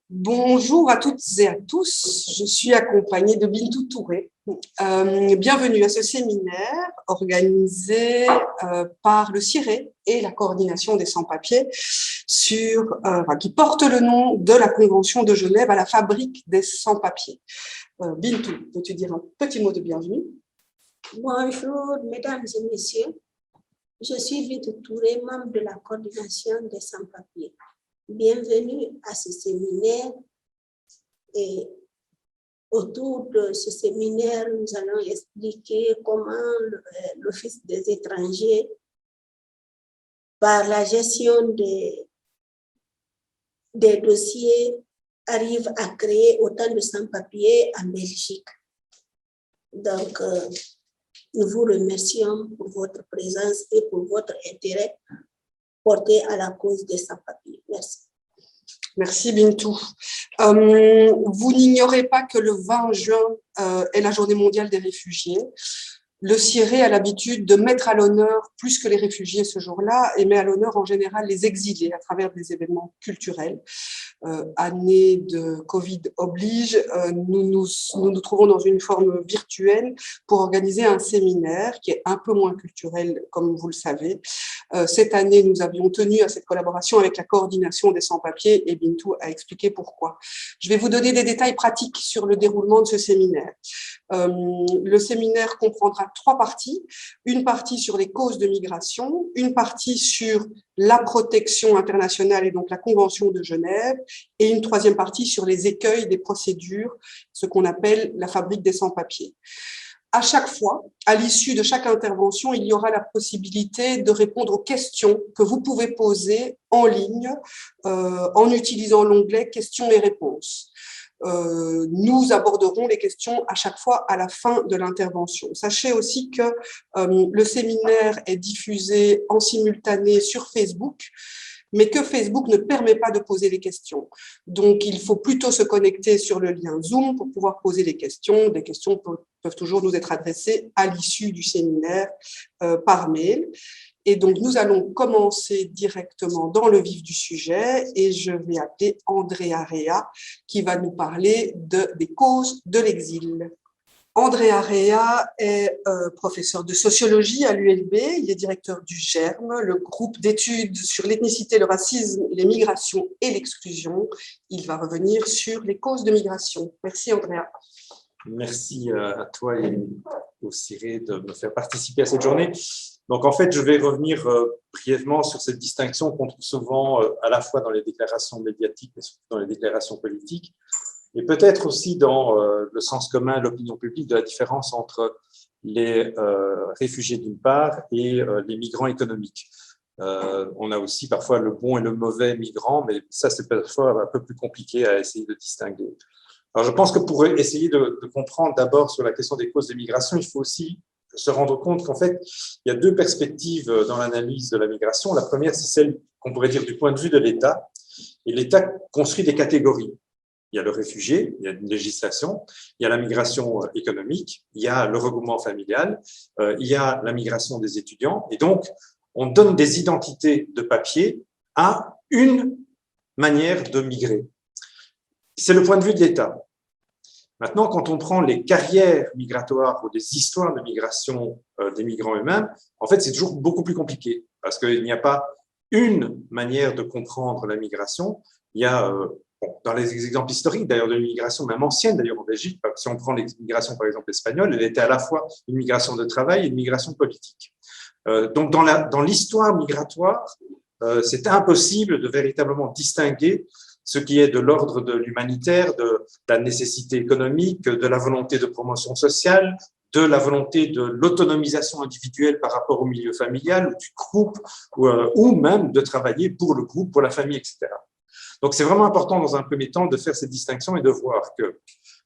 Bonjour à toutes et à tous, je suis accompagnée de Bintou Touré. Bienvenue à ce séminaire organisé par le CIRE et la coordination des sans-papiers qui porte le nom de la Convention de Genève à la fabrique des sans-papiers. Bintou, peux-tu dire un petit mot de bienvenue? Bonjour, mesdames et messieurs. Je suis Bintou Touré, membre de la coordination des sans-papiers. Bienvenue à ce séminaire. Et autour de ce séminaire, nous allons expliquer comment l'Office des étrangers, par la gestion des dossiers, arrive à créer autant de sans-papiers en Belgique. Donc, nous vous remercions pour votre présence et pour votre intérêt porté à la cause des sans-papiers. Merci. Merci Bintou. Vous n'ignorez pas que le 20 juin est la journée mondiale des réfugiés. Le CIRE a l'habitude de mettre à l'honneur, plus que les réfugiés ce jour-là, et met à l'honneur en général les exilés à travers des événements culturels. Année de Covid oblige, nous nous trouvons dans une forme virtuelle pour organiser un séminaire qui est un peu moins culturel, comme vous le savez. Cette année, nous avions tenu à cette collaboration avec la coordination des sans-papiers et Bintou a expliqué pourquoi. Je vais vous donner des détails pratiques sur le déroulement de ce séminaire. Le séminaire comprendra 3 parties. Une partie sur les causes de migration, une partie sur la protection internationale et donc la Convention de Genève, et une 3e partie sur les écueils des procédures, ce qu'on appelle la fabrique des sans-papiers. À chaque fois, à l'issue de chaque intervention, il y aura la possibilité de répondre aux questions que vous pouvez poser en ligne en utilisant l'onglet questions et réponses. Nous aborderons les questions à chaque fois à la fin de l'intervention. Sachez aussi que le séminaire est diffusé en simultané sur Facebook, mais que Facebook ne permet pas de poser les questions. Donc, il faut plutôt se connecter sur le lien Zoom pour pouvoir poser les questions. Des questions peuvent toujours nous être adressées à l'issue du séminaire par mail. Et donc, nous allons commencer directement dans le vif du sujet et je vais appeler Andrea Rea qui va nous parler des causes de l'exil. Andrea Rea est professeur de sociologie à l'ULB, il est directeur du GERM, le groupe d'études sur l'ethnicité, le racisme, les migrations et l'exclusion. Il va revenir sur les causes de migration. Merci Andrea. Merci à toi et au CIRE de me faire participer à cette journée. Donc, en fait, je vais revenir brièvement sur cette distinction qu'on trouve souvent à la fois dans les déclarations médiatiques et surtout dans les déclarations politiques, et peut-être aussi dans le sens commun, l'opinion publique, de la différence entre les réfugiés d'une part et les migrants économiques. On a aussi parfois le bon et le mauvais migrant, mais ça, c'est parfois un peu plus compliqué à essayer de distinguer. Alors, je pense que pour essayer de comprendre d'abord sur la question des causes des migrations, il faut aussi se rendre compte qu'en fait, il y a 2 perspectives dans l'analyse de la migration. La première, c'est celle qu'on pourrait dire du point de vue de l'État. Et l'État construit des catégories. Il y a le réfugié, il y a une législation, il y a la migration économique, il y a le regroupement familial, il y a la migration des étudiants. Et donc, on donne des identités de papier à une manière de migrer. C'est le point de vue de l'État. Maintenant, quand on prend les carrières migratoires ou des histoires de migration des migrants eux-mêmes, en fait, c'est toujours beaucoup plus compliqué parce qu'il n'y a pas une manière de comprendre la migration. Il y a, dans les exemples historiques d'ailleurs de l'immigration, même ancienne d'ailleurs en Belgique, si on prend l'immigration par exemple espagnole, elle était à la fois une migration de travail et une migration politique. Donc, dans l'histoire migratoire, c'est impossible de véritablement distinguer ce qui est de l'ordre de l'humanitaire, de la nécessité économique, de la volonté de promotion sociale, de la volonté de l'autonomisation individuelle par rapport au milieu familial, du groupe, ou même de travailler pour le groupe, pour la famille, etc. Donc, c'est vraiment important dans un premier temps de faire cette distinction et de voir que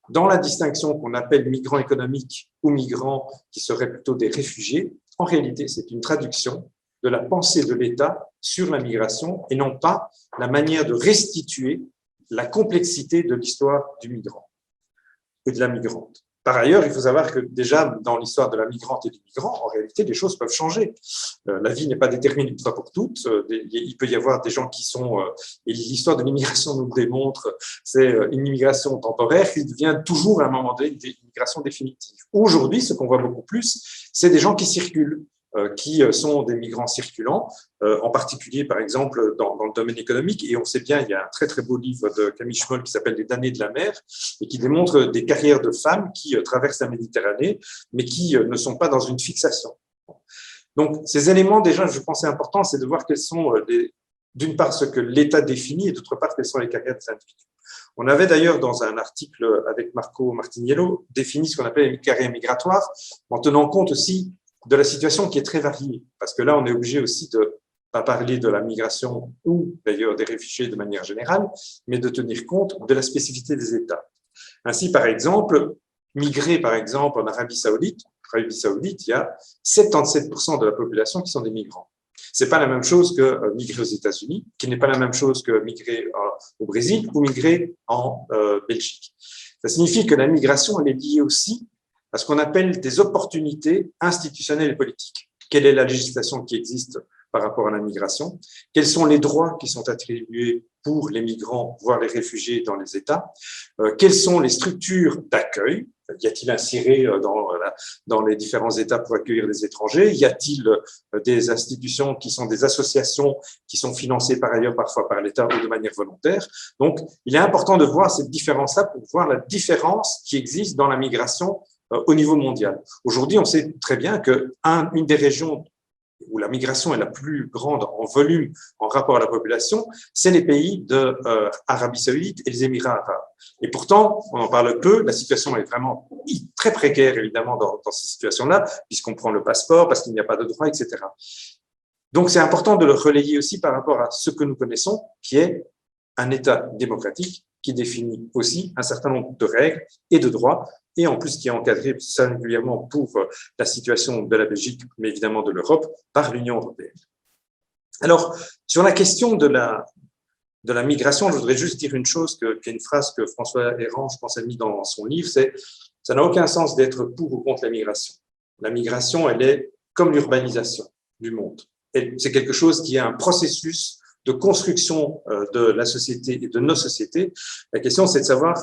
dans la distinction qu'on appelle migrants économiques ou migrants qui seraient plutôt des réfugiés, en réalité, c'est une traduction de la pensée de l'État sur la migration et non pas la manière de restituer la complexité de l'histoire du migrant et de la migrante. Par ailleurs, il faut savoir que déjà, dans l'histoire de la migrante et du migrant, en réalité, les choses peuvent changer. La vie n'est pas déterminée une fois pour toutes. Il peut y avoir des gens qui sont, et l'histoire de l'immigration nous le démontre, c'est une immigration temporaire qui devient toujours à un moment donné une immigration définitive. Aujourd'hui, ce qu'on voit beaucoup plus, c'est des gens qui circulent, qui sont des migrants circulants, en particulier, par exemple, dans le domaine économique. Et on sait bien, il y a un très, très beau livre de Camille Schmoll qui s'appelle « Les damnés de la mer » et qui démontre des carrières de femmes qui traversent la Méditerranée, mais qui ne sont pas dans une fixation. Donc, ces éléments, déjà, je pense, c'est important, c'est de voir quels sont, d'une part, ce que l'État définit, et d'autre part, quelles sont les carrières des individus. On avait d'ailleurs, dans un article avec Marco Martiniello, défini ce qu'on appelle les carrières migratoires, en tenant compte aussi de la situation qui est très variée, parce que là, on est obligé aussi de pas parler de la migration ou d'ailleurs des réfugiés de manière générale, mais de tenir compte de la spécificité des États. Ainsi, par exemple, migrer par exemple en Arabie Saoudite, il y a 77% de la population qui sont des migrants. C'est pas la même chose que migrer aux États-Unis, qui n'est pas la même chose que migrer au Brésil ou migrer en Belgique. Ça signifie que la migration, elle est liée aussi à ce qu'on appelle des opportunités institutionnelles et politiques. Quelle est la législation qui existe par rapport à la migration? Quels sont les droits qui sont attribués pour les migrants, voire les réfugiés dans les États? Quelles sont les structures d'accueil? Y a-t-il un ciré dans les différents États pour accueillir les étrangers? Y a-t-il des institutions qui sont des associations qui sont financées par ailleurs parfois par l'État ou de manière volontaire? Donc, il est important de voir cette différence-là pour voir la différence qui existe dans la migration au niveau mondial. Aujourd'hui, on sait très bien qu'une des régions où la migration est la plus grande en volume en rapport à la population, c'est les pays d'Arabie Saoudite et les Émirats arabes. Et pourtant, on en parle peu, la situation est vraiment très précaire, évidemment, dans ces situations-là, puisqu'on prend le passeport, parce qu'il n'y a pas de droit, etc. Donc, c'est important de le relayer aussi par rapport à ce que nous connaissons, qui est un État démocratique qui définit aussi un certain nombre de règles et de droits, et en plus qui est encadré singulièrement pour la situation de la Belgique, mais évidemment de l'Europe, par l'Union européenne. Alors, sur la question de la migration, je voudrais juste dire une chose, qui est une phrase que François Héran, je pense, a mis dans son livre, c'est « ça n'a aucun sens d'être pour ou contre la migration. La migration, elle est comme l'urbanisation du monde. C'est quelque chose qui est un processus de construction de la société et de nos sociétés. La question, c'est de savoir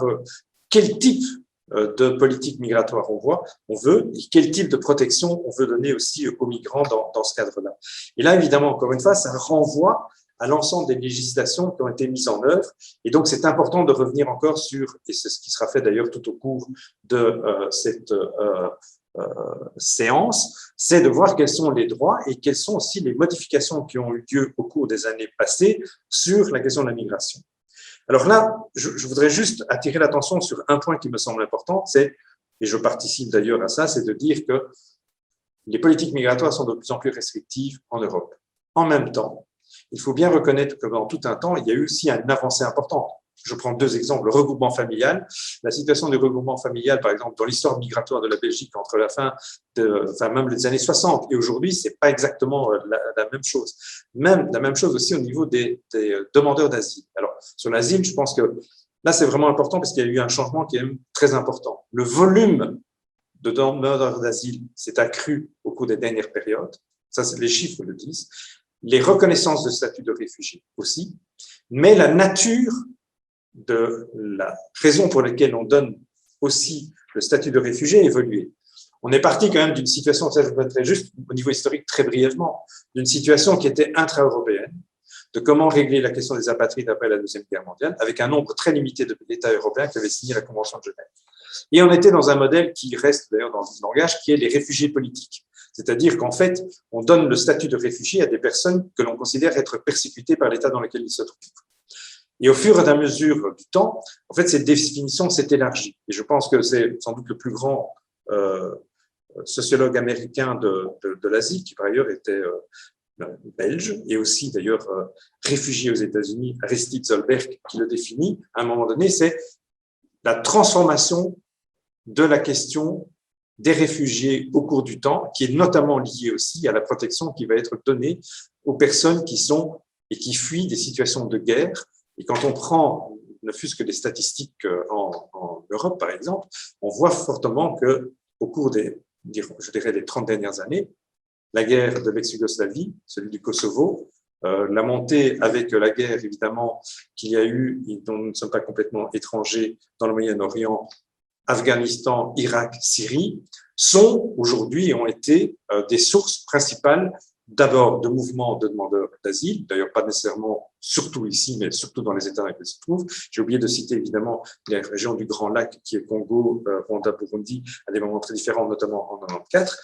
quel type de politique migratoire on veut, et quel type de protection on veut donner aussi aux migrants dans ce cadre-là. Et là, évidemment, encore une fois, ça renvoie à l'ensemble des législations qui ont été mises en œuvre. Et donc, c'est important de revenir encore sur, et c'est ce qui sera fait d'ailleurs tout au cours de cette séance, c'est de voir quels sont les droits et quelles sont aussi les modifications qui ont eu lieu au cours des années passées sur la question de la migration. Alors là, je voudrais juste attirer l'attention sur un point qui me semble important, c'est, et je participe d'ailleurs à ça, c'est de dire que les politiques migratoires sont de plus en plus restrictives en Europe. En même temps, il faut bien reconnaître que dans tout un temps, il y a eu aussi une avancée importante. Je prends deux exemples. Le regroupement familial. La situation du regroupement familial, par exemple, dans l'histoire migratoire de la Belgique entre même les années 60 et aujourd'hui, c'est pas exactement la même chose. Même la même chose aussi au niveau des demandeurs d'asile. Alors, sur l'asile, je pense que là, c'est vraiment important parce qu'il y a eu un changement qui est même très important. Le volume de demandeurs d'asile s'est accru au cours des dernières périodes. Ça, les chiffres le disent. Les reconnaissances de statut de réfugié aussi. Mais la nature de la raison pour laquelle on donne aussi le statut de réfugié évolué. On est parti quand même d'une situation, ça je voudrais juste au niveau historique très brièvement, d'une situation qui était intra-européenne, de comment régler la question des apatrides après la Deuxième Guerre mondiale, avec un nombre très limité d'États européens qui avaient signé la Convention de Genève. Et on était dans un modèle qui reste d'ailleurs dans le langage, qui est les réfugiés politiques. C'est-à-dire qu'en fait, on donne le statut de réfugié à des personnes que l'on considère être persécutées par l'État dans lequel ils se trouvent. Et au fur et à mesure du temps, en fait, cette définition s'est élargie. Et je pense que c'est sans doute le plus grand sociologue américain de l'Asie, qui par ailleurs était belge, et aussi d'ailleurs réfugié aux États-Unis, Aristide Zolberg, qui le définit à un moment donné, c'est la transformation de la question des réfugiés au cours du temps, qui est notamment liée aussi à la protection qui va être donnée aux personnes qui sont et qui fuient des situations de guerre. Et quand on prend, ne fût-ce que des statistiques en l'Europe, par exemple, on voit fortement qu'au cours des 30 dernières années, la guerre de l'ex-Yougoslavie, celui du Kosovo, la montée avec la guerre, évidemment, qu'il y a eu, et dont nous ne sommes pas complètement étrangers, dans le Moyen-Orient, Afghanistan, Irak, Syrie, sont aujourd'hui et ont été des sources principales d'abord de mouvements de demandeurs d'asile, d'ailleurs pas nécessairement surtout ici, mais surtout dans les États dans lesquels ils se trouvent. J'ai oublié de citer évidemment les régions du Grand Lac, qui est Congo, Rwanda, Burundi, à des moments très différents, notamment en 94,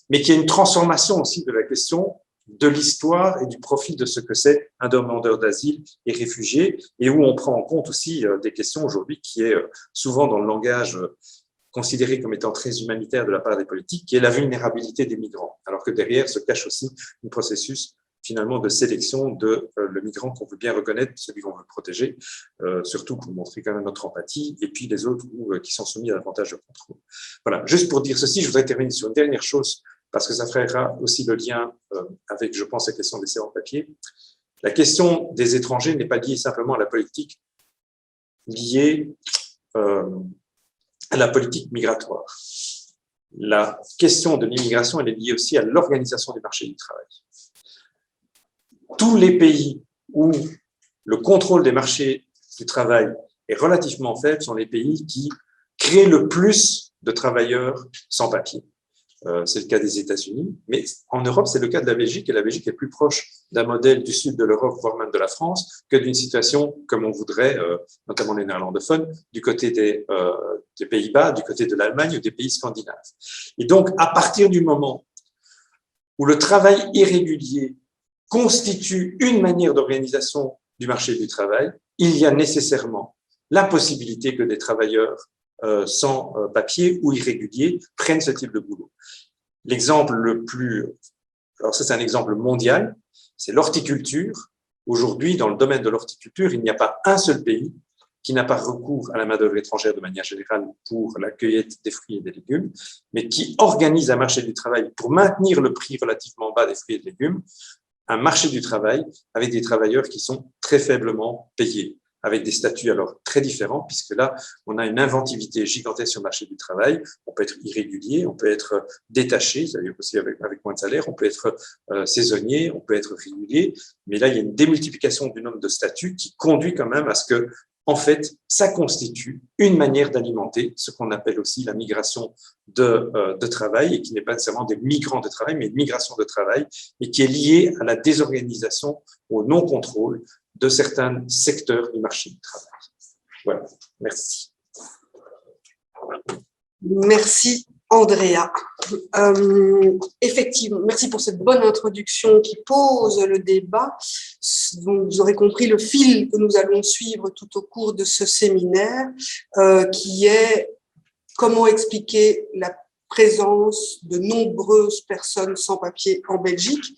mais qui est une transformation aussi de la question de l'histoire et du profil de ce que c'est un demandeur d'asile et réfugié, et où on prend en compte aussi des questions aujourd'hui qui est souvent dans le langage considéré comme étant très humanitaire de la part des politiques, qui est la vulnérabilité des migrants, alors que derrière se cache aussi un processus finalement de sélection de le migrant qu'on veut bien reconnaître, celui qu'on veut protéger, surtout pour montrer quand même notre empathie, et puis les autres qui sont soumis à davantage de contrôle. Voilà, juste pour dire ceci, je voudrais terminer sur une dernière chose, parce que ça fera aussi le lien avec, je pense, la question des sans-papiers. La question des étrangers n'est pas liée simplement à la politique, liée à la politique migratoire. La question de l'immigration, elle est liée aussi à l'organisation du marché du travail. Tous les pays où le contrôle des marchés du travail est relativement faible sont les pays qui créent le plus de travailleurs sans papier. C'est le cas des États-Unis, mais en Europe, c'est le cas de la Belgique, et la Belgique est plus proche d'un modèle du sud de l'Europe, voire même de la France, que d'une situation comme on voudrait, notamment les néerlandophones, du côté des Pays-Bas, du côté de l'Allemagne ou des pays scandinaves. Et donc, à partir du moment où le travail irrégulier constitue une manière d'organisation du marché du travail, il y a nécessairement la possibilité que des travailleurs sans papier ou irréguliers prennent ce type de boulot. L'exemple le plus, alors ça c'est un exemple mondial, c'est l'horticulture. Aujourd'hui, dans le domaine de l'horticulture, il n'y a pas un seul pays qui n'a pas recours à la main-d'œuvre étrangère de manière générale pour la cueillette des fruits et des légumes, mais qui organise un marché du travail pour maintenir le prix relativement bas des fruits et des légumes, un marché du travail avec des travailleurs qui sont très faiblement payés, avec des statuts alors très différents, puisque là, on a une inventivité gigantesque sur le marché du travail. On peut être irrégulier, on peut être détaché, c'est-à-dire aussi avec moins de salaire, on peut être saisonnier, on peut être régulier, mais là, il y a une démultiplication du nombre de statuts qui conduit quand même à ce que, en fait, ça constitue une manière d'alimenter ce qu'on appelle aussi la migration de travail, et qui n'est pas nécessairement des migrants de travail, mais une migration de travail, et qui est liée à la désorganisation, au non-contrôle de certains secteurs du marché du travail. Voilà, merci. Merci, Andrea. Effectivement, merci pour cette bonne introduction qui pose le débat. Donc, vous aurez compris le fil que nous allons suivre tout au cours de ce séminaire, qui est comment expliquer la présence de nombreuses personnes sans papier en Belgique.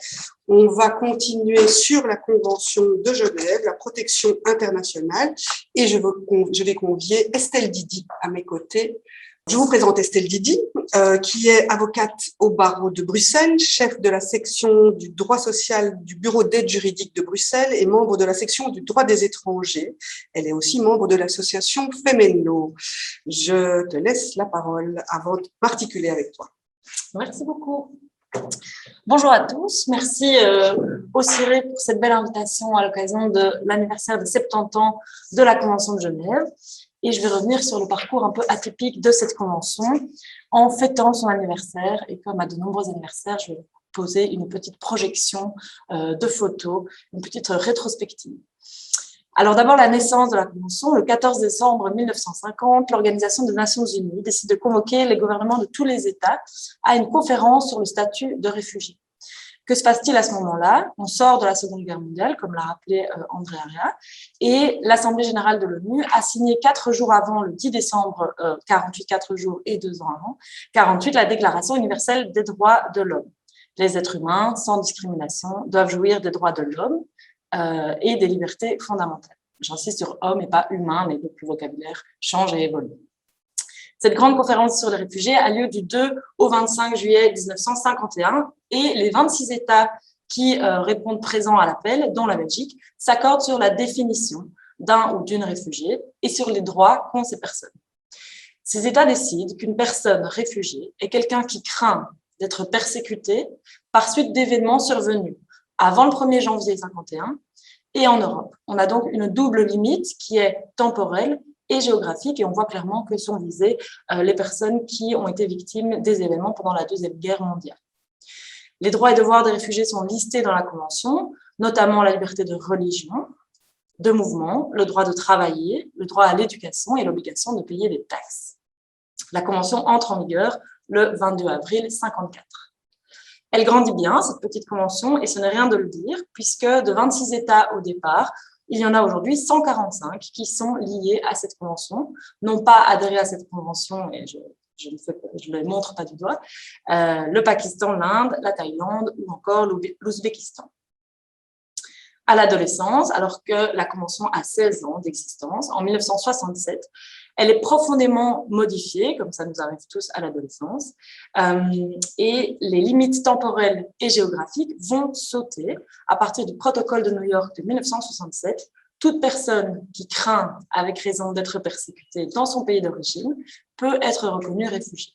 On va continuer sur la Convention de Genève, la protection internationale, et je vais convier Estelle Didi à mes côtés. Je vous présente Estelle Didi, qui est avocate au barreau de Bruxelles, chef de la section du droit social du bureau d'aide juridique de Bruxelles et membre de la section du droit des étrangers. Elle est aussi membre de l'association Femeno. Je te laisse la parole avant de m'articuler avec toi. Merci beaucoup. Bonjour à tous. Merci au CIRE pour cette belle invitation à l'occasion de l'anniversaire des 70 ans de la Convention de Genève. Et je vais revenir sur le parcours un peu atypique de cette convention en fêtant son anniversaire. Et comme à de nombreux anniversaires, je vais vous poser une petite projection de photos, une petite rétrospective. Alors d'abord, la naissance de la Convention. Le 14 décembre 1950, l'Organisation des Nations Unies décide de convoquer les gouvernements de tous les États à une conférence sur le statut de réfugié. Que se passe-t-il à ce moment-là? On sort de la Seconde Guerre mondiale, comme l'a rappelé Andrea, et l'Assemblée générale de l'ONU a signé 4 jours avant, le 10 décembre 48, 4 jours et 2 ans avant, 48, la Déclaration universelle des droits de l'homme. Les êtres humains, sans discrimination, doivent jouir des droits de l'homme et des libertés fondamentales. J'insiste sur homme et pas humain, mais le vocabulaire change et évolue. Cette grande conférence sur les réfugiés a lieu du 2 au 25 juillet 1951 et les 26 États qui répondent présents à l'appel, dont la Belgique, s'accordent sur la définition d'un ou d'une réfugiée et sur les droits qu'ont ces personnes. Ces États décident qu'une personne réfugiée est quelqu'un qui craint d'être persécuté par suite d'événements survenus avant le 1er janvier 51 et en Europe. On a donc une double limite qui est temporelle et géographique, et on voit clairement que sont visées les personnes qui ont été victimes des événements pendant la Deuxième Guerre mondiale. Les droits et devoirs des réfugiés sont listés dans la Convention, notamment la liberté de religion, de mouvement, le droit de travailler, le droit à l'éducation et l'obligation de payer des taxes. La Convention entre en vigueur le 22 avril 1954. Elle grandit bien, cette petite convention, et ce n'est rien de le dire, puisque de 26 États au départ, il y en a aujourd'hui 145 qui sont liés à cette convention, n'ont pas adhéré à cette convention, et je ne les montre pas du doigt, le Pakistan, l'Inde, la Thaïlande ou encore l'Ouzbékistan. À l'adolescence, alors que la Convention a 16 ans d'existence, en 1967, elle est profondément modifiée, comme ça nous arrive tous à l'adolescence, et les limites temporelles et géographiques vont sauter à partir du protocole de New York de 1967. Toute personne qui craint, avec raison, d'être persécutée dans son pays d'origine peut être reconnue réfugiée.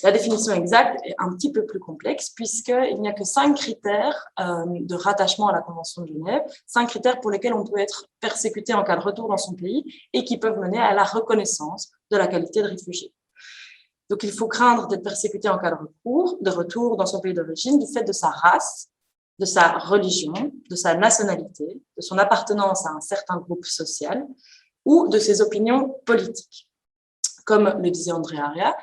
La définition exacte est un petit peu plus complexe puisqu'il n'y a que 5 critères de rattachement à la Convention de Genève, 5 critères pour lesquels on peut être persécuté en cas de retour dans son pays et qui peuvent mener à la reconnaissance de la qualité de réfugié. Donc, il faut craindre d'être persécuté en cas de retour dans son pays d'origine du fait de sa race, de sa religion, de sa nationalité, de son appartenance à un certain groupe social ou de ses opinions politiques. Comme le disait André Aria,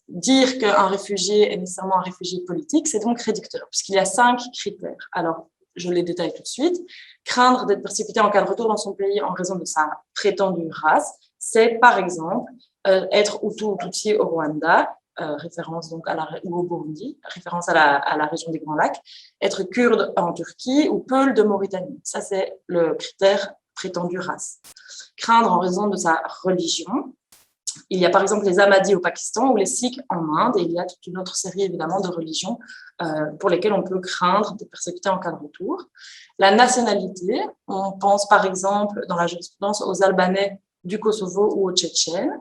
dire qu'un réfugié est nécessairement un réfugié politique, c'est donc réducteur, puisqu'il y a 5 critères. Alors, je les détaille tout de suite. Craindre d'être persécuté en cas de retour dans son pays en raison de sa prétendue race, c'est par exemple être Hutu ou Tutsi au Rwanda, référence donc ou au Burundi, référence à la région des Grands Lacs, être kurde en Turquie ou peul de Mauritanie. Ça, c'est le critère prétendue race. Craindre en raison de sa religion. Il y a par exemple les Ahmadis au Pakistan ou les Sikhs en Inde, et il y a toute une autre série évidemment de religions pour lesquelles on peut craindre d'être persécuté en cas de retour. La nationalité, on pense par exemple dans la jurisprudence aux Albanais du Kosovo ou aux Tchétchènes.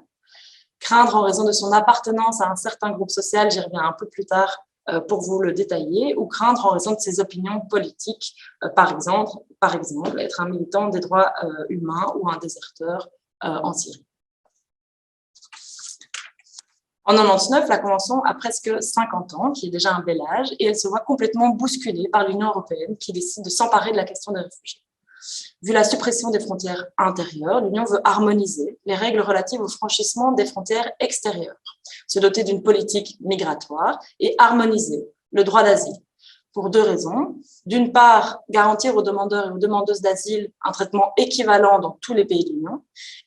Craindre en raison de son appartenance à un certain groupe social, j'y reviens un peu plus tard pour vous le détailler, ou craindre en raison de ses opinions politiques, par exemple être un militant des droits humains ou un déserteur en Syrie. En 1999, la Convention a presque 50 ans, qui est déjà un bel âge, et elle se voit complètement bousculée par l'Union européenne qui décide de s'emparer de la question des réfugiés. Vu la suppression des frontières intérieures, l'Union veut harmoniser les règles relatives au franchissement des frontières extérieures, se doter d'une politique migratoire et harmoniser le droit d'asile. Pour 2 raisons. D'une part, garantir aux demandeurs et aux demandeuses d'asile un traitement équivalent dans tous les pays de l'Union.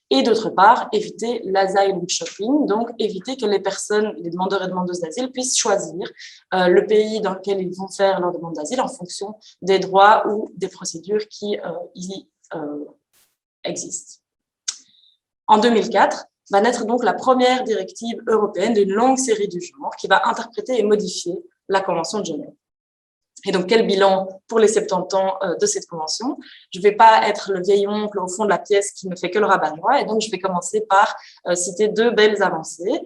Et d'autre part, éviter l'asylum shopping, donc éviter que les personnes, les demandeurs et demandeuses d'asile puissent choisir le pays dans lequel ils vont faire leur demande d'asile en fonction des droits ou des procédures qui y existent. En 2004, va naître donc la première directive européenne d'une longue série du genre qui va interpréter et modifier la Convention de Genève. Et donc, quel bilan pour les 70 ans de cette convention? Je ne vais pas être le vieil oncle au fond de la pièce qui ne fait que le rabat-joie, et donc je vais commencer par citer 2 belles avancées,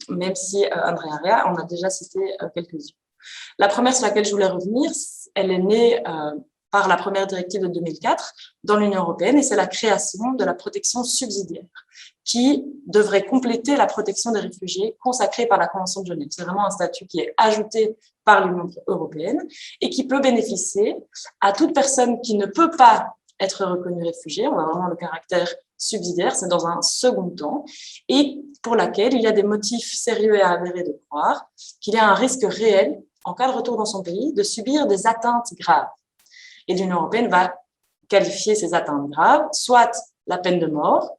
même si André Aria en a déjà cité quelques-unes. La première sur laquelle je voulais revenir, elle est née par la première directive de 2004 dans l'Union européenne, et c'est la création de la protection subsidiaire qui devrait compléter la protection des réfugiés consacrée par la Convention de Genève. C'est vraiment un statut qui est ajouté par l'Union européenne et qui peut bénéficier à toute personne qui ne peut pas être reconnue réfugiée. On a vraiment le caractère subsidiaire, c'est dans un second temps, et pour laquelle il y a des motifs sérieux et avérés de croire qu'il y a un risque réel, en cas de retour dans son pays, de subir des atteintes graves. Et l'Union européenne va qualifier ces atteintes graves, soit la peine de mort,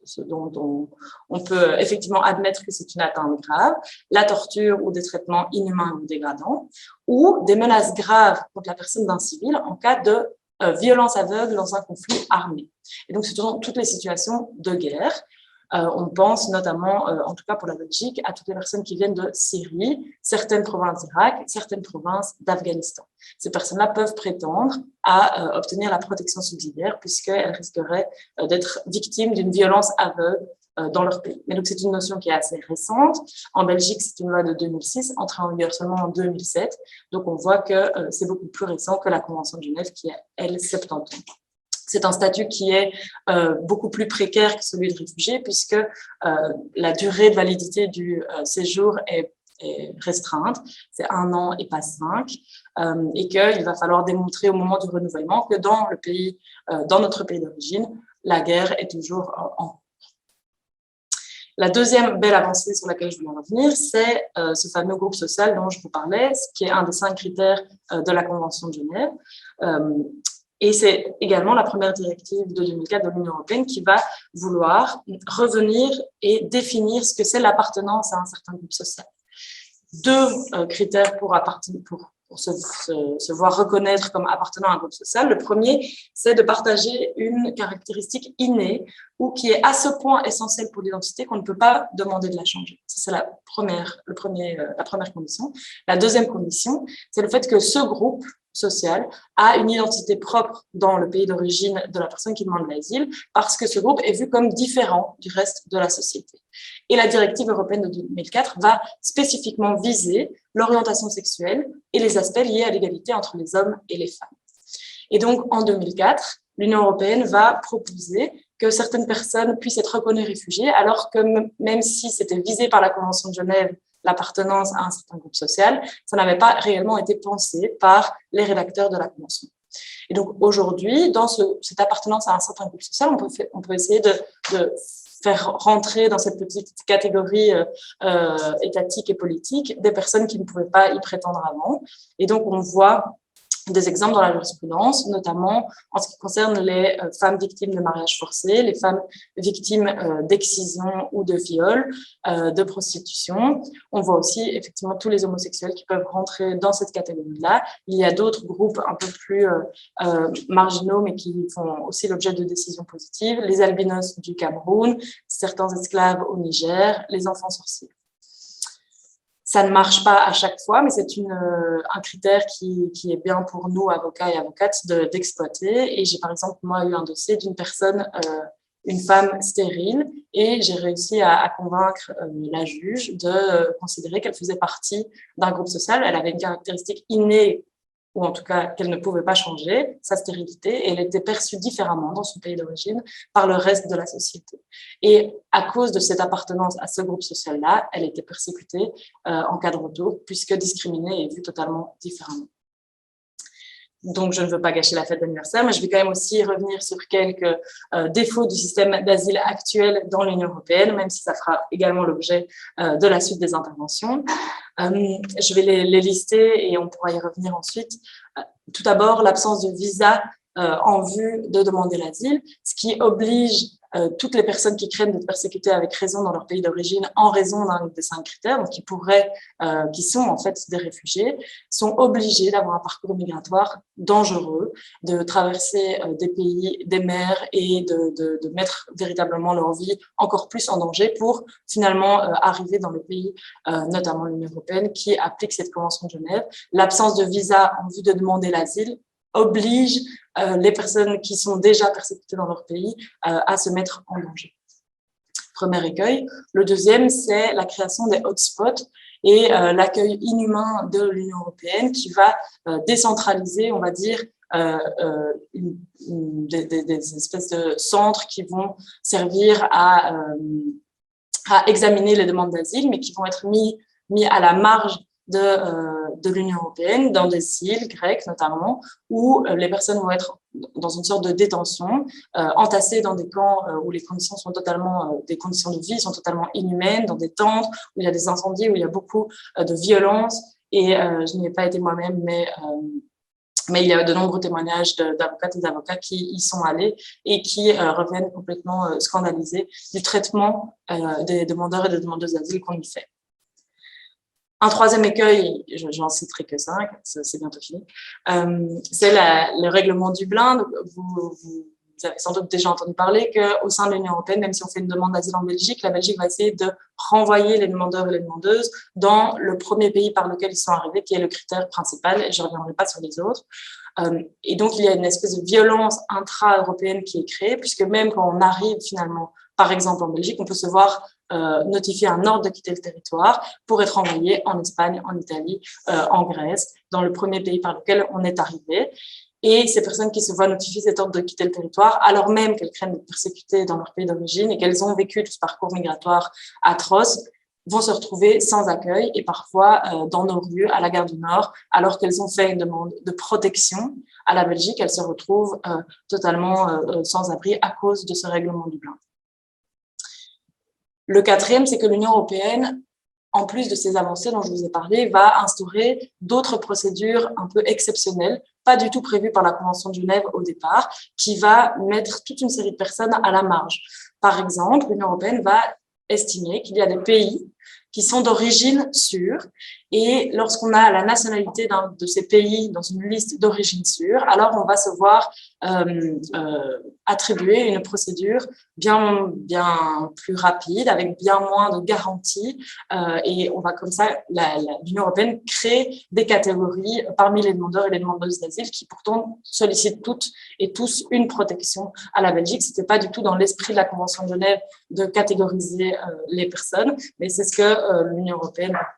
ce dont on peut effectivement admettre que c'est une atteinte grave, la torture ou des traitements inhumains ou dégradants, ou des menaces graves contre la personne d'un civil en cas de violence aveugle dans un conflit armé. Et donc, ce sont toutes les situations de guerre. On pense notamment, en tout cas pour la Belgique, à toutes les personnes qui viennent de Syrie, certaines provinces d'Irak, certaines provinces d'Afghanistan. Ces personnes-là peuvent prétendre à obtenir la protection subsidiaire puisqu'elles risqueraient d'être victimes d'une violence aveugle dans leur pays. Mais donc, c'est une notion qui est assez récente. En Belgique, c'est une loi de 2006, entrée en vigueur seulement en 2007. Donc, on voit que c'est beaucoup plus récent que la Convention de Genève qui a, elle, 70 ans. C'est un statut qui est beaucoup plus précaire que celui de réfugié puisque la durée de validité du séjour est restreinte, c'est 1 an et pas 5, et qu'il va falloir démontrer au moment du renouvellement que dans le pays, dans notre pays d'origine, la guerre est toujours en cours. La deuxième belle avancée sur laquelle je voulais revenir, c'est ce fameux groupe social dont je vous parlais, qui est un des 5 critères de la Convention de Genève. Et c'est également la première directive de 2004 de l'Union européenne qui va vouloir revenir et définir ce que c'est l'appartenance à un certain groupe social. 2 critères pour se voir reconnaître comme appartenant à un groupe social. Le premier, c'est de partager une caractéristique innée ou qui est à ce point essentielle pour l'identité qu'on ne peut pas demander de la changer. Ça, c'est la première condition. La deuxième condition, c'est le fait que ce groupe social a une identité propre dans le pays d'origine de la personne qui demande l'asile parce que ce groupe est vu comme différent du reste de la société. Et la directive européenne de 2004 va spécifiquement viser l'orientation sexuelle et les aspects liés à l'égalité entre les hommes et les femmes. Et donc, en 2004, l'Union européenne va proposer que certaines personnes puissent être reconnues réfugiées, alors que même si c'était visé par la Convention de Genève, l'appartenance à un certain groupe social, ça n'avait pas réellement été pensé par les rédacteurs de la Convention. Et donc, aujourd'hui, dans cette appartenance à un certain groupe social, on peut essayer de faire rentrer dans cette petite catégorie étatique et politique des personnes qui ne pouvaient pas y prétendre avant. Et donc, on voit des exemples dans la jurisprudence, notamment en ce qui concerne les femmes victimes de mariage forcé, les femmes victimes d'excision ou de viol, de prostitution. On voit aussi effectivement tous les homosexuels qui peuvent rentrer dans cette catégorie-là. Il y a d'autres groupes un peu plus marginaux, mais qui font aussi l'objet de décisions positives. Les albinos du Cameroun, certains esclaves au Niger, les enfants sorciers. Ça ne marche pas à chaque fois, mais c'est un critère qui est bien pour nous, avocats et avocates, d'exploiter. Et j'ai par exemple, moi, eu un dossier d'une personne, une femme stérile, et j'ai réussi à convaincre la juge de considérer qu'elle faisait partie d'un groupe social. Elle avait une caractéristique innée, ou en tout cas qu'elle ne pouvait pas changer, sa stérilité, et elle était perçue différemment dans son pays d'origine par le reste de la société. Et à cause de cette appartenance à ce groupe social-là, elle était persécutée en cas de retour, puisque discriminée et vue totalement différemment. Donc, je ne veux pas gâcher la fête d'anniversaire, mais je vais quand même aussi revenir sur quelques défauts du système d'asile actuel dans l'Union européenne, même si ça fera également l'objet de la suite des interventions. Je vais les lister et on pourra y revenir ensuite. Tout d'abord, l'absence de visa en vue de demander l'asile, ce qui oblige toutes les personnes qui craignent d'être persécutées avec raison dans leur pays d'origine en raison d'un des 5 critères, donc qui sont en fait des réfugiés, sont obligés d'avoir un parcours migratoire dangereux, de traverser des pays, des mers et de mettre véritablement leur vie encore plus en danger pour finalement arriver dans le pays, notamment l'Union européenne, qui applique cette Convention de Genève. L'absence de visa en vue de demander l'asile oblige les personnes qui sont déjà persécutées dans leur pays à se mettre en danger. Premier écueil. Le deuxième, c'est la création des hotspots et l'accueil inhumain de l'Union européenne qui va décentraliser, on va dire, des espèces de centres qui vont servir à examiner les demandes d'asile, mais qui vont être mis à la marge de l'Union européenne, dans des îles grecques notamment, où les personnes vont être dans une sorte de détention, entassées dans des camps où les conditions sont totalement, des conditions de vie sont totalement inhumaines, dans des tentes, où il y a des incendies, où il y a beaucoup de violence. Et je n'y ai pas été moi-même, mais il y a de nombreux témoignages d'avocates et d'avocats qui y sont allés et qui reviennent complètement scandalisés du traitement des demandeurs et des demandeuses d'asile qu'on y fait. Un troisième écueil, j'en citerai que 5, c'est bientôt fini, c'est le règlement Dublin. Donc, vous avez sans doute déjà entendu parler qu'au sein de l'Union européenne, même si on fait une demande d'asile en Belgique, la Belgique va essayer de renvoyer les demandeurs et les demandeuses dans le premier pays par lequel ils sont arrivés, qui est le critère principal, et je ne reviendrai pas sur les autres. Et donc, il y a une espèce de violence intra-européenne qui est créée, puisque même quand on arrive finalement Par exemple, en Belgique, on peut se voir notifier un ordre de quitter le territoire pour être envoyé en Espagne, en Italie, en Grèce, dans le premier pays par lequel on est arrivé. Et ces personnes qui se voient notifier cet ordre de quitter le territoire, alors même qu'elles craignent d'être persécutées dans leur pays d'origine et qu'elles ont vécu tout ce parcours migratoire atroce, vont se retrouver sans accueil et parfois dans nos rues, à la gare du Nord, alors qu'elles ont fait une demande de protection à la Belgique, elles se retrouvent totalement sans abri à cause de ce règlement Dublin. Le quatrième, c'est que l'Union européenne, en plus de ces avancées dont je vous ai parlé, va instaurer d'autres procédures un peu exceptionnelles, pas du tout prévues par la Convention de Genève au départ, qui va mettre toute une série de personnes à la marge. Par exemple, l'Union européenne va estimer qu'il y a des pays qui sont d'origine sûre. Et lorsqu'on a la nationalité d'un de ces pays dans une liste d'origine sûre, alors on va se voir attribuer une procédure bien plus rapide, avec bien moins de garanties. Et on va comme ça, l'Union européenne crée des catégories parmi les demandeurs et les demandeuses d'asile qui pourtant sollicitent toutes et tous une protection à la Belgique. C'était pas du tout dans l'esprit de la Convention de Genève de catégoriser les personnes, mais c'est ce que l'Union européenne va faire.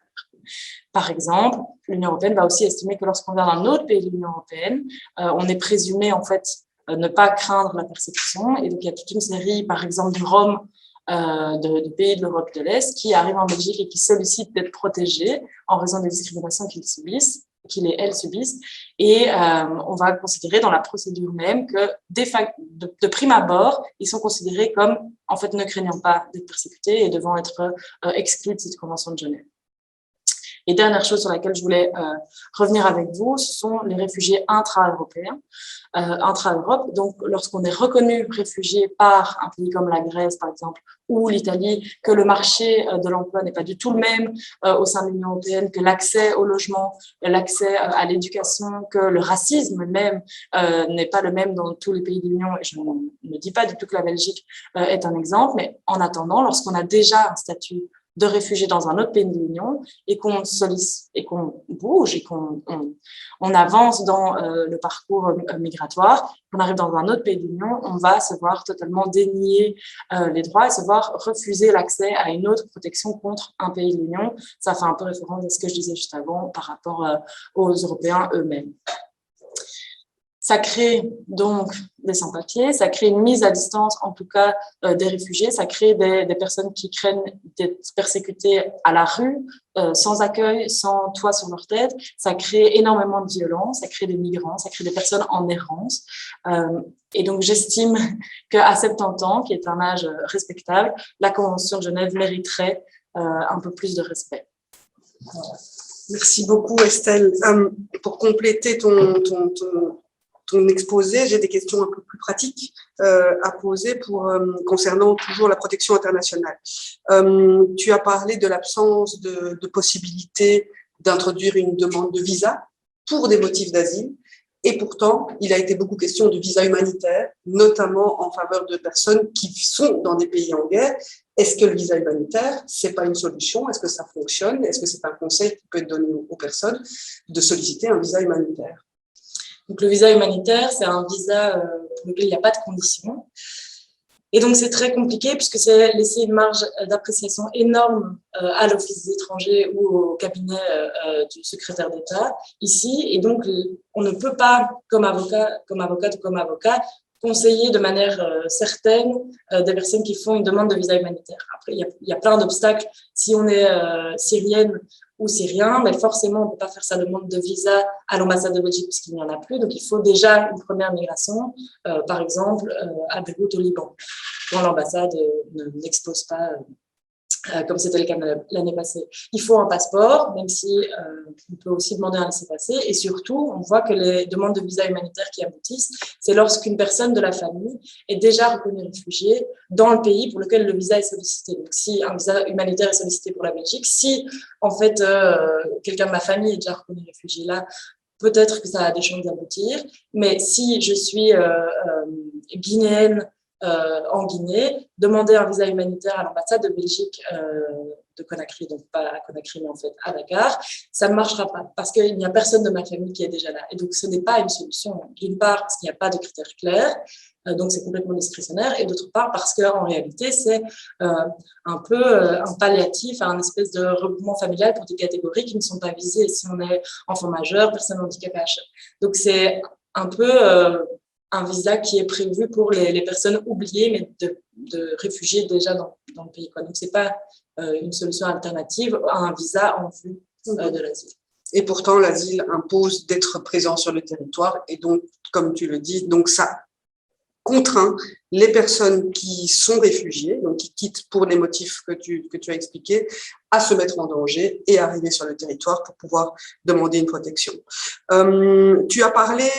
Par exemple, l'Union européenne va aussi estimer que lorsqu'on vient d'un autre pays de l'Union européenne, on est présumé en fait ne pas craindre la persécution. Et donc il y a toute une série, par exemple, de Roms de pays de l'Europe de l'Est qui arrivent en Belgique et qui sollicitent d'être protégés en raison des discriminations qu'ils subissent, qu'ils et elles subissent. Et on va considérer dans la procédure même que de prime abord, ils sont considérés comme en fait ne craignant pas d'être persécutés et devant être exclus de cette convention de Genève. Et dernière chose sur laquelle je voulais revenir avec vous, ce sont les réfugiés intra-européens, intra-Europe. Donc, lorsqu'on est reconnu réfugié par un pays comme la Grèce, par exemple, ou l'Italie, que le marché de l'emploi n'est pas du tout le même au sein de l'Union européenne, que l'accès au logement, l'accès à l'éducation, que le racisme même n'est pas le même dans tous les pays de l'Union. Et je ne dis pas du tout que la Belgique est un exemple, mais en attendant, lorsqu'on a déjà un statut de réfugiés dans un autre pays de l'Union et qu'on sollicite et qu'on bouge et qu'on avance dans le parcours migratoire, qu'on arrive dans un autre pays de l'Union, on va se voir totalement dénier les droits et se voir refuser l'accès à une autre protection contre un pays de l'Union. Ça fait un peu référence à ce que je disais juste avant par rapport aux Européens eux-mêmes. Ça crée donc des sans-papiers, ça crée une mise à distance, en tout cas des réfugiés, ça crée des personnes qui craignent d'être persécutées à la rue, sans accueil, sans toit sur leur tête, ça crée énormément de violence, ça crée des migrants, ça crée des personnes en errance. Et donc j'estime qu'à 70 ans, qui est un âge respectable, la Convention de Genève mériterait un peu plus de respect. Merci beaucoup Estelle. Pour compléter ton exposé, j'ai des questions un peu plus pratiques à poser concernant toujours la protection internationale. Tu as parlé de l'absence de possibilité d'introduire une demande de visa pour des motifs d'asile, et pourtant, il a été beaucoup question de visa humanitaire, notamment en faveur de personnes qui sont dans des pays en guerre. Est-ce que le visa humanitaire, c'est pas une solution? Est-ce que ça fonctionne? Est-ce que c'est un conseil qui peut être donné aux personnes de solliciter un visa humanitaire? Donc, le visa humanitaire, c'est un visa pour lequel il n'y a pas de conditions. Et donc, c'est très compliqué puisque c'est laisser une marge d'appréciation énorme à l'Office des étrangers ou au cabinet du secrétaire d'État ici. Et donc, on ne peut pas, comme avocate ou comme avocat, conseiller de manière certaine des personnes qui font une demande de visa humanitaire. Après, il y a plein d'obstacles. Si on est syrienne ou syrien, mais forcément, on ne peut pas faire sa demande de visa à l'ambassade de Belgique puisqu'il n'y en a plus. Donc, il faut déjà une première migration, par exemple, à Beyrouth au Liban, quand l'ambassade n'expose pas, comme c'était le cas l'année passée. Il faut un passeport, même si on peut aussi demander un laissez-passer. Et surtout, on voit que les demandes de visa humanitaire qui aboutissent, c'est lorsqu'une personne de la famille est déjà reconnue réfugiée dans le pays pour lequel le visa est sollicité. Donc, si un visa humanitaire est sollicité pour la Belgique, si en fait quelqu'un de ma famille est déjà reconnu réfugié là, peut-être que ça a des chances d'aboutir. Mais si je suis guinéenne, en Guinée, demander un visa humanitaire à l'ambassade de Belgique Conakry, donc pas à Conakry, mais en fait à Dakar, ça ne marchera pas parce qu'il n'y a personne de ma famille qui est déjà là. Et donc, ce n'est pas une solution. D'une part, parce qu'il n'y a pas de critères clairs, donc c'est complètement discrétionnaire, et d'autre part, parce qu'en réalité, c'est un peu un palliatif à un espèce de regroupement familial pour des catégories qui ne sont pas visées. Si on est enfant majeur, personne handicapée, donc c'est un peu un visa qui est prévu pour les personnes oubliées, mais de réfugiés déjà dans le pays, quoi. Donc, ce n'est pas une solution alternative à un visa en vue de l'asile. Et pourtant, l'asile impose d'être présent sur le territoire. Et donc, comme tu le dis, donc ça contraint les personnes qui sont réfugiées, donc qui quittent pour les motifs que tu as expliqués, à se mettre en danger et arriver sur le territoire pour pouvoir demander une protection. Tu as parlé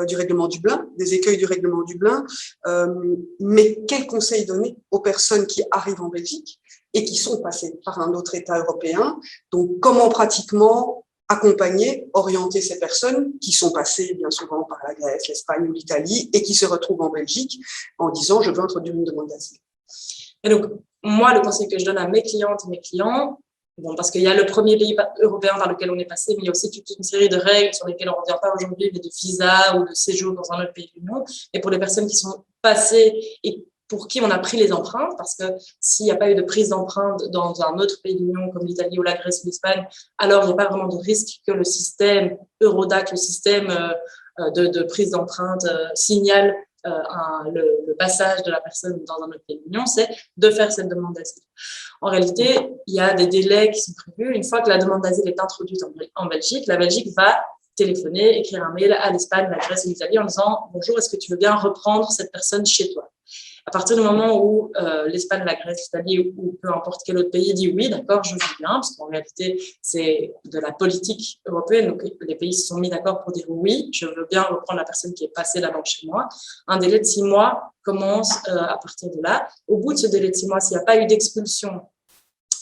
du règlement Dublin, des écueils du règlement Dublin, mais quel conseil donner aux personnes qui arrivent en Belgique et qui sont passées par un autre État européen? Donc, comment pratiquement accompagner, orienter ces personnes qui sont passées bien souvent par la Grèce, l'Espagne ou l'Italie et qui se retrouvent en Belgique en disant « je veux introduire une demande d'asile ». Et donc, moi, le conseil que je donne à mes clientes et mes clients, bon, parce qu'il y a le premier pays européen par lequel on est passé, mais il y a aussi toute une série de règles sur lesquelles on ne revient pas aujourd'hui, mais de visa ou de séjour dans un autre pays de l'Union. Et pour les personnes qui sont passées et pour qui on a pris les empreintes, parce que s'il n'y a pas eu de prise d'empreinte dans un autre pays de l'Union comme l'Italie ou la Grèce ou l'Espagne, alors il n'y a pas vraiment de risque que le système Eurodac, le système de prise d'empreinte signale le passage de la personne dans un autre pays de l'Union, c'est de faire cette demande d'asile. En réalité, il y a des délais qui sont prévus. Une fois que la demande d'asile est introduite en Belgique, la Belgique va téléphoner, écrire un mail à l'Espagne, la Grèce et l'Italie en disant « Bonjour, est-ce que tu veux bien reprendre cette personne chez toi ?» À partir du moment où l'Espagne, la Grèce, l'Italie ou peu importe quel autre pays dit oui, d'accord, je veux bien, parce qu'en réalité, c'est de la politique européenne, donc les pays se sont mis d'accord pour dire oui, je veux bien reprendre la personne qui est passée là-bas chez moi. Un délai de 6 mois commence à partir de là. Au bout de ce délai de 6 mois, s'il n'y a pas eu d'expulsion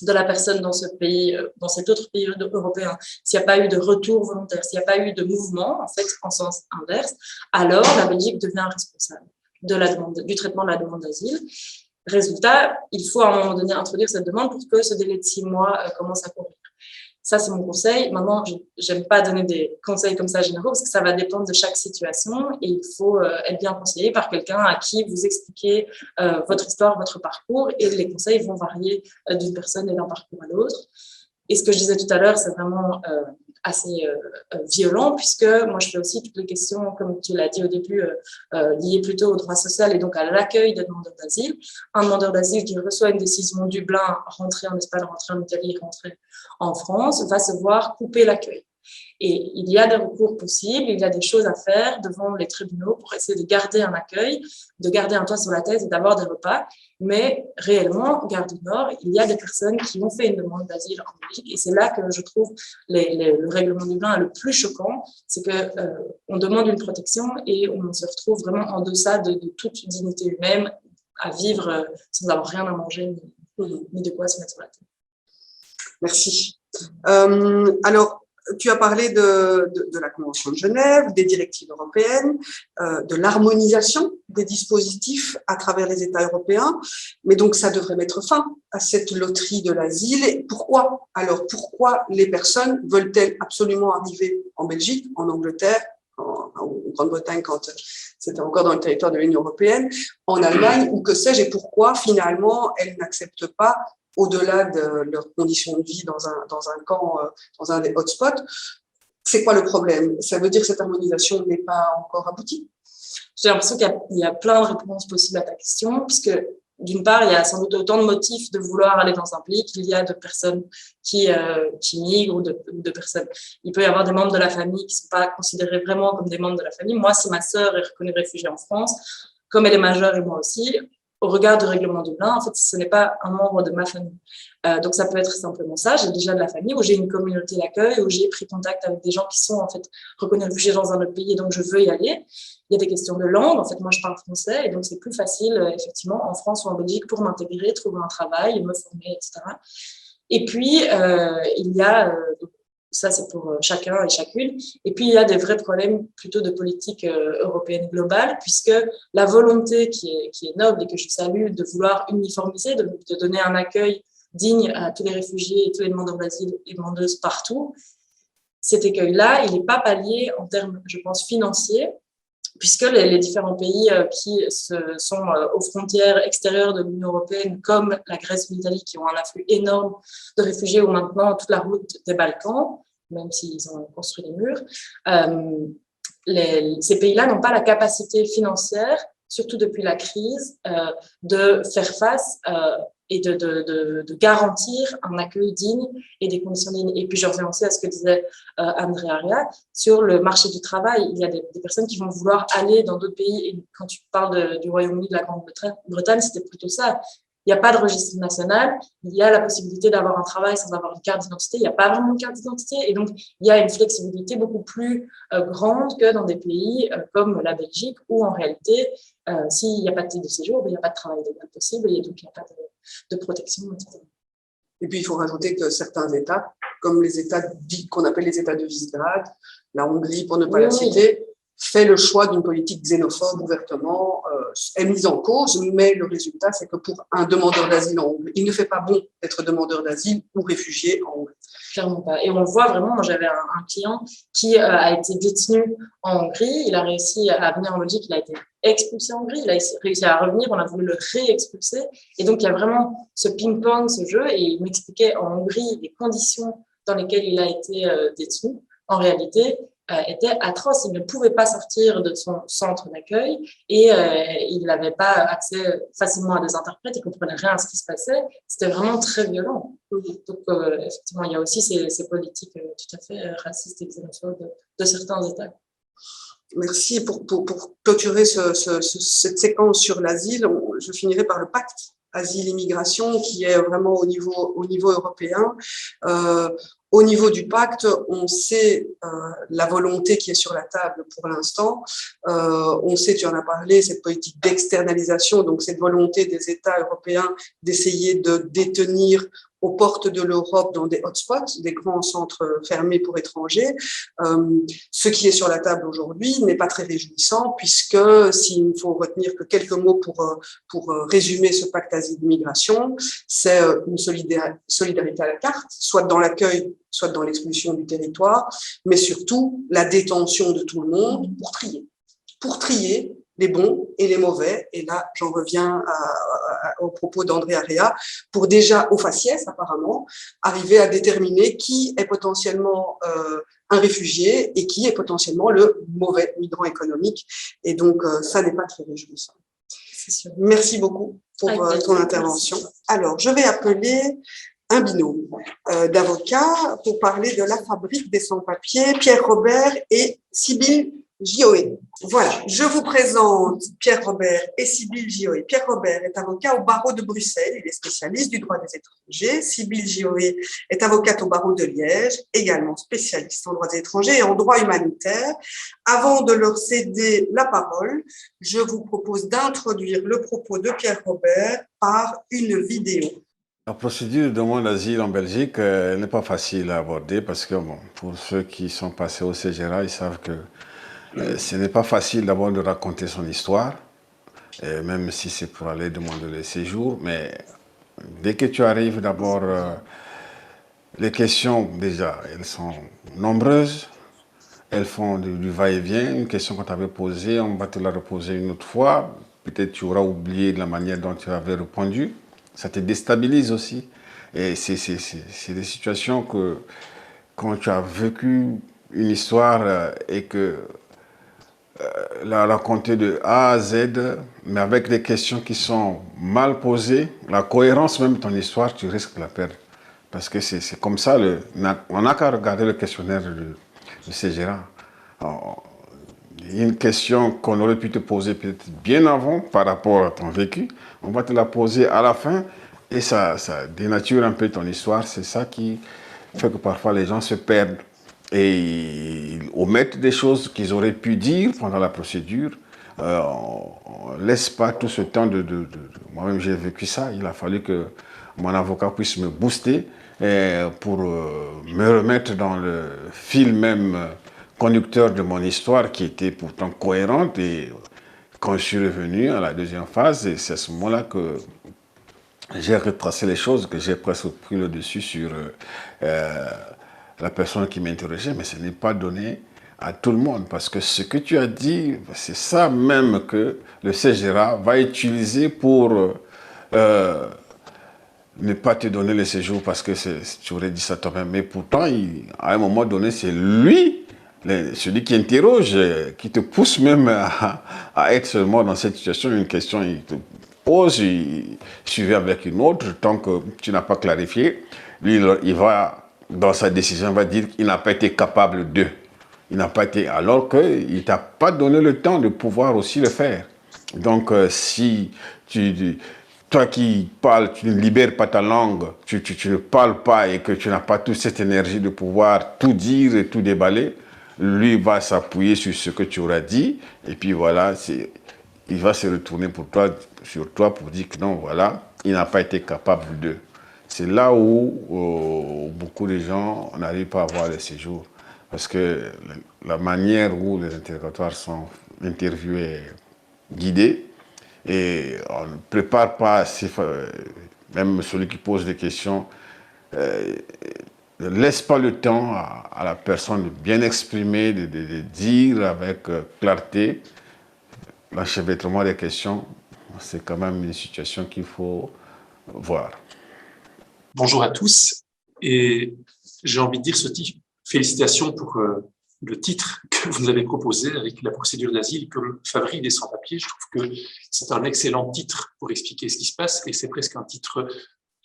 de la personne dans ce pays, dans cet autre pays européen, s'il n'y a pas eu de retour volontaire, s'il n'y a pas eu de mouvement, en fait, en sens inverse, alors la Belgique devient responsable du traitement de la demande d'asile. Résultat, il faut à un moment donné introduire cette demande pour que ce délai de 6 mois commence à courir. Ça, c'est mon conseil. Maintenant, je n'aime pas donner des conseils comme ça généraux parce que ça va dépendre de chaque situation et il faut être bien conseillé par quelqu'un à qui vous expliquez votre histoire, votre parcours, et les conseils vont varier d'une personne et d'un parcours à l'autre. Et ce que je disais tout à l'heure, c'est vraiment assez violent, puisque moi, je fais aussi toutes les questions, comme tu l'as dit au début, liées plutôt au droit social et donc à l'accueil des demandeurs d'asile. Un demandeur d'asile qui reçoit une décision Dublin, rentrer en Espagne, rentrer en Italie, rentrer en France, va se voir couper l'accueil. Et il y a des recours possibles, il y a des choses à faire devant les tribunaux pour essayer de garder un accueil, de garder un toit sur la tête et d'avoir des repas. Mais réellement, Gare du Nord, il y a des personnes qui ont fait une demande d'asile en Belgique et c'est là que je trouve le règlement Dublin le plus choquant, c'est qu'on demande une protection et on se retrouve vraiment en deçà de toute dignité humaine à vivre sans avoir rien à manger ni de quoi se mettre sur la tête. Merci. Alors, tu as parlé de la Convention de Genève, des directives européennes, de l'harmonisation des dispositifs à travers les États européens, mais donc ça devrait mettre fin à cette loterie de l'asile. Pourquoi? Alors, pourquoi les personnes veulent-elles absolument arriver en Belgique, en Angleterre, en Grande-Bretagne quand c'était encore dans le territoire de l'Union européenne, en Allemagne ou que sais-je, et pourquoi finalement elles n'acceptent pas au-delà de leurs conditions de vie dans un camp, dans un des hotspots? C'est quoi le problème? Ça veut dire que cette harmonisation n'est pas encore aboutie? J'ai l'impression qu'il y a plein de réponses possibles à ta question, puisque d'une part, il y a sans doute autant de motifs de vouloir aller dans un pays qu'il y a de personnes qui migrent ou de personnes. Il peut y avoir des membres de la famille qui ne sont pas considérés vraiment comme des membres de la famille. Moi, si ma sœur est reconnue réfugiée en France, comme elle est majeure et moi aussi, au regard du règlement Dublin, en fait, ce n'est pas un membre de ma famille. Donc, ça peut être simplement ça. J'ai déjà de la famille où j'ai une communauté d'accueil, où j'ai pris contact avec des gens qui sont en fait reconnus réfugiés dans un autre pays et donc je veux y aller. Il y a des questions de langue. En fait, moi, je parle français et donc c'est plus facile, effectivement, en France ou en Belgique pour m'intégrer, trouver un travail, me former, etc. Et puis, il y a... ça, c'est pour chacun et chacune. Et puis, il y a des vrais problèmes plutôt de politique européenne globale, puisque la volonté qui est noble et que je salue de vouloir uniformiser, de donner un accueil digne à tous les réfugiés et tous les demandeurs d'asile et demandeuses partout. Cet écueil-là, il n'est pas pallié en termes, je pense, financiers, puisque les différents pays qui sont aux frontières extérieures de l'Union européenne, comme la Grèce ou l'Italie, qui ont un afflux énorme de réfugiés, ou maintenant toute la route des Balkans, même s'ils ont construit des murs, ces pays-là n'ont pas la capacité financière, surtout depuis la crise, de faire face et de garantir un accueil digne et des conditions dignes. Et puis, je reviens aussi à ce que disait André Aria, sur le marché du travail. Il y a des personnes qui vont vouloir aller dans d'autres pays. Et quand tu parles du Royaume-Uni, de la Grande-Bretagne, c'était plutôt ça. Il n'y a pas de registre national. Il y a la possibilité d'avoir un travail sans avoir une carte d'identité. Il n'y a pas vraiment de carte d'identité. Et donc, il y a une flexibilité beaucoup plus grande que dans des pays comme la Belgique, où en réalité, s'il n'y a pas de titre de séjour, il n'y a pas de travail légal possible et donc il n'y a pas de protection, etc. Et puis, il faut rajouter que certains États, comme les États qu'on appelle les États de Visegrad, la Hongrie, pour ne pas la citer, fait le choix d'une politique xénophobe ouvertement, est mise en cause, mais le résultat, c'est que pour un demandeur d'asile en Hongrie, il ne fait pas bon d'être demandeur d'asile ou réfugié en Hongrie. Clairement pas. Et on le voit vraiment, moi j'avais un client qui a été détenu en Hongrie, il a réussi à venir en Belgique, il a été expulsé en Hongrie, il a réussi à revenir, on a voulu le réexpulser. Et donc il y a vraiment ce ping-pong, ce jeu, et il m'expliquait en Hongrie les conditions dans lesquelles il a été détenu. En réalité, était atroce. Il ne pouvait pas sortir de son centre d'accueil et il n'avait pas accès facilement à des interprètes, il ne comprenait rien à ce qui se passait. C'était vraiment très violent. Donc, effectivement, il y a aussi ces politiques tout à fait racistes et xénophobes de certains États. Merci pour clôturer cette séquence sur l'asile. Je finirai par le pacte asile-immigration qui est vraiment au niveau européen. Au niveau du pacte, on sait la volonté qui est sur la table pour l'instant. On sait, tu en as parlé, cette politique d'externalisation, donc cette volonté des États européens d'essayer de détenir aux portes de l'Europe dans des hotspots, des grands centres fermés pour étrangers. Ce qui est sur la table aujourd'hui n'est pas très réjouissant puisque s'il faut retenir que quelques mots pour résumer ce pacte asile-immigration, c'est une solidarité à la carte, soit dans l'accueil, soit dans l'expulsion du territoire, mais surtout la détention de tout le monde pour trier les bons et les mauvais. Et là, j'en reviens au propos d'André Aria, pour déjà, au faciès apparemment, arriver à déterminer qui est potentiellement un réfugié et qui est potentiellement le mauvais migrant économique. Et donc, ça n'est pas très réjouissant. Merci beaucoup pour ton intervention. Alors, je vais appeler un binôme d'avocats pour parler de la fabrique des sans-papiers, Pierre Robert et Sybille Gioé. Voilà, je vous présente Pierre Robert et Sybille Gioé. Pierre Robert est avocat au barreau de Bruxelles, il est spécialiste du droit des étrangers. Sybille Gioé est avocate au barreau de Liège, également spécialiste en droit des étrangers et en droit humanitaire. Avant de leur céder la parole, je vous propose d'introduire le propos de Pierre Robert par une vidéo. La procédure de demande d'asile en Belgique n'est pas facile à aborder parce que bon, pour ceux qui sont passés au CGRA, ils savent que ce n'est pas facile d'abord de raconter son histoire, même si c'est pour aller demander le séjour. Mais dès que tu arrives, d'abord, les questions, déjà, elles sont nombreuses. Elles font du va-et-vient. Une question qu'on t'avait posée, on va te la reposer une autre fois. Peut-être tu auras oublié de la manière dont tu avais répondu. Ça te déstabilise aussi. Et c'est des situations que, quand tu as vécu une histoire et que la raconter de A à Z, mais avec des questions qui sont mal posées, la cohérence même de ton histoire, tu risques de la perdre. Parce que c'est comme ça, on n'a qu'à regarder le questionnaire du CGRA. Il y a une question qu'on aurait pu te poser peut-être bien avant par rapport à ton vécu. On va te la poser à la fin et ça dénature un peu ton histoire. C'est ça qui fait que parfois les gens se perdent et ils omettent des choses qu'ils auraient pu dire pendant la procédure. On ne laisse pas tout ce temps Moi-même, j'ai vécu ça. Il a fallu que mon avocat puisse me booster pour me remettre dans le fil même conducteur de mon histoire qui était pourtant cohérente. Et quand je suis revenu à la deuxième phase, c'est à ce moment-là que j'ai retracé les choses, que j'ai presque pris le dessus sur la personne qui m'interrogeait, mais ce n'est pas donné à tout le monde, parce que ce que tu as dit, c'est ça même que le CGRA va utiliser pour ne pas te donner le séjour, parce que tu aurais dit ça toi-même, mais pourtant, à un moment donné, c'est lui, celui qui interroge, qui te pousse même à être seulement dans cette situation. Une question, il te pose, il suivait avec une autre, tant que tu n'as pas clarifié, lui, il va, dans sa décision, il va dire qu'il n'a pas été capable de. Il n'a pas été, alors qu'il ne t'a pas donné le temps de pouvoir aussi le faire. Donc, si toi qui parles, tu ne libères pas ta langue, tu ne parles pas et que tu n'as pas toute cette énergie de pouvoir tout dire et tout déballer, lui va s'appuyer sur ce que tu auras dit, et puis voilà, il va se retourner sur toi pour dire que non, voilà, il n'a pas été capable de. C'est là où beaucoup de gens n'arrivent pas à avoir le séjour. Parce que la manière où les interrogatoires sont interviewés est guidée, et on ne prépare pas assez, même celui qui pose des questions, ne laisse pas le temps à la personne de bien exprimer, de dire avec clarté. L'enchevêtrement des questions, c'est quand même une situation qu'il faut voir. Bonjour à tous, et j'ai envie de dire félicitations pour le titre que vous nous avez proposé avec la procédure d'asile comme favori des sans-papiers. Je trouve que c'est un excellent titre pour expliquer ce qui se passe, et c'est presque un titre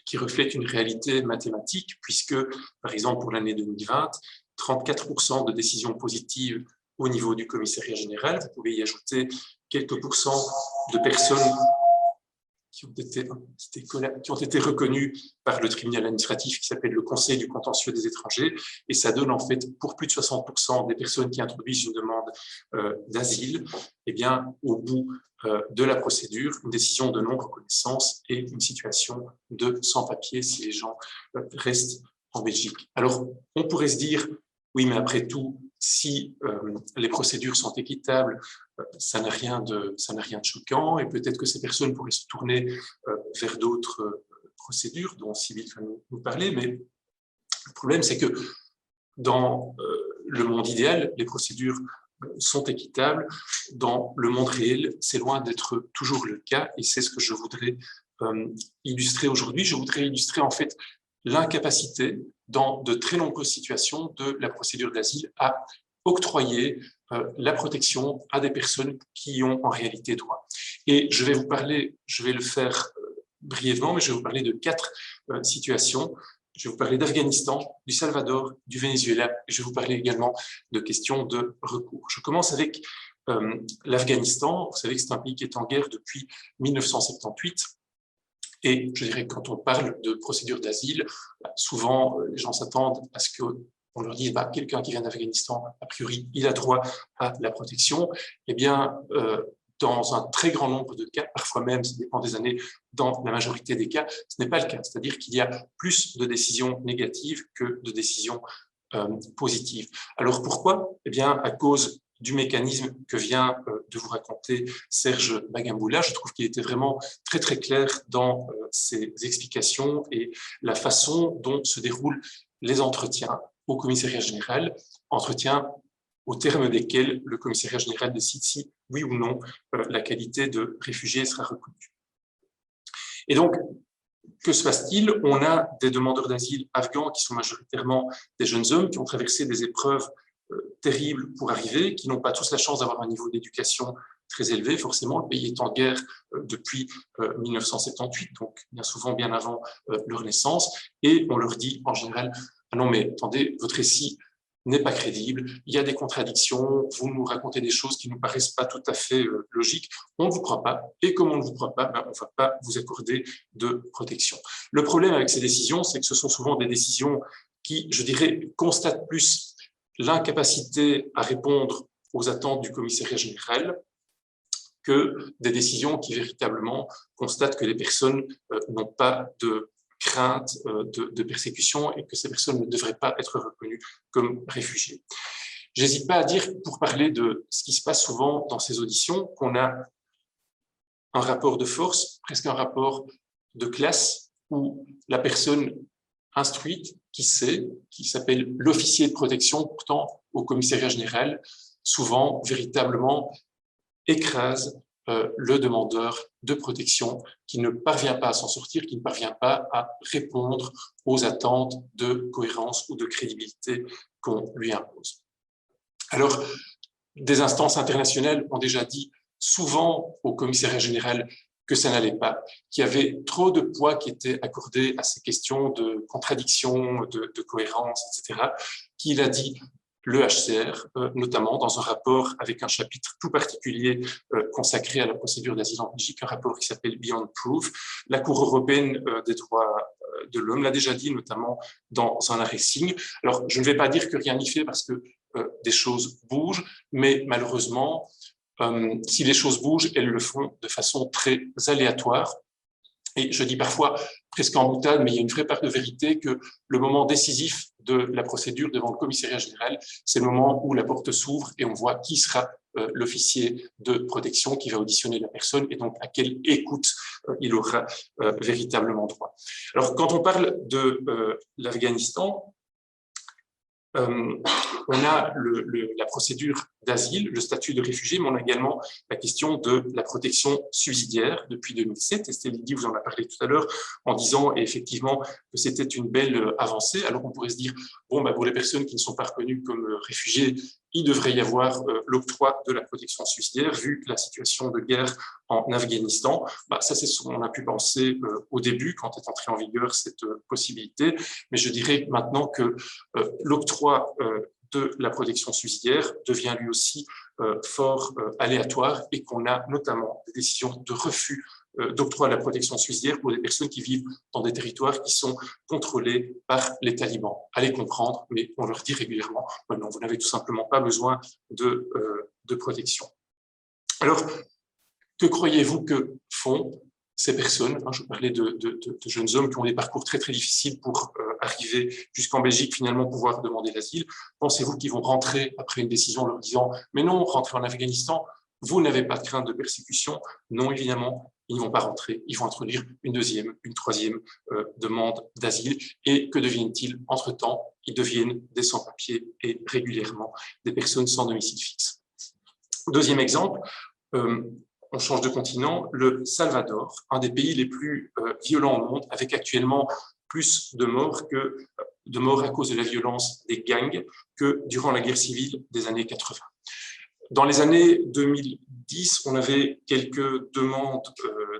qui reflète une réalité mathématique, puisque, par exemple, pour l'année 2020, 34% de décisions positives au niveau du commissariat général. Vous pouvez y ajouter quelques pourcents de personnes qui ont été reconnues par le tribunal administratif qui s'appelle le Conseil du contentieux des étrangers, et ça donne en fait pour plus de 60% des personnes qui introduisent une demande d'asile, eh bien, au bout de la procédure, une décision de non-reconnaissance et une situation de sans-papiers si les gens restent en Belgique. Alors, on pourrait se dire, oui, mais après tout, si les procédures sont équitables, ça n'a rien de choquant, et peut-être que ces personnes pourraient se tourner vers d'autres procédures dont Sybille va nous parler, mais le problème, c'est que dans le monde idéal, les procédures sont équitables. Dans le monde réel, c'est loin d'être toujours le cas, et c'est ce que je voudrais illustrer aujourd'hui. Je voudrais illustrer en fait l'incapacité dans de très nombreuses situations de la procédure d'asile à octroyer la protection à des personnes qui y ont en réalité droit. Et je vais vous parler, je vais le faire brièvement, mais je vais vous parler de 4 situations. Je vais vous parler d'Afghanistan, du Salvador, du Venezuela, et je vais vous parler également de questions de recours. Je commence avec l'Afghanistan. Vous savez que c'est un pays qui est en guerre depuis 1978. Et je dirais que quand on parle de procédure d'asile, souvent les gens s'attendent à ce qu'on leur dise quelqu'un qui vient d'Afghanistan, a priori, il a droit à la protection. Eh bien, dans un très grand nombre de cas, parfois même, ça dépend des années, dans la majorité des cas, ce n'est pas le cas. C'est-à-dire qu'il y a plus de décisions négatives que de décisions positives. Alors pourquoi? Eh bien, à cause du mécanisme que vient de vous raconter Serge Bagamboula. Je trouve qu'il était vraiment très très clair dans ses explications et la façon dont se déroulent les entretiens au commissariat général, entretiens au terme desquels le commissariat général décide si, oui ou non, la qualité de réfugié sera reconnue. Et donc, que se passe-t-il? On a des demandeurs d'asile afghans qui sont majoritairement des jeunes hommes qui ont traversé des épreuves terribles pour arriver, qui n'ont pas tous la chance d'avoir un niveau d'éducation très élevé. Forcément, le pays est en guerre depuis 1978, donc bien souvent bien avant leur naissance, et on leur dit en général « Ah non, mais attendez, votre récit n'est pas crédible, il y a des contradictions, vous nous racontez des choses qui ne nous paraissent pas tout à fait logiques, on ne vous croit pas, et comme on ne vous croit pas, on ne va pas vous accorder de protection. » Le problème avec ces décisions, c'est que ce sont souvent des décisions qui, je dirais, constatent plus l'incapacité à répondre aux attentes du commissariat général que des décisions qui véritablement constatent que les personnes n'ont pas de crainte de persécution et que ces personnes ne devraient pas être reconnues comme réfugiés. J'hésite pas à dire, pour parler de ce qui se passe souvent dans ces auditions, qu'on a un rapport de force, presque un rapport de classe où la personne instruite, qui s'appelle l'officier de protection, pourtant au commissariat général, souvent, véritablement, écrase le demandeur de protection qui ne parvient pas à s'en sortir, qui ne parvient pas à répondre aux attentes de cohérence ou de crédibilité qu'on lui impose. Alors, des instances internationales ont déjà dit souvent au commissariat général que ça n'allait pas, qu'il y avait trop de poids qui était accordé à ces questions de contradiction, de cohérence, etc., qu'il a dit le HCR, notamment dans un rapport avec un chapitre tout particulier consacré à la procédure d'asile en Belgique, un rapport qui s'appelle Beyond Proof. La Cour européenne des droits de l'homme l'a déjà dit, notamment dans un arrêt Signe. Alors, je ne vais pas dire que rien n'y fait parce que des choses bougent, mais malheureusement, si les choses bougent, elles le font de façon très aléatoire. Et je dis parfois, presque en boutade, mais il y a une vraie part de vérité que le moment décisif de la procédure devant le commissariat général, c'est le moment où la porte s'ouvre et on voit qui sera l'officier de protection qui va auditionner la personne et donc à quelle écoute il aura véritablement droit. Alors, quand on parle de l'Afghanistan, on a la procédure d'asile, le statut de réfugié, mais on a également la question de la protection subsidiaire depuis 2007. Estelle Lydie vous en a parlé tout à l'heure en disant effectivement que c'était une belle avancée. Alors on pourrait se dire, bon, bah, pour les personnes qui ne sont pas reconnues comme réfugiés, il devrait y avoir l'octroi de la protection subsidiaire, vu la situation de guerre en Afghanistan. Bah, ça, c'est ce qu'on a pu penser au début, quand est entrée en vigueur cette possibilité. Mais je dirais maintenant que l'octroi de la protection subsidiaire devient lui aussi fort aléatoire et qu'on a notamment des décisions de refus d'octroi de la protection subsidiaire pour des personnes qui vivent dans des territoires qui sont contrôlés par les talibans. Allez comprendre, mais on leur dit régulièrement, non, vous n'avez tout simplement pas besoin de protection. Alors, que croyez-vous que font ces personnes? Je parlais de jeunes hommes qui ont des parcours très très difficiles pour arriver jusqu'en Belgique, finalement pouvoir demander l'asile. Pensez-vous qu'ils vont rentrer après une décision leur disant « mais non, rentrez en Afghanistan, vous n'avez pas de crainte de persécution ». Non, évidemment, ils ne vont pas rentrer, ils vont introduire une deuxième, une troisième demande d'asile. Et que deviennent-ils entre-temps? Ils deviennent des sans-papiers et régulièrement des personnes sans domicile fixe. Deuxième exemple, on change de continent, le Salvador, un des pays les plus violents au monde, avec actuellement plus de morts à cause de la violence des gangs que durant la guerre civile des années 80. Dans les années 2010, on avait quelques demandes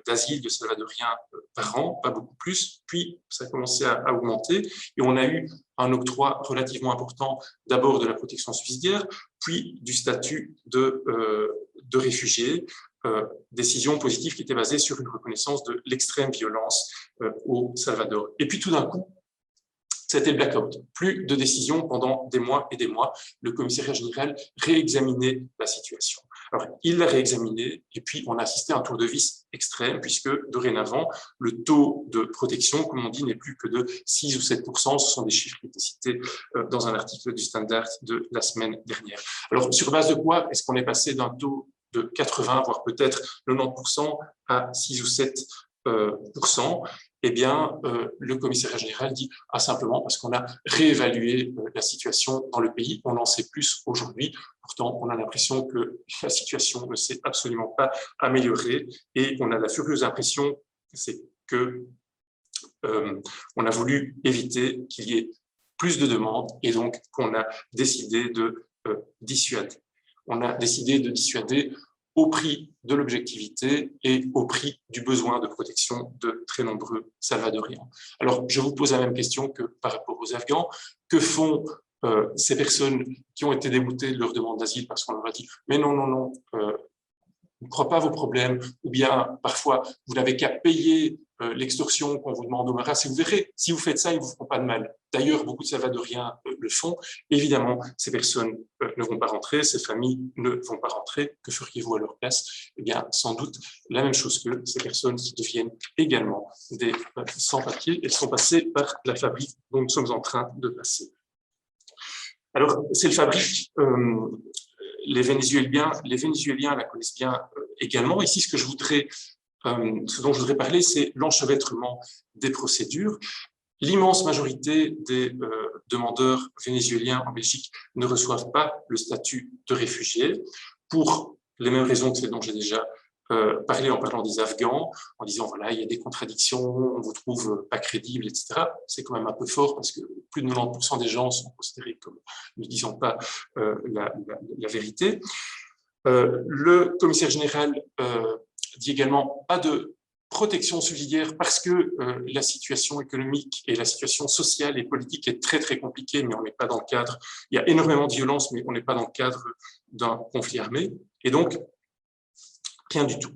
d'asile de Salvadoriens par an, pas beaucoup plus, puis ça a commencé à augmenter et on a eu un octroi relativement important d'abord de la protection subsidiaire, puis du statut de réfugié, décision positive qui était basée sur une reconnaissance de l'extrême violence au Salvador. Et puis tout d'un coup, c'était le blackout. Plus de décisions pendant des mois et des mois. Le commissariat général réexaminait la situation. Alors, il l'a réexaminé et puis on a assisté à un tour de vis extrême puisque dorénavant, le taux de protection, comme on dit, n'est plus que de 6 ou 7%. Ce sont des chiffres qui étaient cités dans un article du Standard de la semaine dernière. Alors, sur base de quoi est-ce qu'on est passé d'un taux de 80, voire peut-être 90% à 6 ou 7%? Eh bien, le commissariat général dit simplement parce qu'on a réévalué la situation dans le pays, on en sait plus aujourd'hui. Pourtant, on a l'impression que la situation ne s'est absolument pas améliorée et on a la furieuse impression, c'est que on a voulu éviter qu'il y ait plus de demandes et donc qu'on a décidé de dissuader. On a décidé de dissuader au prix de l'objectivité et au prix du besoin de protection de très nombreux Salvadoriens. Alors, je vous pose la même question que par rapport aux Afghans. Que font ces personnes qui ont été déboutées de leur demande d'asile parce qu'on leur a dit « mais non, non, non, on ne croit pas à vos problèmes » ou bien parfois « vous n'avez qu'à payer l'extorsion qu'on vous demande au Maras et vous verrez, si vous faites ça, ils ne vous feront pas de mal ». D'ailleurs, beaucoup de Salvadoriens le font. Évidemment, ces personnes ne vont pas rentrer, ces familles ne vont pas rentrer. Que feriez-vous à leur place? Eh bien, sans doute la même chose que ces personnes qui deviennent également des sans-papiers. Elles sont passées par la fabrique dont nous sommes en train de passer. Alors, cette fabrique, les Vénézuéliens la connaissent bien également. Ici, ce que je voudrais ce dont je voudrais parler, c'est l'enchevêtrement des procédures. L'immense majorité des demandeurs vénézuéliens en Belgique ne reçoivent pas le statut de réfugié pour les mêmes raisons que celles dont j'ai déjà parlé en parlant des Afghans, en disant voilà, il y a des contradictions, on vous trouve pas crédible, etc. C'est quand même un peu fort parce que plus de 90% des gens sont considérés comme ne disant pas la vérité. Le commissaire général dit également pas de protection subsidiaire parce que la situation économique et la situation sociale et politique est très très compliquée, mais on n'est pas dans le cadre, il y a énormément de violence, mais on n'est pas dans le cadre d'un conflit armé, et donc rien du tout.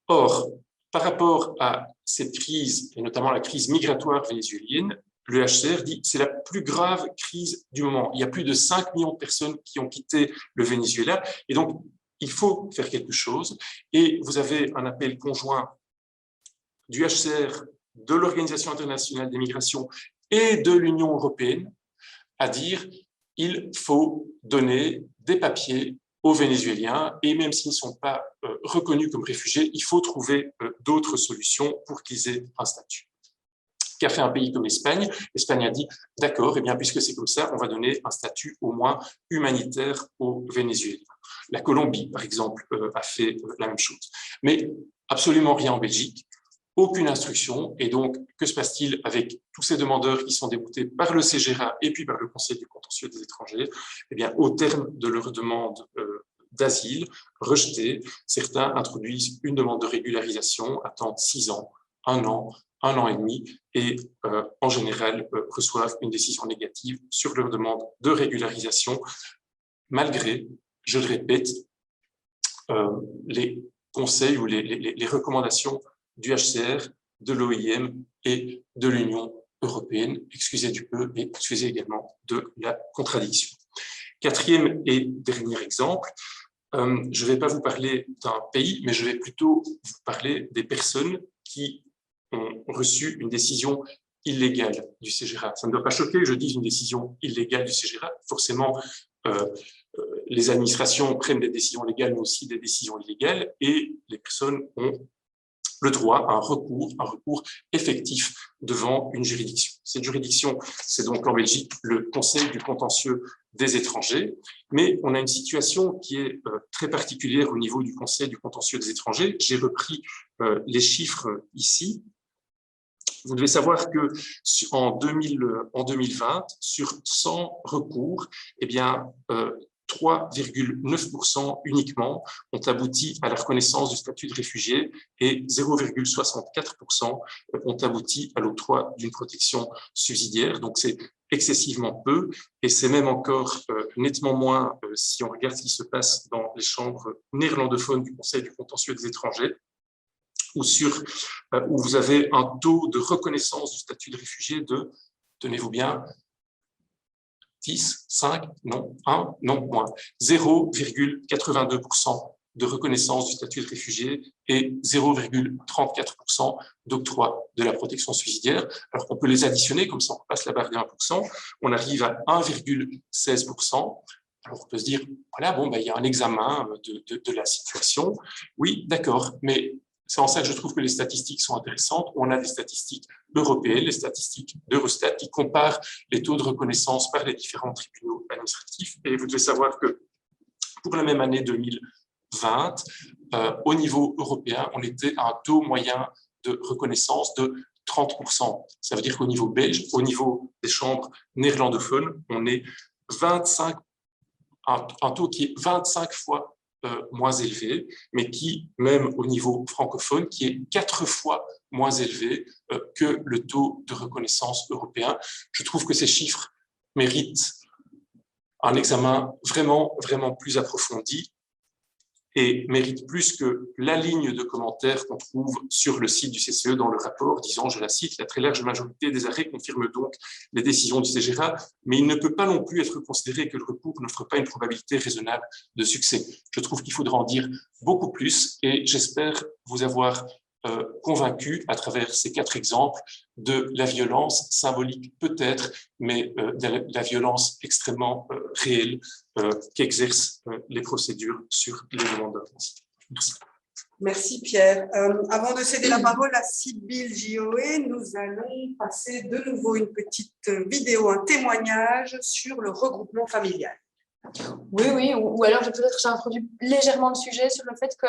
Or, par rapport à cette crise, et notamment la crise migratoire vénézuélienne, le HCR dit que c'est la plus grave crise du moment. Il y a plus de 5 millions de personnes qui ont quitté le Venezuela, et donc il faut faire quelque chose. Et vous avez un appel conjoint du HCR, de l'Organisation internationale des migrations et de l'Union européenne à dire il faut donner des papiers aux Vénézuéliens, et même s'ils ne sont pas reconnus comme réfugiés, il faut trouver d'autres solutions pour qu'ils aient un statut. Qu'a fait un pays comme l'Espagne? L'Espagne a dit d'accord, et bien puisque c'est comme ça, on va donner un statut au moins humanitaire aux Vénézuéliens. La Colombie, par exemple, a fait la même chose. Mais absolument rien en Belgique, aucune instruction. Et donc, que se passe-t-il avec tous ces demandeurs qui sont déboutés par le CGRA et puis par le Conseil du contentieux des étrangers? Eh bien, au terme de leur demande d'asile rejetée, certains introduisent une demande de régularisation, attendent 6 ans, 1 an et demi, et en général reçoivent une décision négative sur leur demande de régularisation, malgré, je le répète, les conseils ou les recommandations du HCR, de l'OIM et de l'Union européenne. Excusez du peu, mais excusez également de la contradiction. Quatrième et dernier exemple, je ne vais pas vous parler d'un pays, mais je vais plutôt vous parler des personnes qui ont reçu une décision illégale du CGRA. Ça ne doit pas choquer que je dise une décision illégale du CGRA. Forcément, les administrations prennent des décisions légales, mais aussi des décisions illégales, et les personnes ont le droit à un recours effectif devant une juridiction. Cette juridiction, c'est donc en Belgique le Conseil du contentieux des étrangers, mais on a une situation qui est très particulière au niveau du Conseil du contentieux des étrangers. J'ai repris les chiffres ici. Vous devez savoir que en 2020, sur 100 recours, eh bien, 3,9% uniquement ont abouti à la reconnaissance du statut de réfugié et 0,64% ont abouti à l'octroi d'une protection subsidiaire. Donc, c'est excessivement peu, et c'est même encore nettement moins si on regarde ce qui se passe dans les chambres néerlandophones du Conseil du contentieux des étrangers, où vous avez un taux de reconnaissance du statut de réfugié de, tenez-vous bien, 10, 5, non, 1, non, moins, 0,82% de reconnaissance du statut de réfugié et 0,34% d'octroi de la protection subsidiaire. Alors qu'on peut les additionner, comme ça on passe la barre des 1%, on arrive à 1,16%. Alors on peut se dire, voilà, bon, ben, il y a un examen de la situation. Oui, d'accord, mais c'est en ça que je trouve que les statistiques sont intéressantes. On a des statistiques européennes, les statistiques d'Eurostat qui comparent les taux de reconnaissance par les différents tribunaux administratifs. Et vous devez savoir que pour la même année 2020, au niveau européen, on était à un taux moyen de reconnaissance de 30%. Ça veut dire qu'au niveau belge, au niveau des chambres néerlandophones, on est un taux qui est 25 fois moins élevé, mais qui, même au niveau francophone, qui est 4 fois moins élevé que le taux de reconnaissance européen. Je trouve que ces chiffres méritent un examen vraiment, vraiment plus approfondi et méritent plus que la ligne de commentaires qu'on trouve sur le site du CCE dans le rapport, disant, je la cite, la très large majorité des arrêts confirme donc les décisions du CGRA, mais il ne peut pas non plus être considéré que le recours n'offre pas une probabilité raisonnable de succès. Je trouve qu'il faudra en dire beaucoup plus, et j'espère vous avoir convaincu à travers ces 4 exemples de la violence symbolique peut-être, mais de la violence extrêmement réelle qu'exercent les procédures sur les demandeurs. Merci. Merci Pierre. Avant de céder la parole à Sybille Gioé, nous allons passer de nouveau une petite vidéo, un témoignage sur le regroupement familial. Oui, ou alors peut-être j'ai introduit légèrement le sujet sur le fait que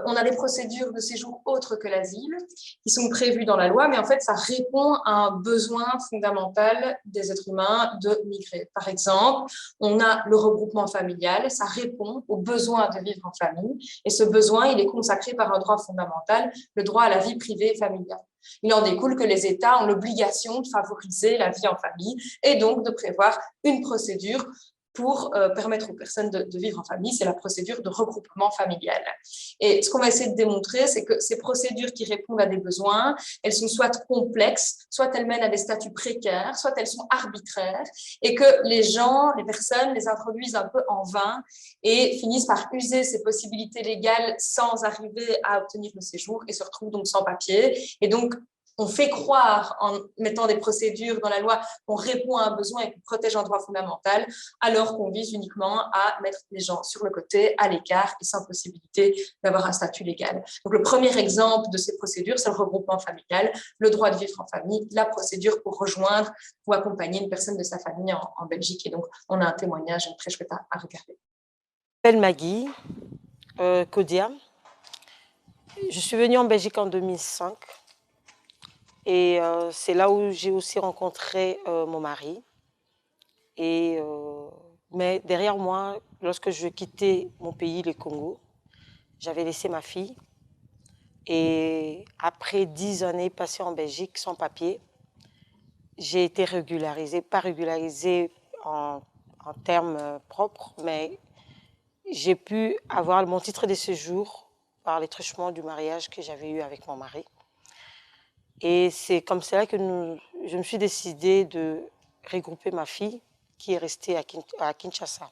on a des procédures de séjour autres que l'asile qui sont prévues dans la loi, mais en fait ça répond à un besoin fondamental des êtres humains de migrer. Par exemple, on a le regroupement familial, ça répond au besoin de vivre en famille, et ce besoin il est consacré par un droit fondamental, le droit à la vie privée et familiale. Il en découle que les États ont l'obligation de favoriser la vie en famille et donc de prévoir une procédure pour permettre aux personnes de vivre en famille, c'est la procédure de regroupement familial. Et ce qu'on va essayer de démontrer, c'est que ces procédures qui répondent à des besoins, elles sont soit complexes, soit elles mènent à des statuts précaires, soit elles sont arbitraires, et que les gens, les personnes, les introduisent un peu en vain et finissent par user ces possibilités légales sans arriver à obtenir le séjour et se retrouvent donc sans papier. Et donc, on fait croire, en mettant des procédures dans la loi, qu'on répond à un besoin et qu'on protège un droit fondamental, alors qu'on vise uniquement à mettre les gens sur le côté, à l'écart et sans possibilité d'avoir un statut légal. Donc, le premier exemple de ces procédures, c'est le regroupement familial, le droit de vivre en famille, la procédure pour rejoindre ou accompagner une personne de sa famille en Belgique. Et donc, on a un témoignage très chouette à regarder. Je m'appelle Maggie Kodia. Je suis venue en Belgique en 2005. Et c'est là où j'ai aussi rencontré mon mari. Mais derrière moi, lorsque je quittais mon pays, le Congo, j'avais laissé ma fille. Et après 10 années passées en Belgique sans papier, j'ai été régularisée, pas régularisée en termes propres, mais j'ai pu avoir mon titre de séjour par les truchements du mariage que j'avais eu avec mon mari. Et c'est comme cela que je me suis décidée de regrouper ma fille qui est restée à Kinshasa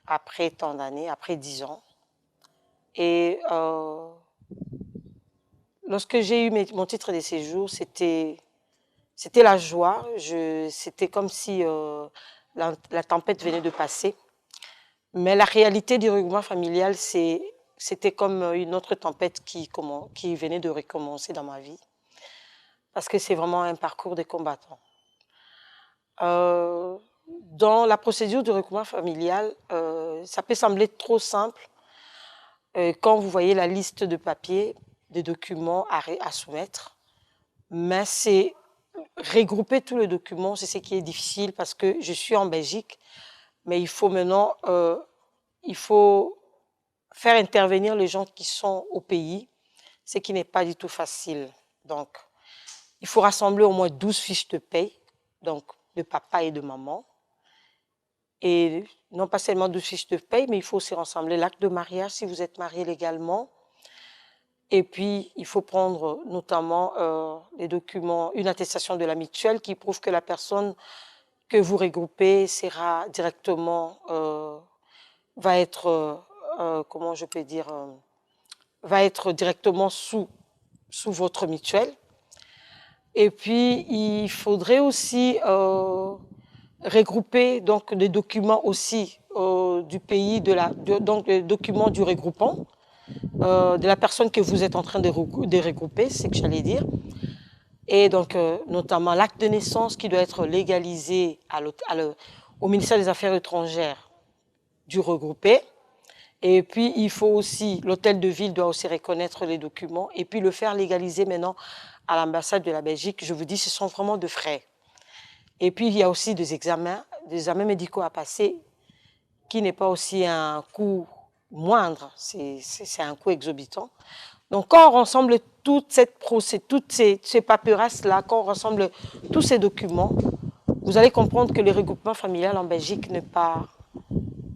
après tant d'années, après 10 ans. Et lorsque j'ai eu mon titre de séjour, c'était la joie. C'était comme si la tempête venait de passer. Mais la réalité du regroupement familial, c'était comme une autre tempête qui venait de recommencer dans ma vie. Parce que c'est vraiment un parcours de combattants. Dans la procédure du regroupement familial, ça peut sembler trop simple quand vous voyez la liste de papiers, de documents à soumettre, mais c'est regrouper tous les documents, c'est ce qui est difficile parce que je suis en Belgique, mais il faut maintenant faire intervenir les gens qui sont au pays, ce qui n'est pas du tout facile. Donc, il faut rassembler au moins 12 fiches de paie, donc de papa et de maman. Et non pas seulement 12 fiches de paie, mais il faut aussi rassembler l'acte de mariage si vous êtes marié légalement. Et puis, il faut prendre notamment les documents, une attestation de la mutuelle qui prouve que la personne que vous regroupez sera directement, va être directement sous votre mutuelle. Et puis, il faudrait aussi regrouper donc, des documents aussi du pays, donc les documents du regroupant, de la personne que vous êtes en train de regrouper, c'est ce que j'allais dire. Et donc, notamment l'acte de naissance qui doit être légalisé au ministère des Affaires étrangères du regroupé. Et puis, il faut aussi, l'hôtel de ville doit aussi reconnaître les documents et puis le faire légaliser maintenant à l'ambassade de la Belgique. Je vous dis, ce sont vraiment de frais. Et puis, il y a aussi des examens médicaux à passer qui n'est pas aussi un coût moindre, c'est un coût exorbitant. Donc, quand on rassemble toutes ces paperasses-là, quand on rassemble tous ces documents, vous allez comprendre que le regroupement familial en Belgique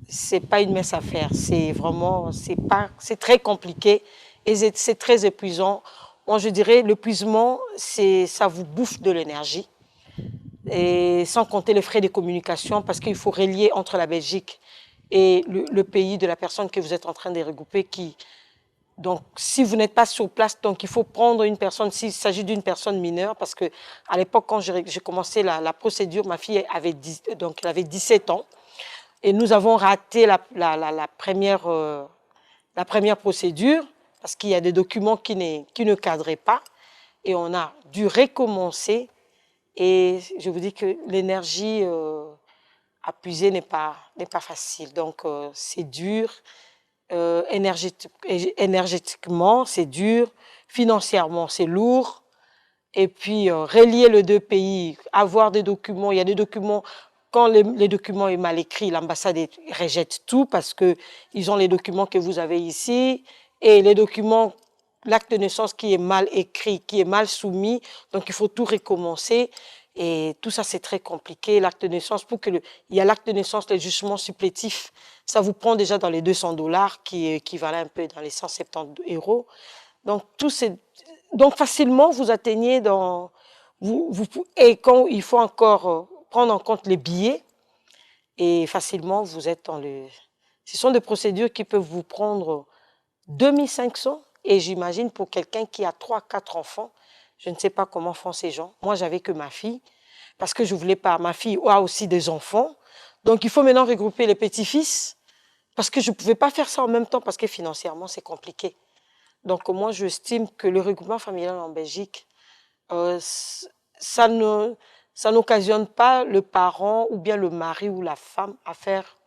c'est pas une mince affaire. C'est vraiment, c'est très compliqué et c'est très épuisant. Moi, je dirais, l'épuisement, ça vous bouffe de l'énergie. Et sans compter les frais de communication, parce qu'il faut relier entre la Belgique et le pays de la personne que vous êtes en train de regrouper. Donc, si vous n'êtes pas sur place, donc il faut prendre une personne, s'il s'agit d'une personne mineure, parce qu'à l'époque, quand j'ai commencé la procédure, ma fille avait 17 ans. Et nous avons raté la première la première procédure, parce qu'il y a des documents qui ne cadraient pas, et on a dû recommencer. Et je vous dis que l'énergie à puiser n'est pas facile. Donc, c'est dur. Énergétiquement, c'est dur. Financièrement, c'est lourd. Et puis, relier les deux pays, avoir des documents. Il y a des documents, quand les documents sont mal écrits, l'ambassade rejette tout parce qu'ils ont les documents que vous avez ici et les documents, l'acte de naissance qui est mal écrit, qui est mal soumis. Donc, il faut tout recommencer. Et tout ça, c'est très compliqué. L'acte de naissance, il y a l'acte de naissance, les jugements supplétifs, ça vous prend déjà dans les $200, qui équivalent un peu dans les 170 €. Donc, facilement, vous atteignez dans... et quand il faut encore prendre en compte les billets, et facilement, vous êtes dans le... Ce sont des procédures qui peuvent vous prendre 2500, et j'imagine pour quelqu'un qui a 3-4 enfants, je ne sais pas comment font ces gens. Moi, j'avais que ma fille, parce que je ne voulais pas. Ma fille a aussi des enfants. Donc, il faut maintenant regrouper les petits-fils, parce que je ne pouvais pas faire ça en même temps, parce que financièrement, c'est compliqué. Donc, moi, j'estime que le regroupement familial en Belgique, ça n'occasionne pas le parent ou bien le mari ou la femme à faire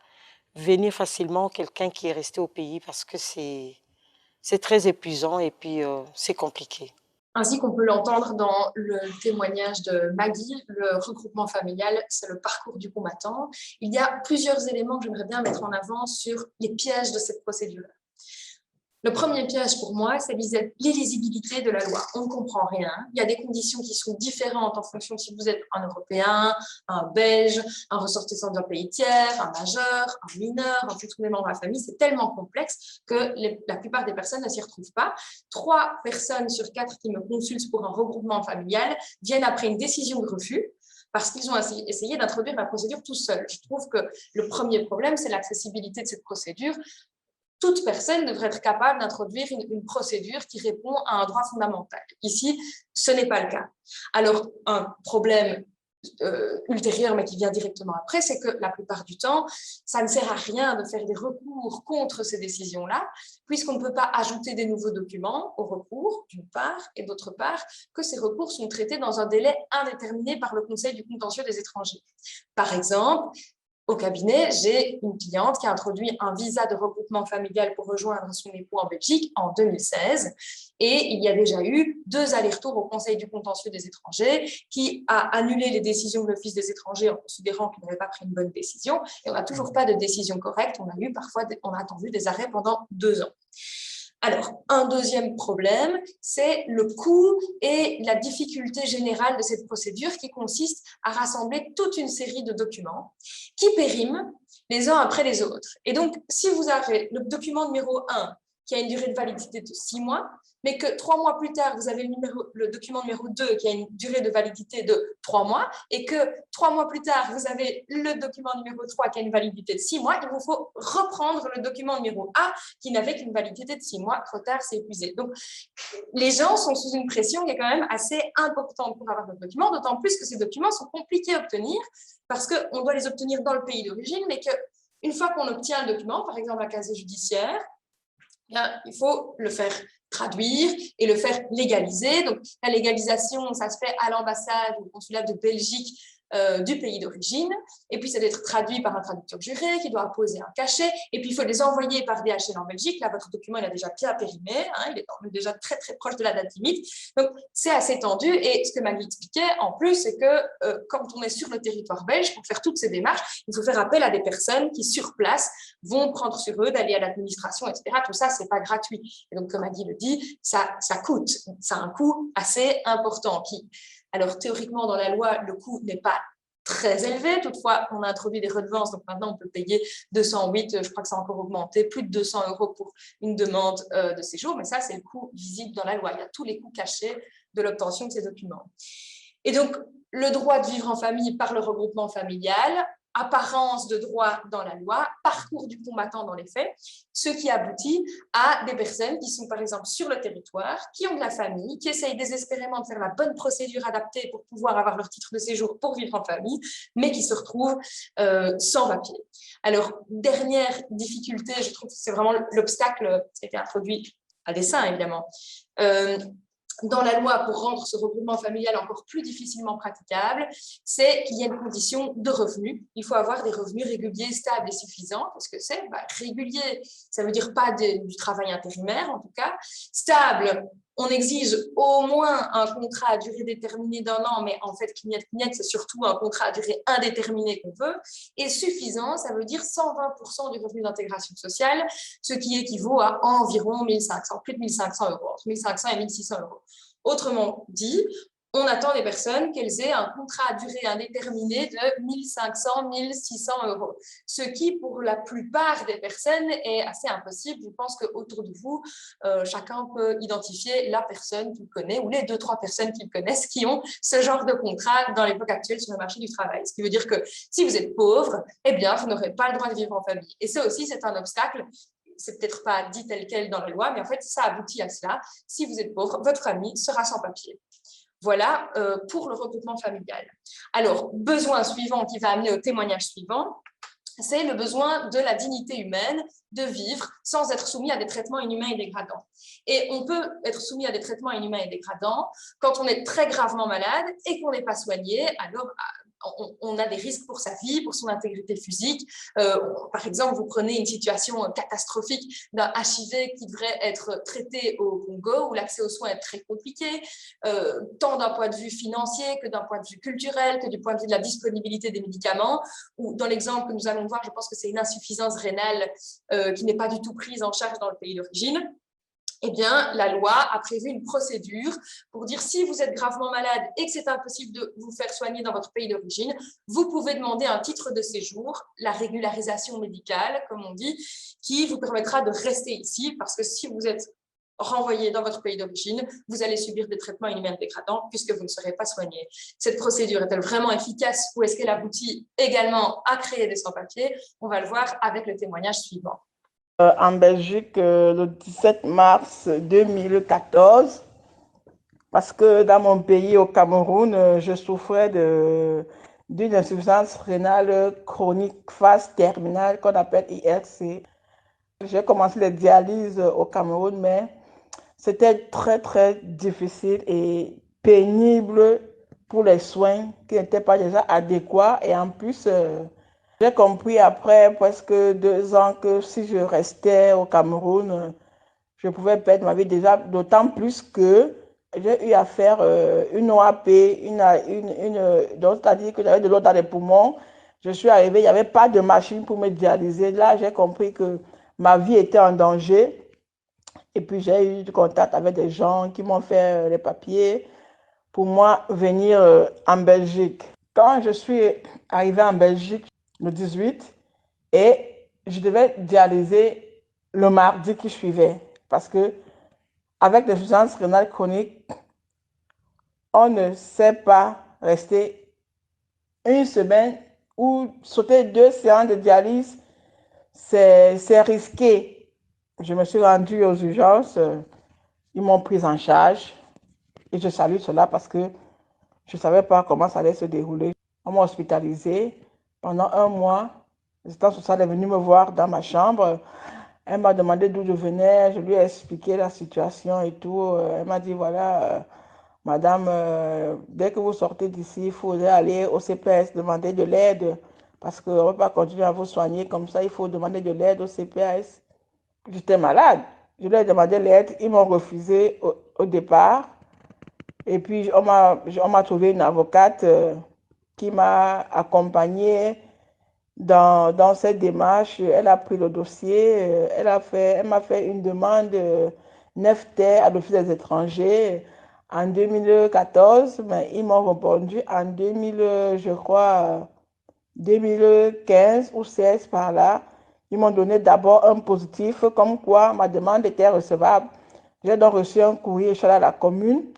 venir facilement quelqu'un qui est resté au pays, parce que c'est très épuisant et puis c'est compliqué. Ainsi qu'on peut l'entendre dans le témoignage de Maggie, le regroupement familial, c'est le parcours du combattant. Il y a plusieurs éléments que j'aimerais bien mettre en avant sur les pièges de cette procédure. Le premier piège pour moi, c'est l'illisibilité de la loi. On ne comprend rien. Il y a des conditions qui sont différentes en fonction de si vous êtes un Européen, un Belge, un ressortissant d'un pays tiers, un majeur, un mineur, en fonction des membres de la famille. C'est tellement complexe que la plupart des personnes ne s'y retrouvent pas. 3 personnes sur 4 qui me consultent pour un regroupement familial viennent après une décision de refus parce qu'ils ont essayé d'introduire la procédure tout seuls. Je trouve que le premier problème, c'est l'accessibilité de cette procédure. Toute personne devrait être capable d'introduire une procédure qui répond à un droit fondamental. Ici, ce n'est pas le cas. Alors, un problème ultérieur, mais qui vient directement après, c'est que la plupart du temps, ça ne sert à rien de faire des recours contre ces décisions-là, puisqu'on ne peut pas ajouter des nouveaux documents au recours, d'une part, et d'autre part, que ces recours sont traités dans un délai indéterminé par le Conseil du contentieux des étrangers. Par exemple, au cabinet, j'ai une cliente qui a introduit un visa de regroupement familial pour rejoindre son époux en Belgique en 2016. Et il y a déjà eu 2 allers-retours au Conseil du contentieux des étrangers qui a annulé les décisions de l'Office des étrangers en considérant qu'il n'avait pas pris une bonne décision. Et on n'a toujours pas de décision correcte. On a attendu des arrêts pendant 2 ans. Alors, un deuxième problème, c'est le coût et la difficulté générale de cette procédure qui consiste à rassembler toute une série de documents qui périment les uns après les autres. Et donc, si vous avez le document numéro 1 qui a une durée de validité de 6 mois, mais que 3 mois plus tard, vous avez le document numéro 2 qui a une durée de validité de 3 mois, et que 3 mois plus tard, vous avez le document numéro 3 qui a une validité de 6 mois, il vous faut reprendre le document numéro A qui n'avait qu'une validité de 6 mois. Trop tard, c'est épuisé. Donc, les gens sont sous une pression qui est quand même assez importante pour avoir le document, d'autant plus que ces documents sont compliqués à obtenir parce qu'on doit les obtenir dans le pays d'origine, mais qu'une fois qu'on obtient le document, par exemple un casier judiciaire, bien, il faut le faire traduire et le faire légaliser. Donc, la légalisation, ça se fait à l'ambassade ou au consulat de Belgique du pays d'origine. Et puis, ça doit être traduit par un traducteur juré qui doit apposer un cachet. Et puis, il faut les envoyer par DHL en Belgique. Là, votre document, il a déjà bien périmé. Il est déjà très, très proche de la date limite. Donc, c'est assez tendu. Et ce que Maggie expliquait, en plus, c'est que quand on est sur le territoire belge, pour faire toutes ces démarches, il faut faire appel à des personnes qui, sur place, vont prendre sur eux d'aller à l'administration, etc. Tout ça, c'est pas gratuit. Et donc, comme Maggie le dit, ça coûte. Ça a un coût assez important alors, théoriquement, dans la loi, le coût n'est pas très élevé. Toutefois, on a introduit des redevances. Donc, maintenant, on peut payer 208, je crois que ça a encore augmenté, plus de 200 € pour une demande de séjour. Mais ça, c'est le coût visible dans la loi. Il y a tous les coûts cachés de l'obtention de ces documents. Et donc, le droit de vivre en famille par le regroupement familial, apparence de droit dans la loi, parcours du combattant dans les faits, ce qui aboutit à des personnes qui sont par exemple sur le territoire, qui ont de la famille, qui essayent désespérément de faire la bonne procédure adaptée pour pouvoir avoir leur titre de séjour pour vivre en famille, mais qui se retrouvent sans papier. Alors, dernière difficulté, je trouve que c'est vraiment l'obstacle qui a été introduit à dessein, évidemment, dans la loi pour rendre ce regroupement familial encore plus difficilement praticable, c'est qu'il y a une condition de revenu. Il faut avoir des revenus réguliers, stables et suffisants. Qu'est-ce que c'est? Régulier, ça veut dire pas du travail intérimaire, en tout cas. Stable, on exige au moins un contrat à durée déterminée d'1 an, mais en fait, Kniet, c'est surtout un contrat à durée indéterminée qu'on veut. Et suffisant, ça veut dire 120% du revenu d'intégration sociale, ce qui équivaut à environ 1500, plus de 1500 euros, entre 1500 et 1600 euros. Autrement dit, on attend des personnes qu'elles aient un contrat à durée indéterminée de 1500, 1600 euros. Ce qui, pour la plupart des personnes, est assez impossible. Je pense qu'autour de vous, chacun peut identifier la personne qu'il connaît ou les 2-3 personnes qu'il connaissent qui ont ce genre de contrat dans l'époque actuelle sur le marché du travail. Ce qui veut dire que si vous êtes pauvre, eh bien, vous n'aurez pas le droit de vivre en famille. Et ça aussi, c'est un obstacle. C'est peut-être pas dit tel quel dans la loi, mais en fait, ça aboutit à cela. Si vous êtes pauvre, votre famille sera sans papier. Voilà pour le regroupement familial. Alors, besoin suivant qui va amener au témoignage suivant, c'est le besoin de la dignité humaine, de vivre sans être soumis à des traitements inhumains et dégradants. Et on peut être soumis à des traitements inhumains et dégradants quand on est très gravement malade et qu'on n'est pas soigné. Alors, on a des risques pour sa vie, pour son intégrité physique. Par exemple, vous prenez une situation catastrophique d'un HIV qui devrait être traité au Congo, où l'accès aux soins est très compliqué, tant d'un point de vue financier que d'un point de vue culturel, que du point de vue de la disponibilité des médicaments, ou dans l'exemple que nous allons voir, je pense que c'est une insuffisance rénale qui n'est pas du tout prise en charge dans le pays d'origine. Eh bien, la loi a prévu une procédure pour dire si vous êtes gravement malade et que c'est impossible de vous faire soigner dans votre pays d'origine, vous pouvez demander un titre de séjour, la régularisation médicale, comme on dit, qui vous permettra de rester ici, parce que si vous êtes renvoyé dans votre pays d'origine, vous allez subir des traitements inhumains dégradants puisque vous ne serez pas soigné. Cette procédure est-elle vraiment efficace ou est-ce qu'elle aboutit également à créer des sans-papiers? On va le voir avec le témoignage suivant. En Belgique le 17 mars 2014 parce que dans mon pays, au Cameroun, je souffrais d'une insuffisance rénale chronique phase terminale qu'on appelle IRC. J'ai commencé les dialyses au Cameroun, mais c'était très, très difficile et pénible pour les soins qui n'étaient pas déjà adéquats. Et en plus, j'ai compris après presque 2 ans que si je restais au Cameroun, je pouvais perdre ma vie déjà, d'autant plus que j'ai eu à faire une OAP, donc c'est-à-dire que j'avais de l'eau dans les poumons. Je suis arrivée, il n'y avait pas de machine pour me dialyser. Là, j'ai compris que ma vie était en danger. Et puis, j'ai eu du contact avec des gens qui m'ont fait les papiers pour moi venir en Belgique. Quand je suis arrivée en Belgique, le 18, et je devais dialyser le mardi qui suivait parce que avec l'insuffisance rénale chronique, on ne sait pas rester 1 semaine ou sauter 2 séances de dialyse, c'est risqué. Je me suis rendue aux urgences, ils m'ont prise en charge et je salue cela parce que je ne savais pas comment ça allait se dérouler. On m'a hospitalisée. Pendant 1 mois, l'assistante sociale est venue me voir dans ma chambre. Elle m'a demandé d'où je venais. Je lui ai expliqué la situation et tout. Elle m'a dit, voilà, madame, dès que vous sortez d'ici, il faut aller au CPS, demander de l'aide. Parce qu'on ne peut pas continuer à vous soigner comme ça. Il faut demander de l'aide au CPS. J'étais malade. Je leur ai demandé l'aide. Ils m'ont refusé au départ. Et puis, on m'a trouvé une avocate qui m'a accompagnée dans cette démarche. Elle a pris le dossier, elle m'a fait une demande 9T à l'Office des étrangers en 2014, mais ils m'ont répondu en 2015 ou 16 par là. Ils m'ont donné d'abord un positif comme quoi ma demande était recevable. J'ai donc reçu un courrier chez la commune.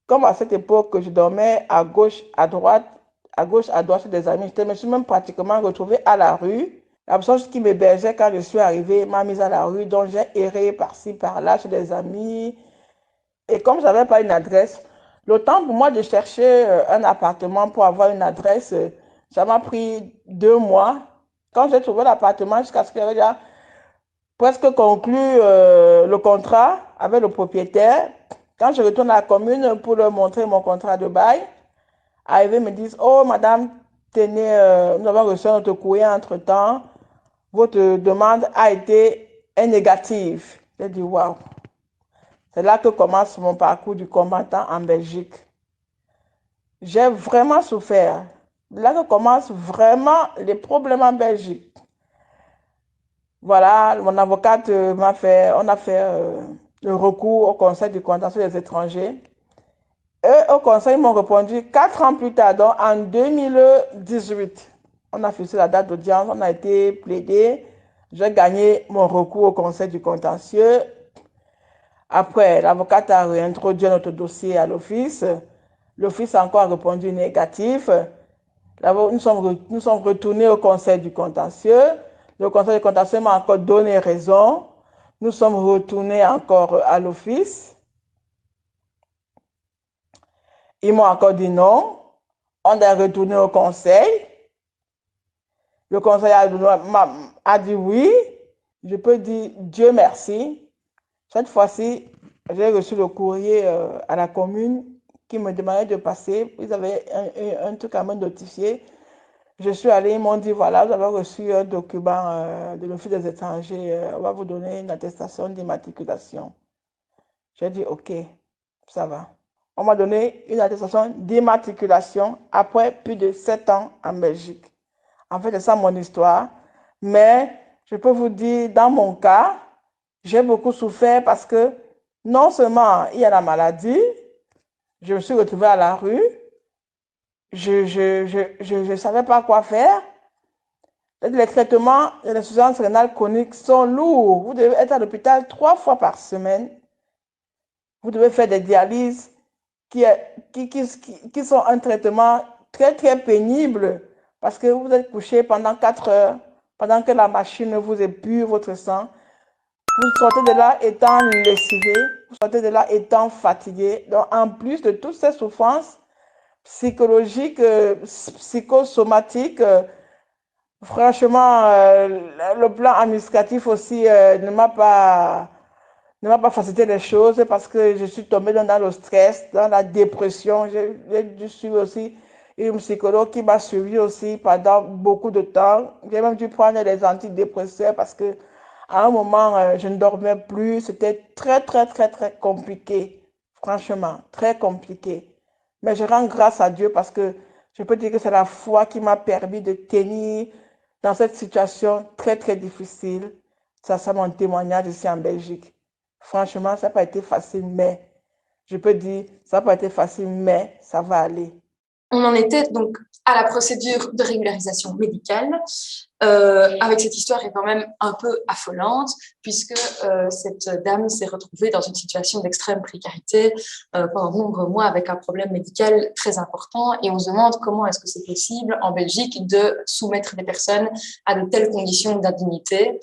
Comme à cette époque, je dormais à gauche, à droite, à gauche, à droite, chez des amis. Je me suis même pratiquement retrouvée à la rue. La personne qui m'hébergeait quand je suis arrivée m'a mise à la rue, donc j'ai erré par-ci, par-là, chez des amis. Et comme je n'avais pas une adresse, le temps pour moi de chercher un appartement pour avoir une adresse, ça m'a pris 2 mois. Quand j'ai trouvé l'appartement, jusqu'à ce que j'avais déjà presque conclu le contrat avec le propriétaire, quand je retourne à la commune pour leur montrer mon contrat de bail, arrivés me disent, oh madame, tenez, nous avons reçu notre courrier entre-temps, votre demande a été négative. J'ai dit, waouh. C'est là que commence mon parcours du combattant en Belgique. J'ai vraiment souffert. Là que commencent vraiment les problèmes en Belgique. Voilà, mon avocate on a fait le recours au Conseil du contentieux des étrangers. Et au Conseil, ils m'ont répondu 4 ans plus tard, donc en 2018. On a fixé la date d'audience, on a été plaidé. J'ai gagné mon recours au Conseil du contentieux. Après, l'avocate a réintroduit notre dossier à l'office. L'office a encore répondu négatif. Nous sommes retournés au Conseil du contentieux. Le Conseil du contentieux m'a encore donné raison. Nous sommes retournés encore à l'office. Ils m'ont encore dit non. On est retourné au Conseil. Le Conseil a dit oui. Je peux dire Dieu merci. Cette fois-ci, j'ai reçu le courrier à la commune qui me demandait de passer. Ils avaient un truc à me notifier. Je suis allée, ils m'ont dit, voilà, vous avez reçu un document de l'Office des étrangers. On va vous donner une attestation d'immatriculation. J'ai dit, OK, ça va. On m'a donné une attestation d'immatriculation après plus de 7 ans en Belgique. En fait, c'est ça mon histoire. Mais je peux vous dire, dans mon cas, j'ai beaucoup souffert parce que non seulement il y a la maladie, je me suis retrouvée à la rue, je ne savais pas quoi faire. Les traitements de l'insuffisance rénale chronique sont lourds. Vous devez être à l'hôpital 3 fois par semaine. Vous devez faire des dialyses qui sont un traitement très, très pénible parce que vous êtes couché pendant 4 heures, pendant que la machine vous épure votre sang. Vous sortez de là étant lessivé, vous sortez de là étant fatigué. Donc, en plus de toutes ces souffrances psychologiques, psychosomatiques, franchement, le plan administratif aussi ne m'a pas facilité les choses parce que je suis tombée dans le stress, dans la dépression. J'ai dû suivre aussi une psychologue qui m'a suivi aussi pendant beaucoup de temps. J'ai même dû prendre des antidépresseurs parce que à un moment, je ne dormais plus. C'était très, très, très, très compliqué. Franchement, très compliqué. Mais je rends grâce à Dieu parce que je peux dire que c'est la foi qui m'a permis de tenir dans cette situation très, très difficile. Ça, c'est mon témoignage ici en Belgique. Franchement, ça n'a pas été facile, mais je peux dire, ça n'a pas été facile, mais ça va aller. On en était donc à la procédure de régularisation médicale, avec cette histoire qui est quand même un peu affolante, puisque cette dame s'est retrouvée dans une situation d'extrême précarité pendant de nombreux mois avec un problème médical très important, et on se demande comment est-ce que c'est possible en Belgique de soumettre des personnes à de telles conditions d'indignité.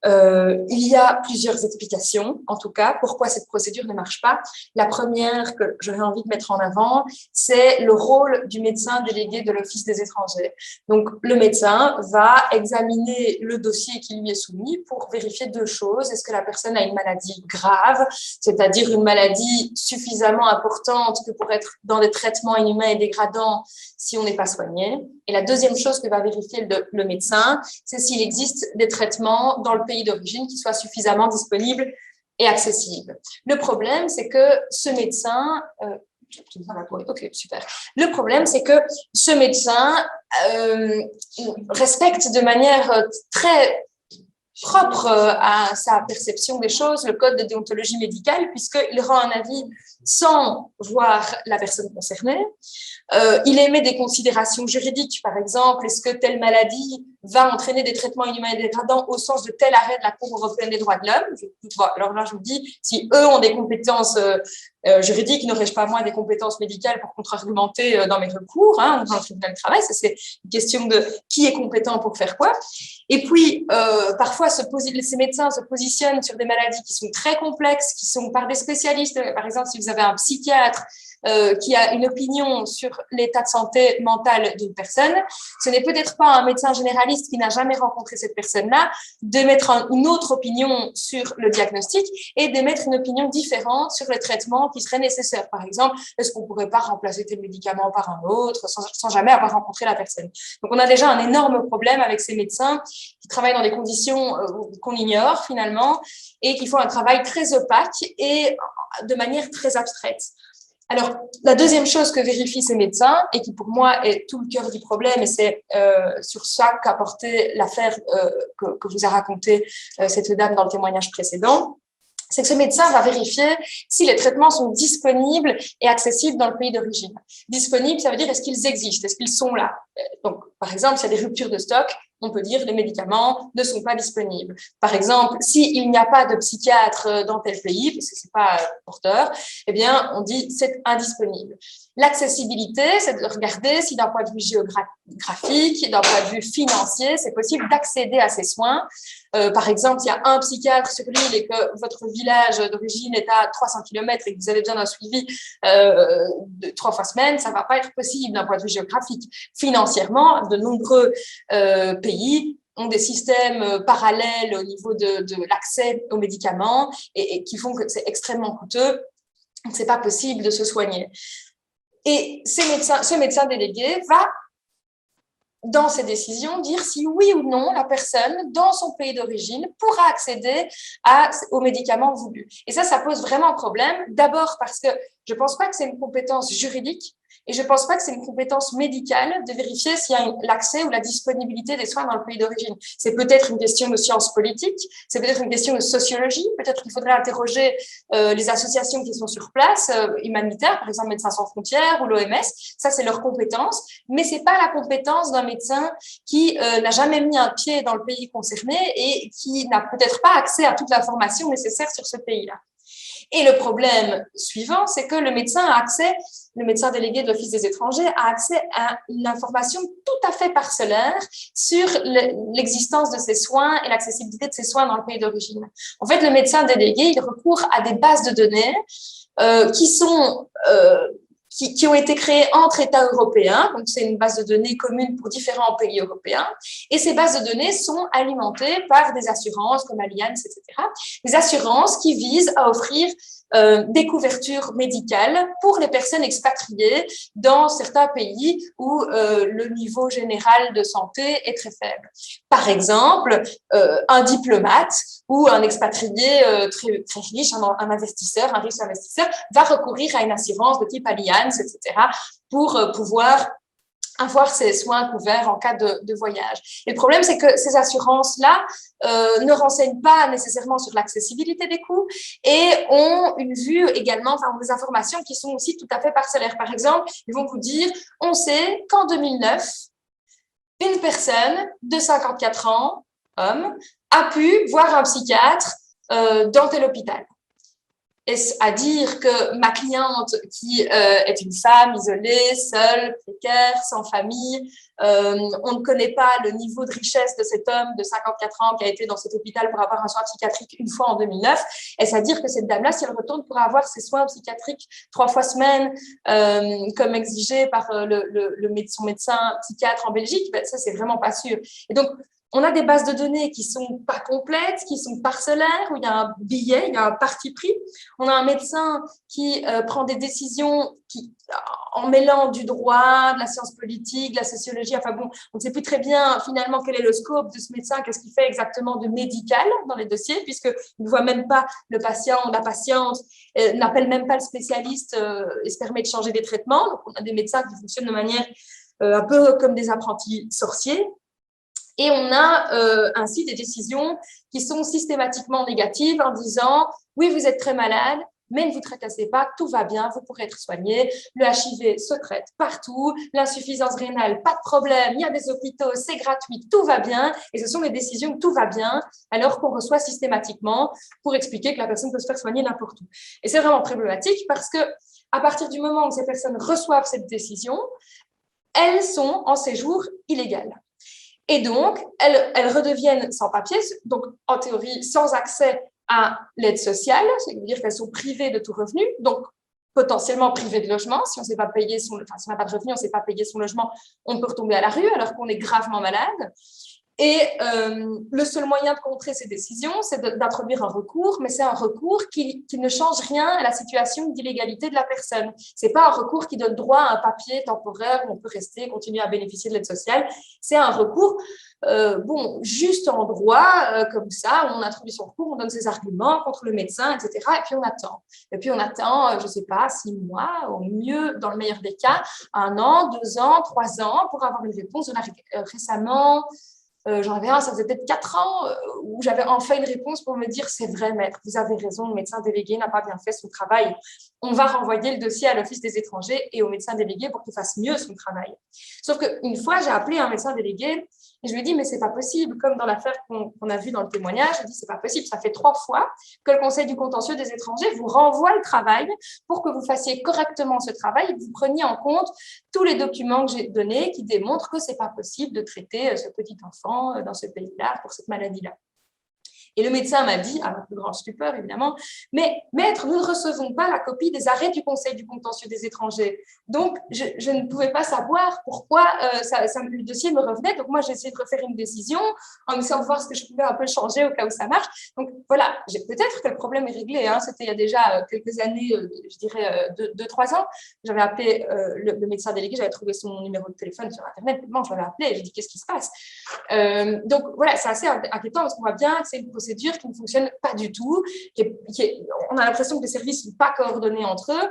Il y a plusieurs explications, en tout cas, pourquoi cette procédure ne marche pas. La première que j'aurais envie de mettre en avant, c'est le rôle du médecin délégué de l'Office des étrangers. Donc, le médecin va examiner le dossier qui lui est soumis pour vérifier 2 choses. Est-ce que la personne a une maladie grave, c'est-à-dire une maladie suffisamment importante que pour être dans des traitements inhumains et dégradants si on n'est pas soigné. Et la deuxième chose que va vérifier le médecin, c'est s'il existe des traitements dans le pays d'origine qui soient suffisamment disponibles et accessibles. Le problème, c'est que ce médecin... ok, super. Le problème, c'est que ce médecin respecte de manière très propre à sa perception des choses le code de déontologie médicale, puisqu'il rend un avis sans voir la personne concernée. Il émet des considérations juridiques, par exemple, est-ce que telle maladie va entraîner des traitements inhumains et dégradants au sens de tel arrêt de la Cour européenne des droits de l'homme. Bon, alors là, je vous dis, si eux ont des compétences juridiques, n'aurais-je pas moi des compétences médicales pour contre-argumenter dans mes recours, hein, ou dans le tribunal du travail? Ça, c'est une question de qui est compétent pour faire quoi. Et puis, parfois, ces médecins se positionnent sur des maladies qui sont très complexes, qui sont par des spécialistes. Par exemple, si vous avez un psychiatre qui a une opinion sur l'état de santé mentale d'une personne, ce n'est peut-être pas un médecin généraliste qui n'a jamais rencontré cette personne-là d'émettre une autre opinion sur le diagnostic et d'émettre une opinion différente sur le traitement qui serait nécessaire. Par exemple, est-ce qu'on ne pourrait pas remplacer tel médicament par un autre sans jamais avoir rencontré la personne? Donc, on a déjà un énorme problème avec ces médecins qui travaillent dans des conditions qu'on ignore finalement et qui font un travail très opaque et de manière très abstraite. Alors, la deuxième chose que vérifient ces médecins, et qui pour moi est tout le cœur du problème, et c'est sur ça qu'a porté l'affaire que vous a raconté cette dame dans le témoignage précédent, c'est que ce médecin va vérifier si les traitements sont disponibles et accessibles dans le pays d'origine. Disponibles, ça veut dire est-ce qu'ils existent, est-ce qu'ils sont là. Donc, par exemple, s'il y a des ruptures de stock, on peut dire que les médicaments ne sont pas disponibles. Par exemple, s'il n'y a pas de psychiatre dans tel pays, parce que c'est pas porteur, eh bien, on dit c'est indisponible. L'accessibilité, c'est de regarder si d'un point de vue géographique, d'un point de vue financier, c'est possible d'accéder à ces soins. Par exemple, s'il y a un psychiatre sur l'île et que votre village d'origine est à 300 km et que vous avez besoin d'un suivi de 3 fois semaine, ça ne va pas être possible d'un point de vue géographique. Financièrement, de nombreux pays ont des systèmes parallèles au niveau de l'accès aux médicaments et qui font que c'est extrêmement coûteux. Donc, ce n'est pas possible de se soigner. Et ce médecin délégué va, dans ses décisions, dire si oui ou non la personne, dans son pays d'origine, pourra accéder aux médicaments voulus. Et ça pose vraiment problème. D'abord parce que je ne pense pas que c'est une compétence juridique et je ne pense pas que c'est une compétence médicale de vérifier s'il y a l'accès ou la disponibilité des soins dans le pays d'origine. C'est peut-être une question de sciences politiques, c'est peut-être une question de sociologie, peut-être qu'il faudrait interroger les associations qui sont sur place, humanitaires, par exemple Médecins sans frontières ou l'OMS, ça c'est leur compétence, mais ce n'est pas la compétence d'un médecin qui n'a jamais mis un pied dans le pays concerné et qui n'a peut-être pas accès à toute l'information nécessaire sur ce pays-là. Et le problème suivant, c'est que le médecin délégué de l'Office des étrangers a accès à une information tout à fait parcellaire sur l'existence de ces soins et l'accessibilité de ces soins dans le pays d'origine. En fait, le médecin délégué, il recourt à des bases de données qui ont été créées entre États européens, donc c'est une base de données commune pour différents pays européens, et ces bases de données sont alimentées par des assurances comme Allianz, etc., des assurances qui visent à offrir des couvertures médicales pour les personnes expatriées dans certains pays où le niveau général de santé est très faible. Par exemple, un diplomate ou un expatrié très, très riche, un investisseur, un riche investisseur, va recourir à une assurance de type Allianz, etc., pour pouvoir avoir ces soins couverts en cas de voyage. Et le problème, c'est que ces assurances-là ne renseignent pas nécessairement sur l'accessibilité des coûts et ont une vue également, enfin, ont des informations qui sont aussi tout à fait parcellaires. Par exemple, ils vont vous dire, on sait qu'en 2009, une personne de 54 ans, homme, a pu voir un psychiatre dans tel hôpital. Est-ce à dire que ma cliente, qui est une femme isolée, seule, précaire, sans famille, on ne connaît pas le niveau de richesse de cet homme de 54 ans qui a été dans cet hôpital pour avoir un soin psychiatrique une fois en 2009, est-ce à dire que cette dame-là, si elle retourne pour avoir ses soins psychiatriques 3 fois semaine, comme exigé par son médecin psychiatre en Belgique, ben ça, c'est vraiment pas sûr. Et donc, on a des bases de données qui sont pas complètes, qui sont parcellaires, où il y a un biais, il y a un parti pris. On a un médecin qui prend des décisions en mêlant du droit, de la science politique, de la sociologie. Enfin bon, on ne sait plus très bien finalement quel est le scope de ce médecin, qu'est-ce qu'il fait exactement de médical dans les dossiers, puisqu'il ne voit même pas le patient ou la patiente, n'appelle même pas le spécialiste et se permet de changer des traitements. Donc on a des médecins qui fonctionnent de manière un peu comme des apprentis sorciers. Et on a ainsi des décisions qui sont systématiquement négatives en disant « oui, vous êtes très malade, mais ne vous tracassez pas, tout va bien, vous pourrez être soigné. Le HIV se traite partout, l'insuffisance rénale, pas de problème, il y a des hôpitaux, c'est gratuit, tout va bien. Et ce sont les décisions tout va bien, alors qu'on reçoit systématiquement pour expliquer que la personne peut se faire soigner n'importe où. Et c'est vraiment problématique parce que à partir du moment où ces personnes reçoivent cette décision, elles sont en séjour illégal. Et donc, elles redeviennent sans papier, donc en théorie sans accès à l'aide sociale, c'est-à-dire qu'elles sont privées de tout revenu, donc potentiellement privées de logement. Si on n'a pas de revenu, on ne sait pas payer son logement, on peut retomber à la rue alors qu'on est gravement malade. Et le seul moyen de contrer ces décisions, c'est d'introduire un recours, mais c'est un recours qui ne change rien à la situation d'illégalité de la personne. Ce n'est pas un recours qui donne droit à un papier temporaire où on peut rester, continuer à bénéficier de l'aide sociale. C'est un recours, juste en droit, comme ça, où on introduit son recours, on donne ses arguments contre le médecin, etc. Et puis on attend. Je ne sais pas, 6 mois, au mieux, dans le meilleur des cas, 1 an, 2 ans, 3 ans, pour avoir une réponse. Récemment, j'en avais un, ça faisait peut-être 4 ans, où j'avais enfin une réponse pour me dire « c'est vrai, maître, vous avez raison, le médecin délégué n'a pas bien fait son travail. On va renvoyer le dossier à l'Office des étrangers et au médecin délégué pour qu'il fasse mieux son travail. » Sauf qu'une fois, j'ai appelé un médecin délégué et je lui ai dit « mais c'est pas possible, comme dans l'affaire qu'on a vue dans le témoignage, je lui ai dit « c'est pas possible, ça fait 3 fois que le Conseil du contentieux des étrangers vous renvoie le travail pour que vous fassiez correctement ce travail et que vous preniez en compte tous les documents que j'ai donnés qui démontrent que c'est pas possible de traiter ce petit enfant dans ce pays-là pour cette maladie-là. » Et le médecin m'a dit, à ma plus grande stupeur évidemment, « mais maître, nous ne recevons pas la copie des arrêts du Conseil du contentieux des étrangers. » Donc, je ne pouvais pas savoir pourquoi le dossier me revenait. Donc, moi, j'ai essayé de refaire une décision en essayant de voir ce que je pouvais un peu changer au cas où ça marche. Donc, voilà, peut-être que le problème est réglé. Hein. C'était il y a déjà quelques années, je dirais 2-3 ans. J'avais appelé le médecin délégué, j'avais trouvé son numéro de téléphone sur Internet. Bon, je l'avais appelé, j'ai dit, qu'est-ce qui se passe? Donc, voilà, c'est assez inquiétant parce qu'on voit bien que c'est une procédure qui ne fonctionne pas du tout. On a l'impression que les services ne sont pas coordonnés entre eux.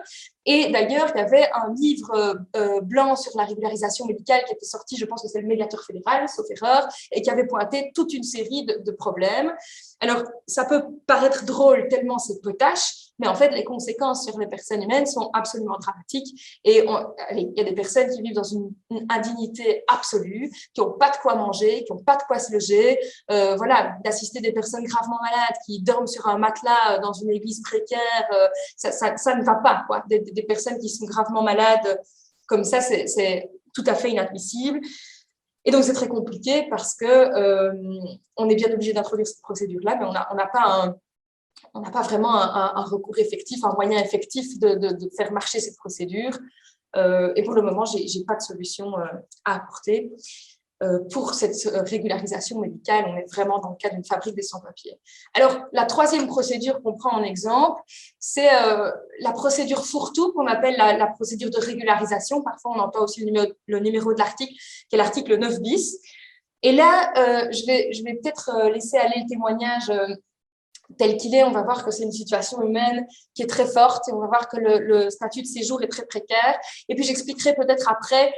Et d'ailleurs, il y avait un livre blanc sur la régularisation médicale qui était sorti, je pense que c'est le médiateur fédéral, sauf erreur, et qui avait pointé toute une série de problèmes. Alors, ça peut paraître drôle tellement c'est potache, mais en fait, les conséquences sur les personnes humaines sont absolument dramatiques. Et il y a des personnes qui vivent dans une indignité absolue, qui n'ont pas de quoi manger, qui n'ont pas de quoi se loger. D'assister des personnes gravement malades qui dorment sur un matelas dans une église précaire, ça ne va pas, quoi. Des personnes qui sont gravement malades comme ça, c'est tout à fait inadmissible. Et donc, c'est très compliqué parce que on est bien obligé d'introduire cette procédure-là, mais on n'a pas vraiment un recours effectif, un moyen effectif de faire marcher cette procédure. Et pour le moment, je n'ai pas de solution à apporter. Pour cette régularisation médicale, on est vraiment dans le cas d'une fabrique des sans-papiers. Alors, la troisième procédure qu'on prend en exemple, c'est la procédure fourre-tout qu'on appelle la procédure de régularisation. Parfois, on entend aussi le numéro de l'article, qui est l'article 9 bis. Et là, je vais peut-être laisser aller le témoignage tel qu'il est. On va voir que c'est une situation humaine qui est très forte et on va voir que le statut de séjour est très précaire. Et puis, j'expliquerai peut-être après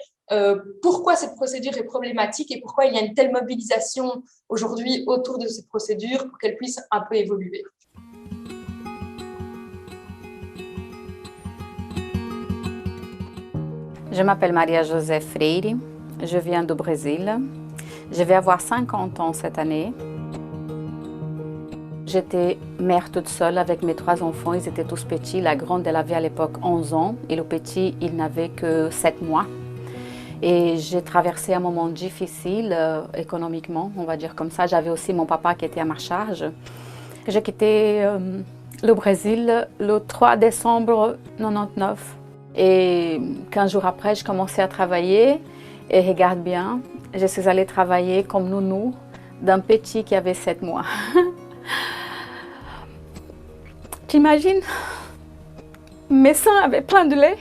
pourquoi cette procédure est problématique et pourquoi il y a une telle mobilisation aujourd'hui autour de cette procédure pour qu'elle puisse un peu évoluer. Je m'appelle Maria José Freire, je viens du Brésil. Je vais avoir 50 ans cette année. J'étais mère toute seule avec mes 3 enfants, ils étaient tous petits. La grande, elle avait à l'époque 11 ans et le petit, il n'avait que 7 mois. Et j'ai traversé un moment difficile économiquement, on va dire comme ça. J'avais aussi mon papa qui était à ma charge. J'ai quitté le Brésil le 3 décembre 1999. Et 15 jours après, je commençais à travailler. Et regarde bien, je suis allée travailler comme nounou d'un petit qui avait 7 mois. T'imagines? Mes seins avaient plein de lait.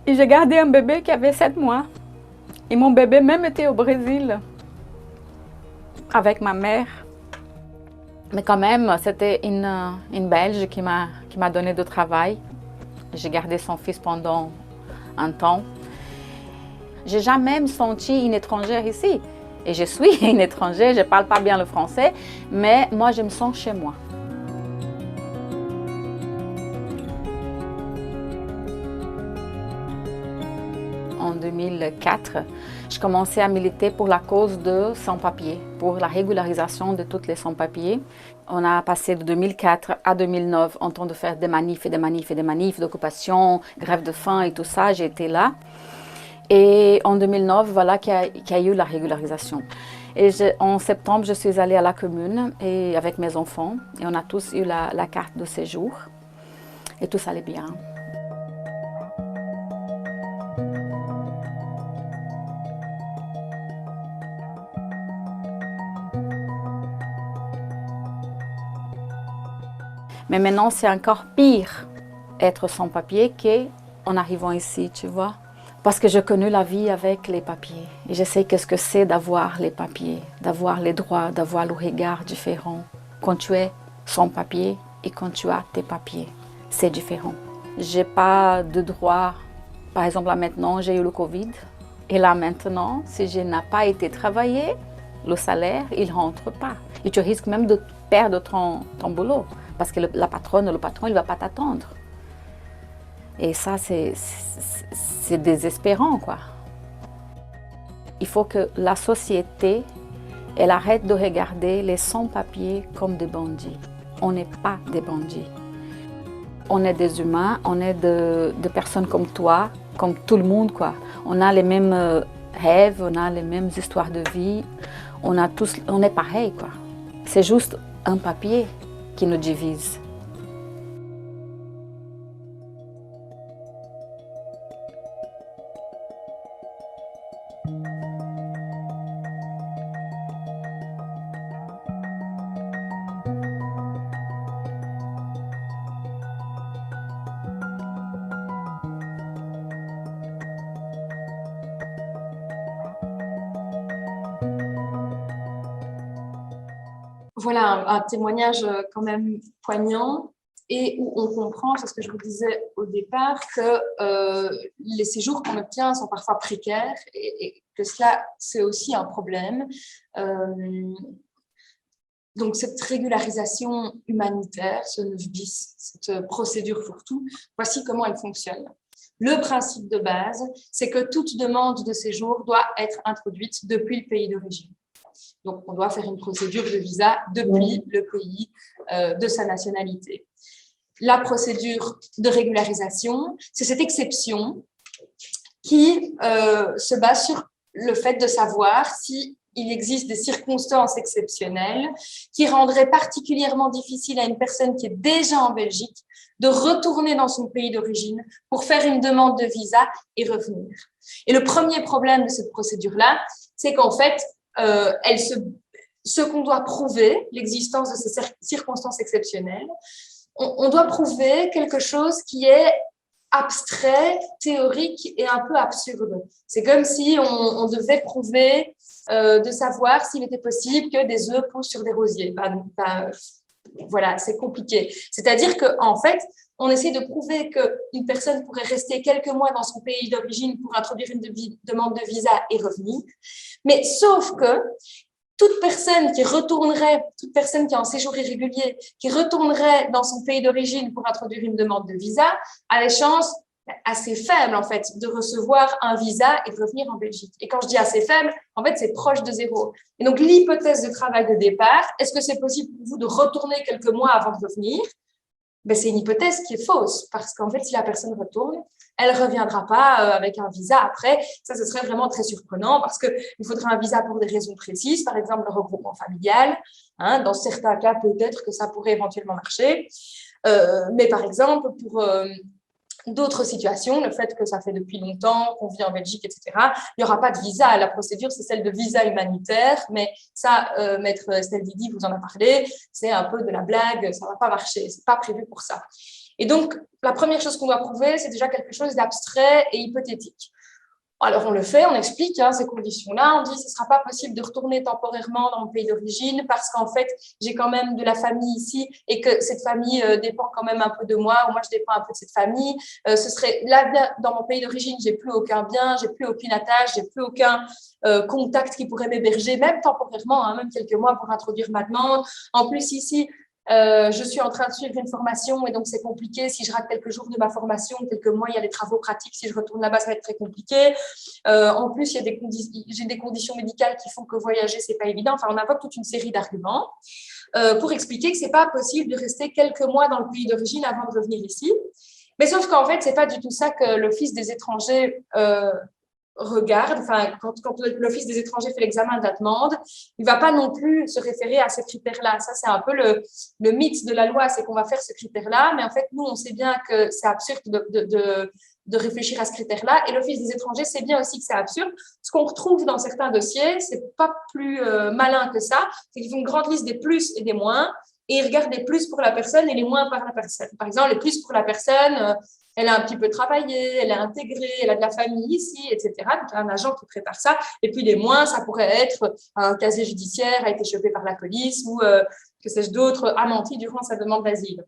Et j'ai gardé un bébé qui avait 7 mois. Et mon bébé même était au Brésil avec ma mère. Mais quand même, c'était une Belge qui m'a donné du travail. J'ai gardé son fils pendant un temps. J'ai jamais senti une étrangère ici. Et je suis une étrangère, je ne parle pas bien le français, mais moi je me sens chez moi. en 2004, je commençais à militer pour la cause de sans-papiers, pour la régularisation de toutes les sans-papiers. On a passé de 2004 à 2009 en train de faire des manifs et des manifs et des manifs d'occupation, grève de faim et tout ça, j'ai été là. Et en 2009, voilà qu'il y a eu la régularisation. Et en septembre, je suis allée à la commune et avec mes enfants et on a tous eu la carte de séjour et tout allait bien. Mais maintenant, c'est encore pire être sans papier qu'en arrivant ici, tu vois. Parce que j'ai connu la vie avec les papiers. Et je sais qu'est-ce que c'est d'avoir les papiers, d'avoir les droits, d'avoir le regard différent. Quand tu es sans papier et quand tu as tes papiers, c'est différent. Je n'ai pas de droits. Par exemple, là maintenant, j'ai eu le Covid. Et là maintenant, si je n'ai pas été travailler, le salaire, il ne rentre pas. Et tu risques même de perdre ton boulot. Parce que la patronne ou le patron, il ne va pas t'attendre. Et ça, c'est désespérant, quoi. Il faut que la société, elle arrête de regarder les sans-papiers comme des bandits. On n'est pas des bandits. On est des humains, on est des personnes comme toi, comme tout le monde, quoi. On a les mêmes rêves, on a les mêmes histoires de vie. On est pareil, quoi. C'est juste un papier qui nous divise. Voilà un témoignage quand même poignant et où on comprend, c'est ce que je vous disais au départ, que les séjours qu'on obtient sont parfois précaires et que cela, c'est aussi un problème. Donc, cette régularisation humanitaire, ce 9 bis, cette procédure fourre-tout, voici comment elle fonctionne. Le principe de base, c'est que toute demande de séjour doit être introduite depuis le pays d'origine. Donc, on doit faire une procédure de visa depuis le pays de sa nationalité. La procédure de régularisation, c'est cette exception qui se base sur le fait de savoir si il existe des circonstances exceptionnelles qui rendraient particulièrement difficile à une personne qui est déjà en Belgique de retourner dans son pays d'origine pour faire une demande de visa et revenir. Et le premier problème de cette procédure-là, c'est qu'en fait, ce qu'on doit prouver, l'existence de ces circonstances exceptionnelles, on doit prouver quelque chose qui est abstrait, théorique et un peu absurde. C'est comme si on devait prouver de savoir s'il était possible que des œufs poussent sur des rosiers. Voilà, c'est compliqué. C'est-à-dire qu'en fait, on essaie de prouver qu'une personne pourrait rester quelques mois dans son pays d'origine pour introduire une demande de visa et revenir. Mais sauf que toute personne qui est en séjour irrégulier, qui retournerait dans son pays d'origine pour introduire une demande de visa, a les chances assez faibles, en fait, de recevoir un visa et de revenir en Belgique. Et quand je dis assez faible, en fait, c'est proche de zéro. Et donc, l'hypothèse de travail de départ, est-ce que c'est possible pour vous de retourner quelques mois avant de revenir? Ben, c'est une hypothèse qui est fausse, parce qu'en fait, si la personne retourne, elle ne reviendra pas avec un visa après. Ça, ce serait vraiment très surprenant parce qu'il faudrait un visa pour des raisons précises, par exemple le regroupement familial. Hein, dans certains cas, peut-être que ça pourrait éventuellement marcher. Mais par exemple, pour d'autres situations, le fait que ça fait depuis longtemps qu'on vit en Belgique, etc., il n'y aura pas de visa. La procédure, c'est celle de visa humanitaire, mais ça, Maître Estelle Didi vous en a parlé, c'est un peu de la blague, ça ne va pas marcher, ce n'est pas prévu pour ça. Et donc, la première chose qu'on doit prouver, c'est déjà quelque chose d'abstrait et hypothétique. Alors, on le fait, on explique ces conditions-là, on dit que ce ne sera pas possible de retourner temporairement dans mon pays d'origine parce qu'en fait, j'ai quand même de la famille ici et que cette famille dépend quand même un peu de moi, ou moi, je dépends un peu de cette famille. Ce serait là, dans mon pays d'origine, j'ai plus aucun bien, j'ai plus aucune attache, j'ai plus aucun contact qui pourrait m'héberger, même temporairement, même quelques mois pour introduire ma demande. En plus, ici, Je suis en train de suivre une formation et donc c'est compliqué. Si je rate quelques jours de ma formation, quelques mois, il y a des travaux pratiques. Si je retourne là-bas, ça va être très compliqué. En plus, j'ai des conditions médicales qui font que voyager, c'est pas évident. Enfin, on invoque toute une série d'arguments pour expliquer que c'est pas possible de rester quelques mois dans le pays d'origine avant de revenir ici. Mais sauf qu'en fait, c'est pas du tout ça que l'Office des étrangers regarde. Enfin, quand l'Office des étrangers fait l'examen de la demande, il ne va pas non plus se référer à ces critères-là. Ça, c'est un peu le mythe de la loi, c'est qu'on va faire ce critère-là, mais en fait, nous, on sait bien que c'est absurde de réfléchir à ce critère-là, et l'Office des étrangers sait bien aussi que c'est absurde. Ce qu'on retrouve dans certains dossiers, c'est pas plus malin que ça, c'est qu'ils font une grande liste des plus et des moins, et ils regardent les plus pour la personne et les moins par la personne. Par exemple, les plus pour la personne, elle a un petit peu travaillé, elle est intégrée, elle a de la famille ici, etc. Donc, il y a un agent qui prépare ça. Et puis, les moins, ça pourrait être un casier judiciaire, a été chopé par la police ou, que sais-je d'autre, a menti durant sa demande d'asile.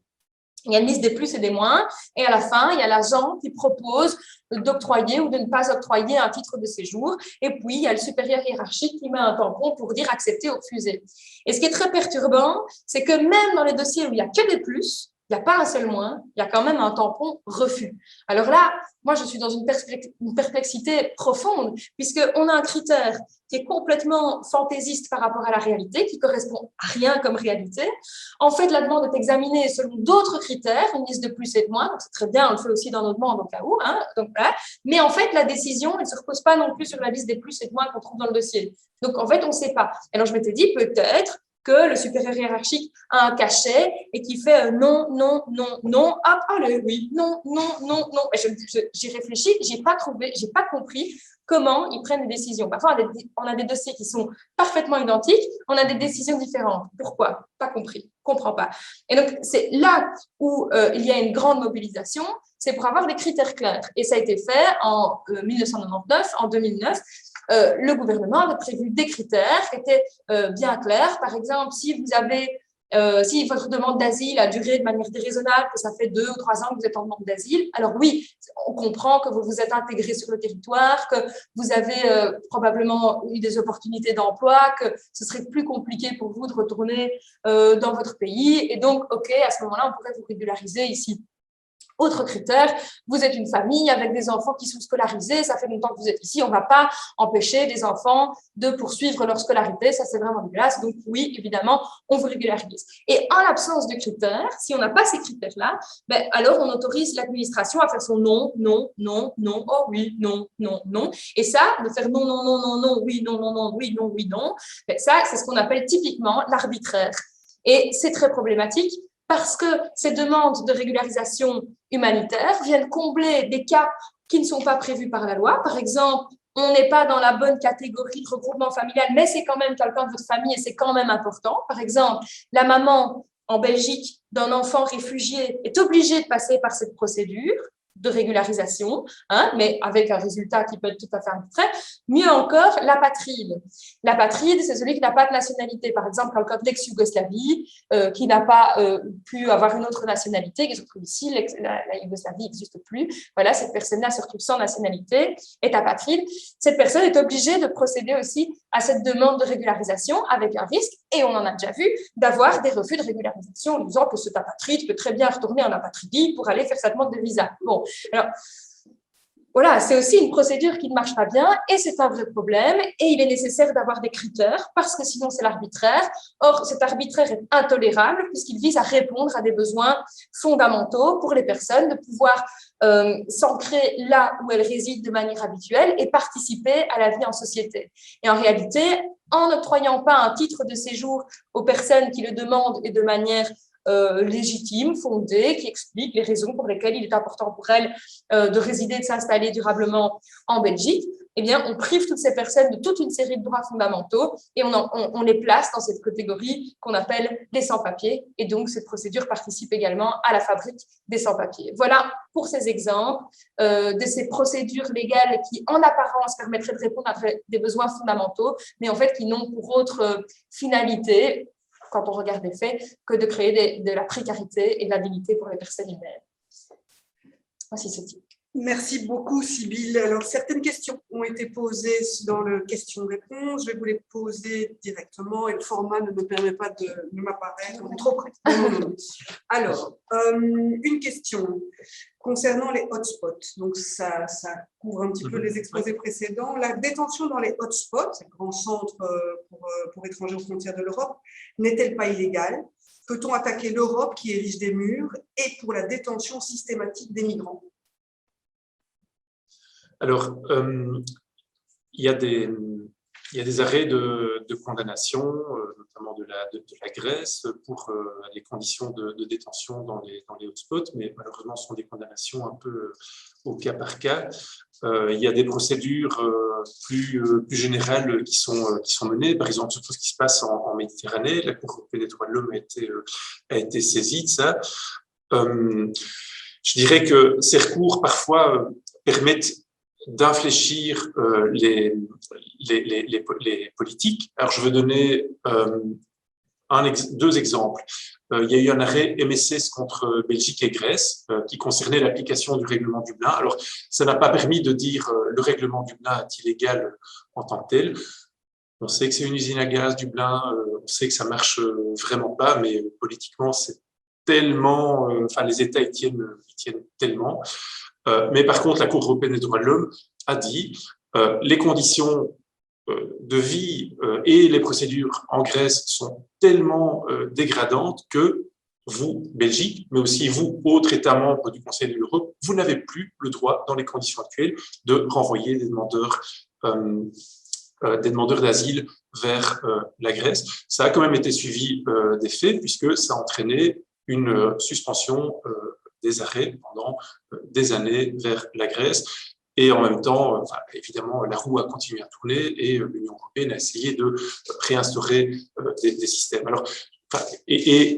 Il y a une liste des plus et des moins. Et à la fin, il y a l'agent qui propose d'octroyer ou de ne pas octroyer un titre de séjour. Et puis, il y a le supérieur hiérarchique qui met un tampon pour dire accepter ou refuser. Et ce qui est très perturbant, c'est que même dans les dossiers où il n'y a que des plus, il n'y a pas un seul moins, il y a quand même un tampon refus. Alors là, moi, je suis dans une perplexité profonde, puisqu'on a un critère qui est complètement fantaisiste par rapport à la réalité, qui correspond à rien comme réalité. En fait, la demande est examinée selon d'autres critères, une liste de plus et de moins, donc c'est très bien, on le fait aussi dans nos demandes au cas où. Donc, voilà. Mais en fait, la décision, elle ne se repose pas non plus sur la liste des plus et de moins qu'on trouve dans le dossier. Donc, en fait, on ne sait pas. Alors, je m'étais dit, peut-être que le supérieur hiérarchique a un cachet et qui fait non, non, non, non, hop, allez, oui, non, non, non, non. J'ai réfléchi, j'ai pas compris comment ils prennent des décisions. Parfois, on a des dossiers qui sont parfaitement identiques, on a des décisions différentes. Pourquoi? Pas compris, comprends pas. Et donc, c'est là où il y a une grande mobilisation, c'est pour avoir des critères clairs. Et ça a été fait en 1999, en 2009. Le gouvernement avait prévu des critères qui étaient bien clairs. Par exemple, si votre demande d'asile a duré de manière déraisonnable, que ça fait 2 ou 3 ans que vous êtes en demande d'asile, alors oui, on comprend que vous vous êtes intégré sur le territoire, que vous avez probablement eu des opportunités d'emploi, que ce serait plus compliqué pour vous de retourner dans votre pays. Et donc, OK, à ce moment-là, on pourrait vous régulariser ici. Autre critère, vous êtes une famille avec des enfants qui sont scolarisés, ça fait longtemps que vous êtes ici, on ne va pas empêcher des enfants de poursuivre leur scolarité, ça c'est vraiment dégueulasse, donc oui, évidemment, on vous régularise. Et en l'absence de critères, si on n'a pas ces critères-là, ben, alors on autorise l'administration à faire son non, non, non, non, oh oui, non, non, non, et ça, de faire non, non, non, non, non, oui, non, non, non, oui, non, oui, non, ben, ça c'est ce qu'on appelle typiquement l'arbitraire. Et c'est très problématique, parce que ces demandes de régularisation humanitaire viennent combler des cas qui ne sont pas prévus par la loi. Par exemple, on n'est pas dans la bonne catégorie de regroupement familial, mais c'est quand même quelqu'un de votre famille et c'est quand même important. Par exemple, la maman en Belgique d'un enfant réfugié est obligée de passer par cette procédure de régularisation, mais avec un résultat qui peut être tout à fait arbitraire. Mieux encore, l'apatride. L'apatride, c'est celui qui n'a pas de nationalité. Par exemple, en ex-Yougoslavie, qui n'a pas pu avoir une autre nationalité, qui se retrouve ici, la Yougoslavie n'existe plus. Voilà, cette personne-là se retrouve sans nationalité, est apatride. Cette personne est obligée de procéder aussi à cette demande de régularisation avec un risque, et on en a déjà vu, d'avoir des refus de régularisation en disant que cet apatride peut très bien retourner en apatridie pour aller faire sa demande de visa. Bon, alors, voilà, c'est aussi une procédure qui ne marche pas bien et c'est un vrai problème et il est nécessaire d'avoir des critères parce que sinon c'est l'arbitraire. Or, cet arbitraire est intolérable puisqu'il vise à répondre à des besoins fondamentaux pour les personnes de pouvoir s'ancrer là où elles résident de manière habituelle et participer à la vie en société. Et en réalité, en n'octroyant pas un titre de séjour aux personnes qui le demandent et de manière légitime, fondée, qui explique les raisons pour lesquelles il est important pour elles de résider, de s'installer durablement en Belgique, eh bien, on prive toutes ces personnes de toute une série de droits fondamentaux et on les place dans cette catégorie qu'on appelle les sans-papiers. Et donc, cette procédure participe également à la fabrique des sans-papiers. Voilà pour ces exemples de ces procédures légales qui, en apparence, permettraient de répondre à des besoins fondamentaux, mais en fait, qui n'ont pour autre finalité, quand on regarde les faits, que de créer de la précarité et de la dignité pour les personnes humaines. Voici ce type. Merci beaucoup, Sybille. Alors, certaines questions ont été posées dans le question-réponse. Je vais vous les poser directement et le format ne me permet pas de m'apparaître. On est trop près. Non. Alors, une question concernant les hotspots. Donc, ça couvre un petit peu les exposés précédents. La détention dans les hotspots, ces grands centres pour étrangers aux frontières de l'Europe, n'est-elle pas illégale? Peut-on attaquer l'Europe qui érige des murs et pour la détention systématique des migrants? Alors, il y a des arrêts de condamnation, notamment de la Grèce, pour les conditions de détention dans les hotspots, mais malheureusement, ce sont des condamnations un peu au cas par cas. Il y a des procédures plus générales qui sont menées, par exemple sur tout ce qui se passe en Méditerranée. La Cour européenne des droits de l'homme a été saisie de ça. Je dirais que ces recours, parfois, permettent d'infléchir les politiques. Alors, je veux donner deux exemples. Il y a eu un arrêt MSS contre Belgique et Grèce qui concernait l'application du règlement Dublin. Alors, ça n'a pas permis de dire le règlement Dublin est illégal en tant que tel. On sait que c'est une usine à gaz, Dublin, on sait que ça marche vraiment pas, mais politiquement, c'est tellement, enfin, les États y tiennent tellement. Mais par contre, la Cour européenne des droits de l'homme a dit les conditions de vie et les procédures en Grèce sont tellement dégradantes que vous, Belgique, mais aussi vous, autres États membres du Conseil de l'Europe, vous n'avez plus le droit, dans les conditions actuelles, de renvoyer des demandeurs d'asile vers la Grèce. Ça a quand même été suivi des faits, puisque ça a entraîné une suspension des arrêts pendant des années vers la Grèce. Et en même temps, évidemment, la roue a continué à tourner et l'Union européenne a essayé de réinstaurer des systèmes. Alors, et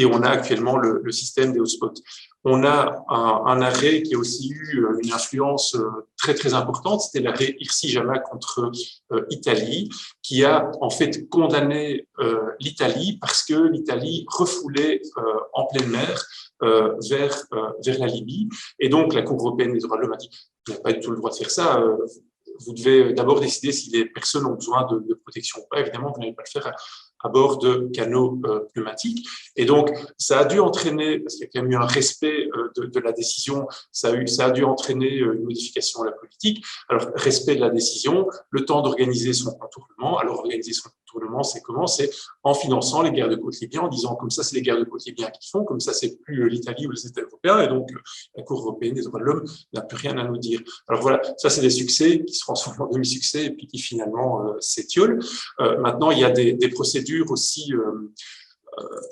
on a actuellement le système des hotspots. On a un arrêt qui a aussi eu une influence très, très importante. C'était l'arrêt Hirsi-Jama contre Italie, qui a en fait condamné l'Italie parce que l'Italie refoulait en pleine mer vers la Libye. Et donc, la Cour européenne des droits de l'homme a dit « Vous n'avez pas du tout le droit de faire ça. Vous devez d'abord décider si les personnes ont besoin de protection ou pas. Évidemment, vous n'allez pas le faire à bord de canaux pneumatiques. » Et donc, ça a dû entraîner, parce qu'il y a quand même eu un respect de la décision, ça a dû entraîner une modification de la politique. Alors, respect de la décision, le temps d'organiser son contournement. Alors, organiser son contournement, c'est comment? C'est en finançant les gardes-côtes libyens, en disant comme ça, c'est les gardes-côtes libyens qui font, comme ça, c'est plus l'Italie ou les États européens. Et donc, la Cour européenne des droits de l'homme n'a plus rien à nous dire. Alors voilà, ça, c'est des succès qui se transforment en demi-succès et puis qui finalement s'étiolent. Maintenant, il y a des procédures aussi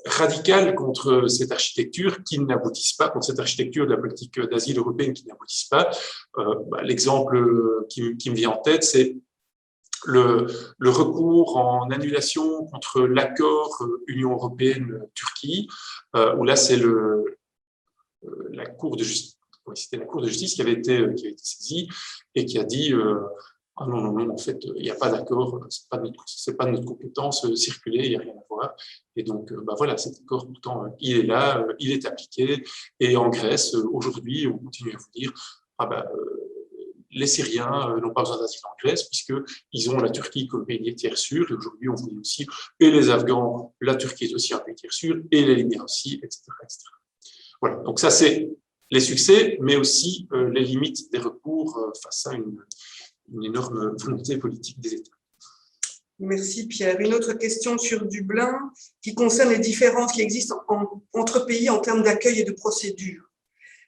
radicales contre cette architecture qui n'aboutissent pas, contre cette architecture de la politique d'asile européenne qui n'aboutissent pas. L'exemple qui me vient en tête, c'est le recours en annulation contre l'accord Union européenne-Turquie, où là, c'est la Cour de justice. C'était la Cour de justice qui avait été saisie et qui a dit ah non, en fait, il n'y a pas d'accord, c'est pas de notre compétence, circuler, il n'y a rien à voir. Et donc, voilà, cet accord, pourtant, il est là, il est appliqué. Et en Grèce, aujourd'hui, on continue à vous dire les Syriens n'ont pas besoin d'asile en Grèce puisqu'ils ont la Turquie comme pays tiers sûr. Et aujourd'hui, on vous dit aussi, et les Afghans, la Turquie est aussi un pays tiers sûr, et les Libyens aussi, etc., etc. Voilà, donc ça, c'est les succès, mais aussi les limites des recours face à une énorme volonté politique des États. Merci Pierre. Une autre question sur Dublin qui concerne les différences qui existent entre pays en termes d'accueil et de procédure.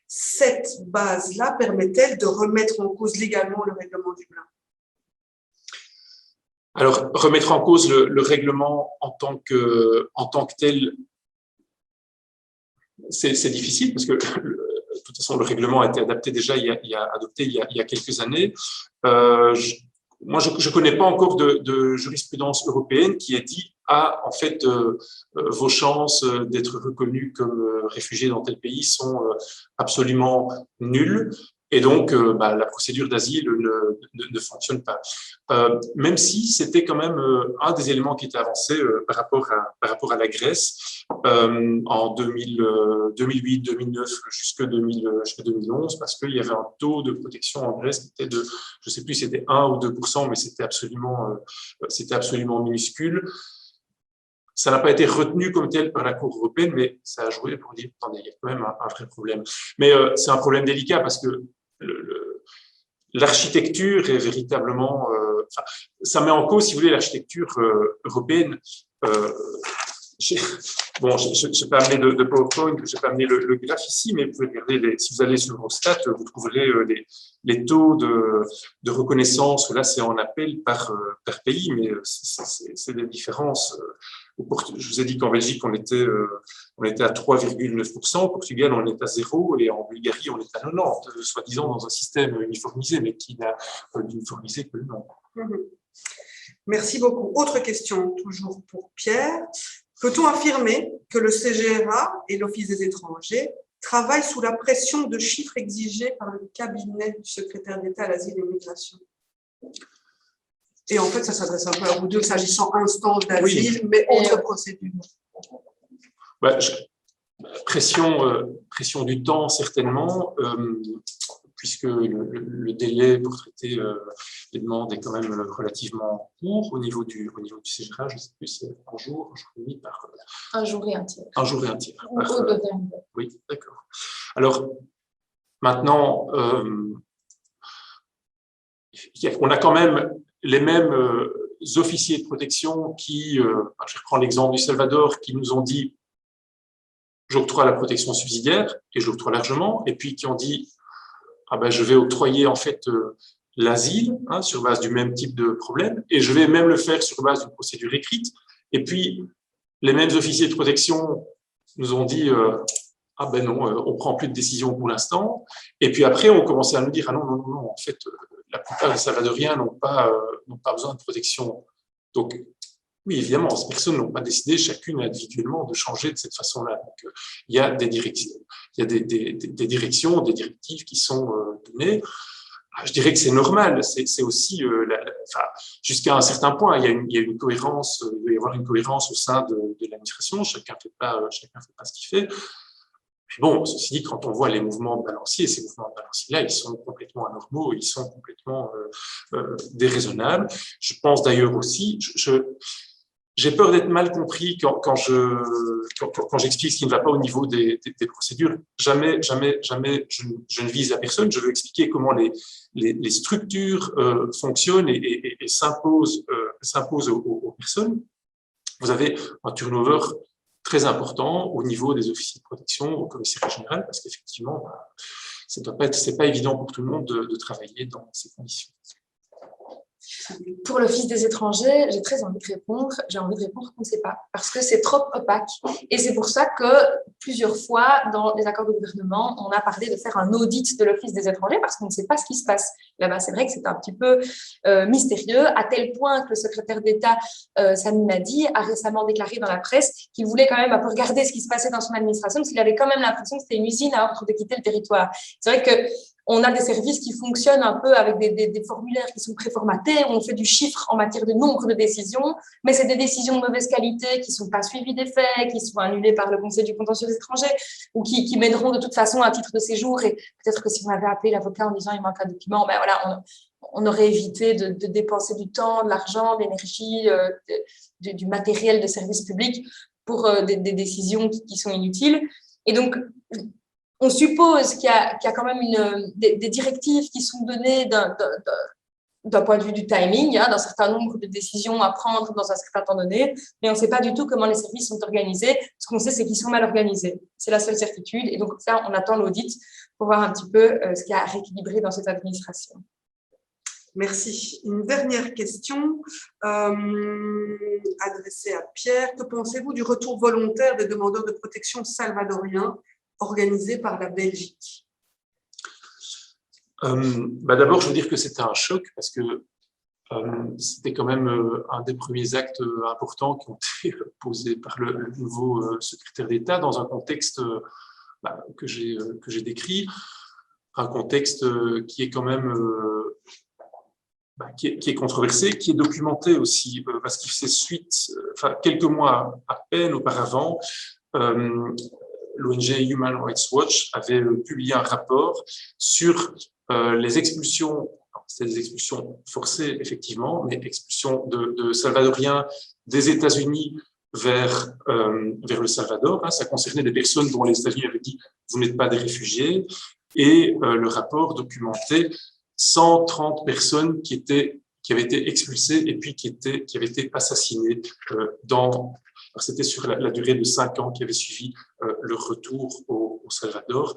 Cette base-là permet-elle de remettre en cause légalement le règlement Dublin? Alors, remettre en cause le règlement en tant que tel, c'est difficile parce que de toute façon, le règlement a été adapté déjà, adopté il y a quelques années. Moi, je ne connais pas encore de jurisprudence européenne qui ait dit en fait, vos chances d'être reconnus comme réfugiés dans tel pays sont absolument nulles. Et donc, la procédure d'asile ne fonctionne pas. Même si c'était quand même un des éléments qui était avancé par rapport à la Grèce en 2008, 2009 jusqu'à 2011, parce qu'il y avait un taux de protection en Grèce qui était de, je ne sais plus, c'était 1 ou 2%, mais c'était absolument minuscule. Ça n'a pas été retenu comme tel par la Cour européenne, mais ça a joué pour dire, attendez, il y a quand même un vrai problème. Mais c'est un problème délicat parce que l'architecture est véritablement... ça met en cause, si vous voulez, l'architecture européenne. Je ne vais pas amener de PowerPoint, je ne vais pas amener le graphe ici, mais vous pouvez regarder, si vous allez sur vos stats, vous trouverez les taux de reconnaissance. Là, c'est en appel par pays, mais c'est des différences. Je vous ai dit qu'en Belgique, on était à 3,9%, au Portugal, on est à 0%, et en Bulgarie, on est à 90%, soi-disant dans un système uniformisé, mais qui n'a uniformisé que le nom. Merci beaucoup. Autre question, toujours pour Pierre. Peut-on affirmer que le CGRA et l'Office des étrangers travaillent sous la pression de chiffres exigés par le cabinet du secrétaire d'État à l'asile et l'immigration? Et en fait, ça s'adresse un peu à vous deux, s'agissant instance d'asile, mais autre procédure. Pression du temps, certainement, puisque le délai pour traiter les demandes est quand même relativement court au niveau du CGRA. Je ne sais plus, c'est un jour et demi par... Un jour et un tiers. Un jour et un tiers. Oui, d'accord. Alors, maintenant, on a quand même les mêmes officiers de protection qui, je reprends l'exemple du Salvador, qui nous ont dit « j'octroie la protection subsidiaire » et je l'octroie largement, et puis qui ont dit « je vais octroyer en fait l'asile sur base du même type de problème, et je vais même le faire sur base d'une procédure écrite ». Et puis, les mêmes officiers de protection nous ont dit non, on ne prend plus de décision pour l'instant. Et puis après, on commençait à nous dire « non, en fait, la plupart des Salvadoriens n'ont pas besoin de protection ». Donc, oui, évidemment, ces personnes n'ont pas décidé chacune individuellement de changer de cette façon-là. Donc, il y a des directions, des directives qui sont données. Je dirais que c'est normal. C'est aussi, jusqu'à un certain point, il y a une cohérence, il doit y avoir une cohérence au sein de l'administration. Chacun fait pas ce qu'il fait. Mais bon, ceci dit, quand on voit les mouvements de balancier, ces mouvements de balancier-là, ils sont complètement anormaux, ils sont complètement déraisonnables. Je pense d'ailleurs aussi, j'ai peur d'être mal compris quand j'explique ce qui ne va pas au niveau des procédures. Jamais je ne vise la personne. Je veux expliquer comment les structures fonctionnent et s'imposent aux personnes. Vous avez un turnover très important au niveau des officiers de protection, au commissariat général, parce qu'effectivement, c'est pas évident pour tout le monde de travailler dans ces conditions. Pour l'Office des étrangers, j'ai très envie de répondre. J'ai envie de répondre qu'on ne sait pas, parce que c'est trop opaque. Et c'est pour ça que plusieurs fois, dans les accords de gouvernement, on a parlé de faire un audit de l'Office des étrangers, parce qu'on ne sait pas ce qui se passe. Là-bas, c'est vrai que c'est un petit peu mystérieux, à tel point que le secrétaire d'État, Sami Madi, a récemment déclaré dans la presse qu'il voulait quand même un peu regarder ce qui se passait dans son administration, parce qu'il avait quand même l'impression que c'était une usine à ordre de quitter le territoire. C'est vrai que on a des services qui fonctionnent un peu avec des formulaires qui sont préformatés, on fait du chiffre en matière de nombre de décisions, mais c'est des décisions de mauvaise qualité qui ne sont pas suivies des faits, qui sont annulées par le Conseil du contentieux des étrangers ou qui mèneront de toute façon un titre de séjour. Et peut-être que si on avait appelé l'avocat en disant il manque un document, on aurait évité de dépenser du temps, de l'argent, de l'énergie, du matériel de service public pour des décisions qui sont inutiles. Et donc, on suppose qu'il y a quand même des directives qui sont données d'un point de vue du timing, d'un certain nombre de décisions à prendre dans un certain temps donné, mais on ne sait pas du tout comment les services sont organisés. Ce qu'on sait, c'est qu'ils sont mal organisés. C'est la seule certitude. Et donc, ça, on attend l'audit pour voir un petit peu ce qu'il y a à rééquilibrer dans cette administration. Merci. Une dernière question adressée à Pierre. Que pensez-vous du retour volontaire des demandeurs de protection salvadoriens organisé par la Belgique? D'abord, je veux dire que c'était un choc parce que c'était quand même un des premiers actes importants qui ont été posés par le nouveau secrétaire d'État dans un contexte que j'ai décrit. un contexte qui est quand même qui est controversé, qui est documenté aussi, parce qu'il fait suite, quelques mois à peine auparavant, l'ONG Human Rights Watch avait publié un rapport sur les expulsions, c'était des expulsions forcées effectivement, mais expulsions de Salvadoriens des États-Unis vers le Salvador. Ça concernait des personnes dont les États-Unis avaient dit « vous n'êtes pas des réfugiés ». Et le rapport documentait 130 personnes qui avaient été expulsées et puis qui avaient été assassinées c'était sur la durée de 5 ans qui avait suivi leur retour au Salvador.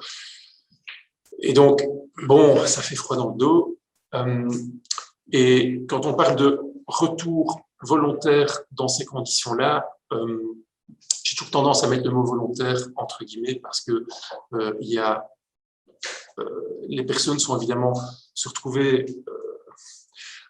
Et donc, bon, ça fait froid dans le dos. Et quand on parle de retour volontaire dans ces conditions-là, j'ai toujours tendance à mettre le mot volontaire entre guillemets parce que les personnes sont évidemment se retrouver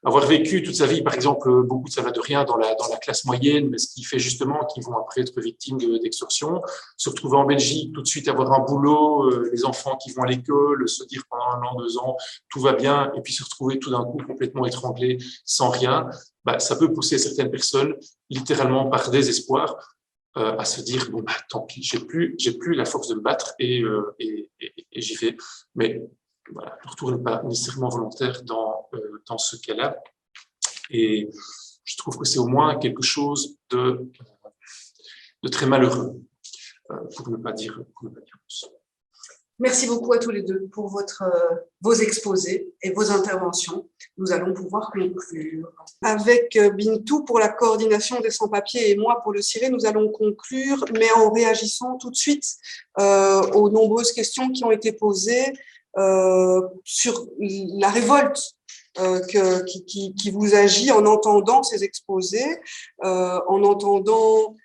avoir vécu toute sa vie, par exemple, beaucoup de Salvadoriens dans la classe moyenne, mais ce qui fait justement qu'ils vont après être victimes d'extorsion, se retrouver en Belgique, tout de suite avoir un boulot, les enfants qui vont à l'école, se dire pendant 1 an, 2 ans, tout va bien, et puis se retrouver tout d'un coup complètement étranglé, sans rien, ça peut pousser certaines personnes, littéralement par désespoir, à se dire bon tant pis, j'ai plus la force de me battre et j'y vais. Mais voilà, le retour n'est pas nécessairement volontaire dans ce cas-là. Et je trouve que c'est au moins quelque chose de très malheureux, pour ne pas dire plus. Merci beaucoup à tous les deux pour vos exposés et vos interventions. Nous allons pouvoir conclure. Avec Bintou pour la coordination des sans-papiers et moi pour le CIRE, nous allons conclure, mais en réagissant tout de suite aux nombreuses questions qui ont été posées sur la révolte qui vous agit en entendant ces exposés, en entendant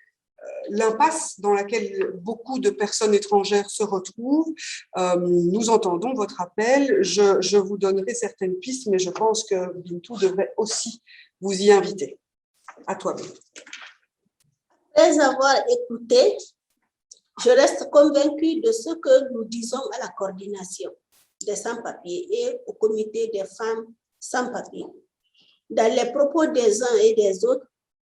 l'impasse dans laquelle beaucoup de personnes étrangères se retrouvent. Nous entendons votre appel. Je vous donnerai certaines pistes, mais je pense que Bintou devrait aussi vous y inviter. À toi, Bintou. Après avoir écouté, je reste convaincue de ce que nous disons à la coordination des sans-papiers et au comité des femmes sans-papiers. Dans les propos des uns et des autres,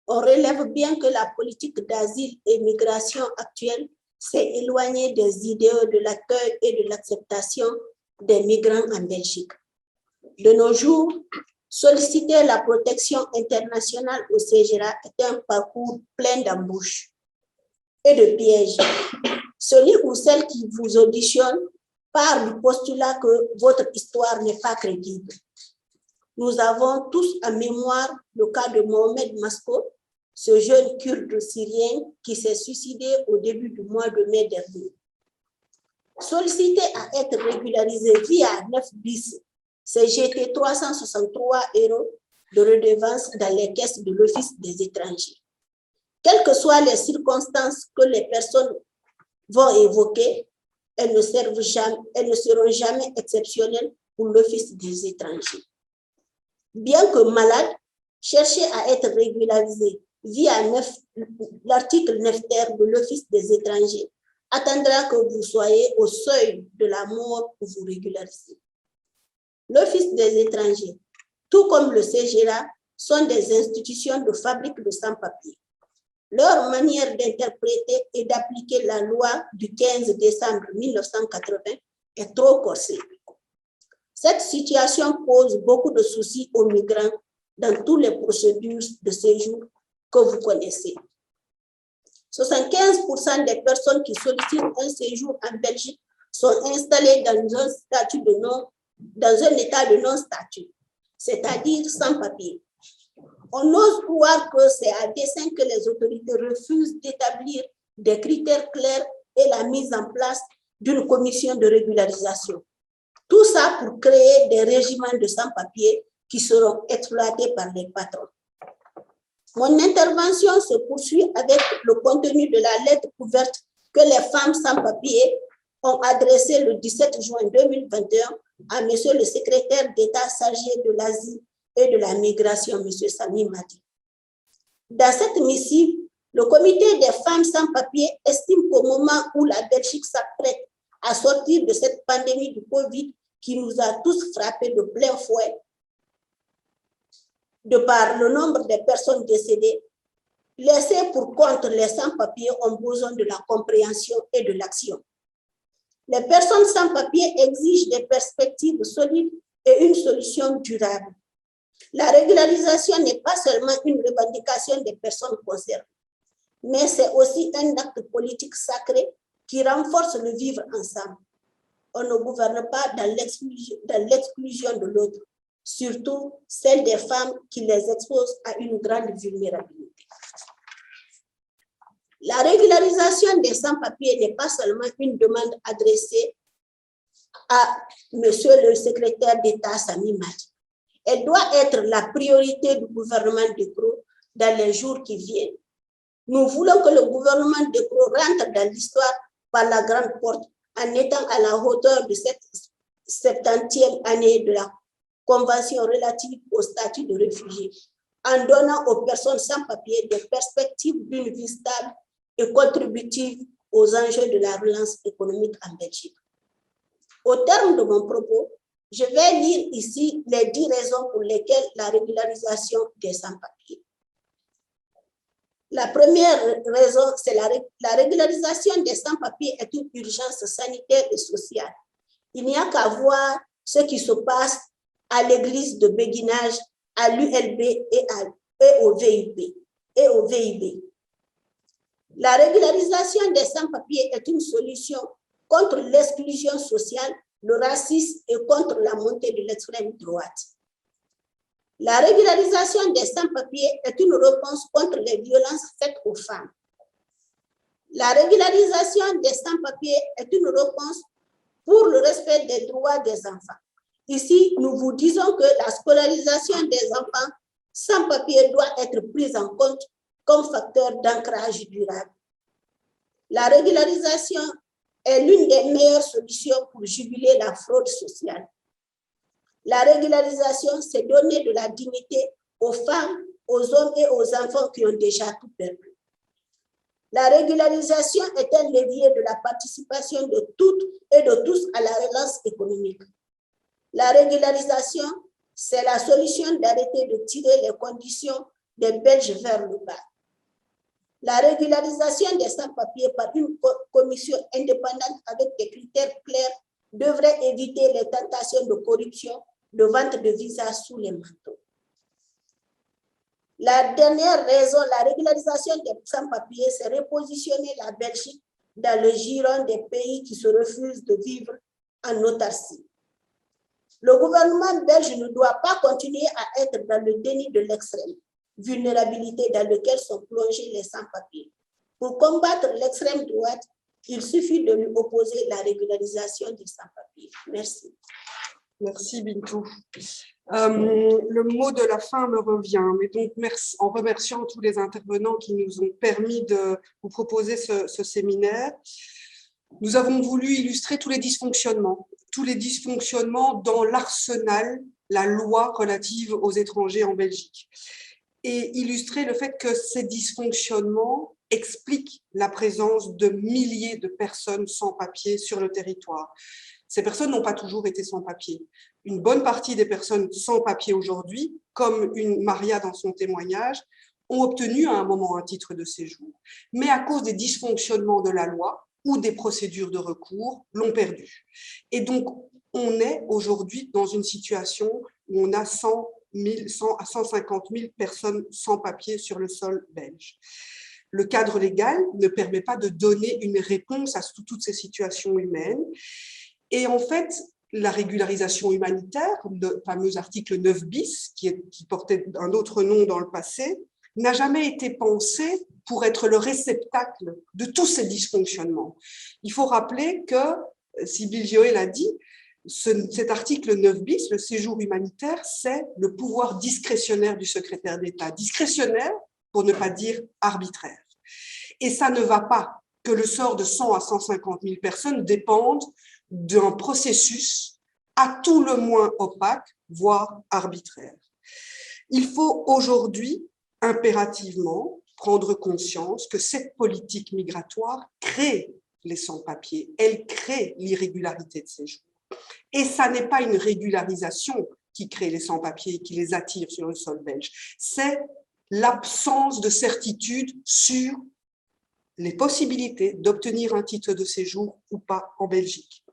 on relève bien que la politique d'asile et migration actuelle s'est éloignée des idéaux de l'accueil et de l'acceptation des migrants en Belgique. De nos jours, solliciter la protection internationale au CGRA est un parcours plein d'embûches et de pièges. Celui ou celle qui vous auditionne part du postulat que votre histoire n'est pas crédible. Nous avons tous en mémoire le cas de Mohamed Masko, ce jeune kurde syrien qui s'est suicidé au début du mois de mai dernier. Sollicité à être régularisé via 9 bis, c'est jeter 363 € de redevance dans les caisses de l'Office des étrangers. Quelles que soient les circonstances que les personnes vont évoquer, elles ne seront jamais exceptionnelles pour l'Office des étrangers. Bien que malade, chercher à être régularisé via l'article 9 ter de l'Office des étrangers attendra que vous soyez au seuil de la mort pour vous régulariser. L'Office des étrangers, tout comme le CGRA, sont des institutions de fabrique de sans-papiers. Leur manière d'interpréter et d'appliquer la loi du 15 décembre 1980 est trop corsée. Cette situation pose beaucoup de soucis aux migrants dans toutes les procédures de séjour que vous connaissez. 75% des personnes qui sollicitent un séjour en Belgique sont installées dans un état de non-statut, c'est-à-dire sans papier. On ose croire que c'est à dessein que les autorités refusent d'établir des critères clairs et la mise en place d'une commission de régularisation. Tout ça pour créer des régiments de sans-papiers qui seront exploités par les patrons. Mon intervention se poursuit avec le contenu de la lettre ouverte que les femmes sans-papiers ont adressée le 17 juin 2021 à Monsieur le secrétaire d'État chargé de l'asile et de la migration, Monsieur Sami Madi. Dans cette missive, le comité des femmes sans-papiers estime qu'au moment où la Belgique s'apprête à sortir de cette pandémie du Covid qui qui nous a tous frappés de plein fouet, de par le nombre de personnes décédées, laissés pour compte les sans-papiers ont besoin de la compréhension et de l'action. Les personnes sans-papiers exigent des perspectives solides et une solution durable. La régularisation n'est pas seulement une revendication des personnes concernées, mais c'est aussi un acte politique sacré qui renforce le vivre ensemble. On ne gouverne pas dans l'exclusion de l'autre, surtout celle des femmes qui les exposent à une grande vulnérabilité. La régularisation des sans-papiers n'est pas seulement une demande adressée à Monsieur le secrétaire d'État Sami Madi. Elle doit être la priorité du gouvernement de Croo dans les jours qui viennent. Nous voulons que le gouvernement de Croo rentre dans l'histoire par la grande porte en étant à la hauteur de cette 70e année de la Convention relative au statut de réfugié, en donnant aux personnes sans papier des perspectives d'une vie stable et contributive aux enjeux de la relance économique en Belgique. Au terme de mon propos, je vais lire ici les 10 raisons pour lesquelles la régularisation des sans-papiers. La première raison, c'est la régularisation des sans-papiers est une urgence sanitaire et sociale. Il n'y a qu'à voir ce qui se passe à l'église de Béguinage, à l'ULB et au VIB. La régularisation des sans-papiers est une solution contre l'exclusion sociale, le racisme et contre la montée de l'extrême droite. La régularisation des sans-papiers est une réponse contre les violences faites aux femmes. La régularisation des sans-papiers est une réponse pour le respect des droits des enfants. Ici, nous vous disons que la scolarisation des enfants sans papier doit être prise en compte comme facteur d'ancrage durable. La régularisation est l'une des meilleures solutions pour juguler la fraude sociale. La régularisation, c'est donner de la dignité aux femmes, aux hommes et aux enfants qui ont déjà tout perdu. La régularisation est un levier de la participation de toutes et de tous à la relance économique. La régularisation, c'est la solution d'arrêter de tirer les conditions des Belges vers le bas. La régularisation des sans-papiers par une commission indépendante avec des critères clairs devrait éviter les tentations de corruption, de vente de visas sous les manteaux. La dernière raison, la régularisation des sans-papiers, c'est repositionner la Belgique dans le giron des pays qui se refusent de vivre en autarcie. Le gouvernement belge ne doit pas continuer à être dans le déni de l'extrême vulnérabilité dans lequel sont plongés les sans-papiers. Pour combattre l'extrême droite, il suffit de lui opposer la régularisation des sans-papiers. Merci. Merci Bintou. Le mot de la fin me revient, mais donc merci, en remerciant tous les intervenants qui nous ont permis de vous proposer ce séminaire. Nous avons voulu illustrer tous les dysfonctionnements dans l'arsenal, la loi relative aux étrangers en Belgique, et illustrer le fait que ces dysfonctionnements expliquent la présence de milliers de personnes sans papier sur le territoire. Ces personnes n'ont pas toujours été sans papier. Une bonne partie des personnes sans papier aujourd'hui, comme Maria dans son témoignage, ont obtenu à un moment un titre de séjour, mais à cause des dysfonctionnements de la loi ou des procédures de recours, l'ont perdu. Et donc, on est aujourd'hui dans une situation où on a 100 à 150 000 personnes sans papier sur le sol belge. Le cadre légal ne permet pas de donner une réponse à toutes ces situations humaines. Et en fait, la régularisation humanitaire, le fameux article 9 bis, qui portait un autre nom dans le passé, n'a jamais été pensé pour être le réceptacle de tous ces dysfonctionnements. Il faut rappeler que, Sybille Gioët l'a dit, cet article 9 bis, le séjour humanitaire, c'est le pouvoir discrétionnaire du secrétaire d'État. Discrétionnaire, pour ne pas dire arbitraire. Et ça ne va pas que le sort de 100 à 150 000 personnes dépende d'un processus à tout le moins opaque, voire arbitraire. Il faut aujourd'hui impérativement prendre conscience que cette politique migratoire crée les sans-papiers, elle crée l'irrégularité de séjour. Et ça n'est pas une régularisation qui crée les sans-papiers, qui les attire sur le sol belge. C'est l'absence de certitude sur les possibilités d'obtenir un titre de séjour ou pas en Belgique.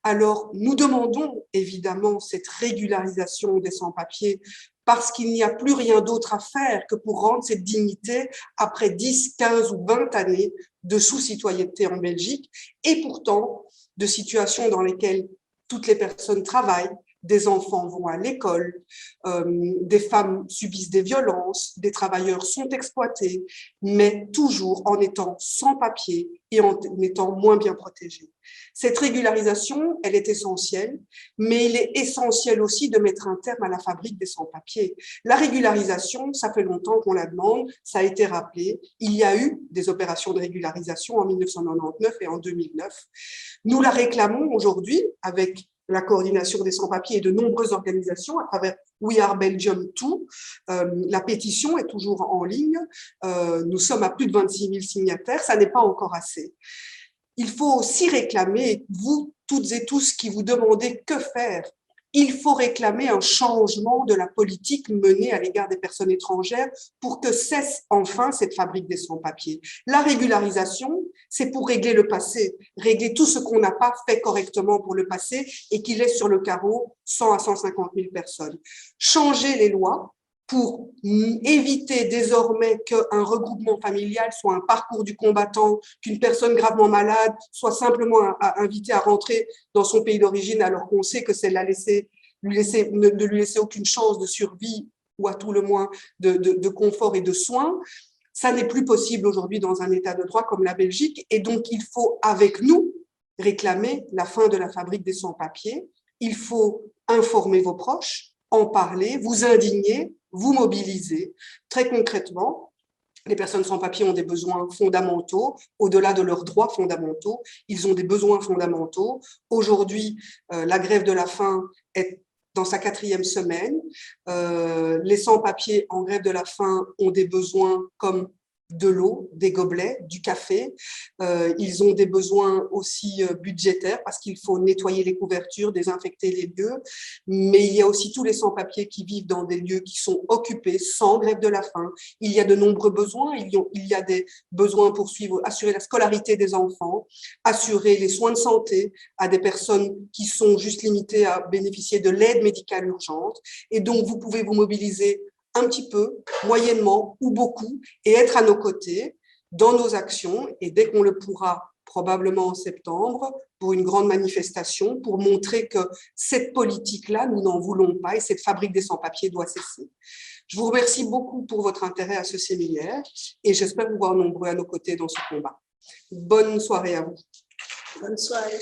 Alors, nous demandons évidemment cette régularisation des sans-papiers parce qu'il n'y a plus rien d'autre à faire que pour rendre cette dignité après 10, 15 ou 20 années de sous-citoyenneté en Belgique et pourtant de situations dans lesquelles toutes les personnes travaillent, des enfants vont à l'école, des femmes subissent des violences, des travailleurs sont exploités, mais toujours en étant sans papier et en étant moins bien protégés. Cette régularisation, elle est essentielle, mais il est essentiel aussi de mettre un terme à la fabrique des sans-papiers. La régularisation, ça fait longtemps qu'on la demande, ça a été rappelé. Il y a eu des opérations de régularisation en 1999 et en 2009. Nous la réclamons aujourd'hui avec la coordination des sans-papiers et de nombreuses organisations à travers We Are Belgium Too. La pétition est toujours en ligne. Nous sommes à plus de 26 000 signataires. Ça n'est pas encore assez. Il faut aussi réclamer, vous toutes et tous qui vous demandez que faire, il faut réclamer un changement de la politique menée à l'égard des personnes étrangères pour que cesse enfin cette fabrique des sans-papiers. La régularisation, c'est pour régler le passé, régler tout ce qu'on n'a pas fait correctement pour le passé et qui laisse sur le carreau 100 à 150 000 personnes. Changer les lois pour éviter désormais qu'un regroupement familial soit un parcours du combattant, qu'une personne gravement malade soit simplement invitée à rentrer dans son pays d'origine alors qu'on sait que c'est de lui laisser aucune chance de survie ou à tout le moins de confort et de soins. Ça n'est plus possible aujourd'hui dans un état de droit comme la Belgique et donc il faut avec nous réclamer la fin de la fabrique des sans-papiers. Il faut informer vos proches, en parler, vous indigner, vous mobiliser. Très concrètement, les personnes sans papier ont des besoins fondamentaux, au-delà de leurs droits fondamentaux, ils ont des besoins fondamentaux. Aujourd'hui, la grève de la faim est dans sa 4e semaine. Les sans-papiers en grève de la faim ont des besoins comme de l'eau, des gobelets, du café. Ils ont des besoins aussi budgétaires parce qu'il faut nettoyer les couvertures, désinfecter les lieux. Mais il y a aussi tous les sans-papiers qui vivent dans des lieux qui sont occupés sans grève de la faim. Il y a de nombreux besoins. Il y a des besoins pour assurer la scolarité des enfants, assurer les soins de santé à des personnes qui sont juste limitées à bénéficier de l'aide médicale urgente. Et donc, vous pouvez vous mobiliser un petit peu, moyennement ou beaucoup, et être à nos côtés dans nos actions. Et dès qu'on le pourra, probablement en septembre, pour une grande manifestation, pour montrer que cette politique-là, nous n'en voulons pas et cette fabrique des sans-papiers doit cesser. Je vous remercie beaucoup pour votre intérêt à ce séminaire et j'espère vous voir nombreux à nos côtés dans ce combat. Bonne soirée à vous. Bonne soirée.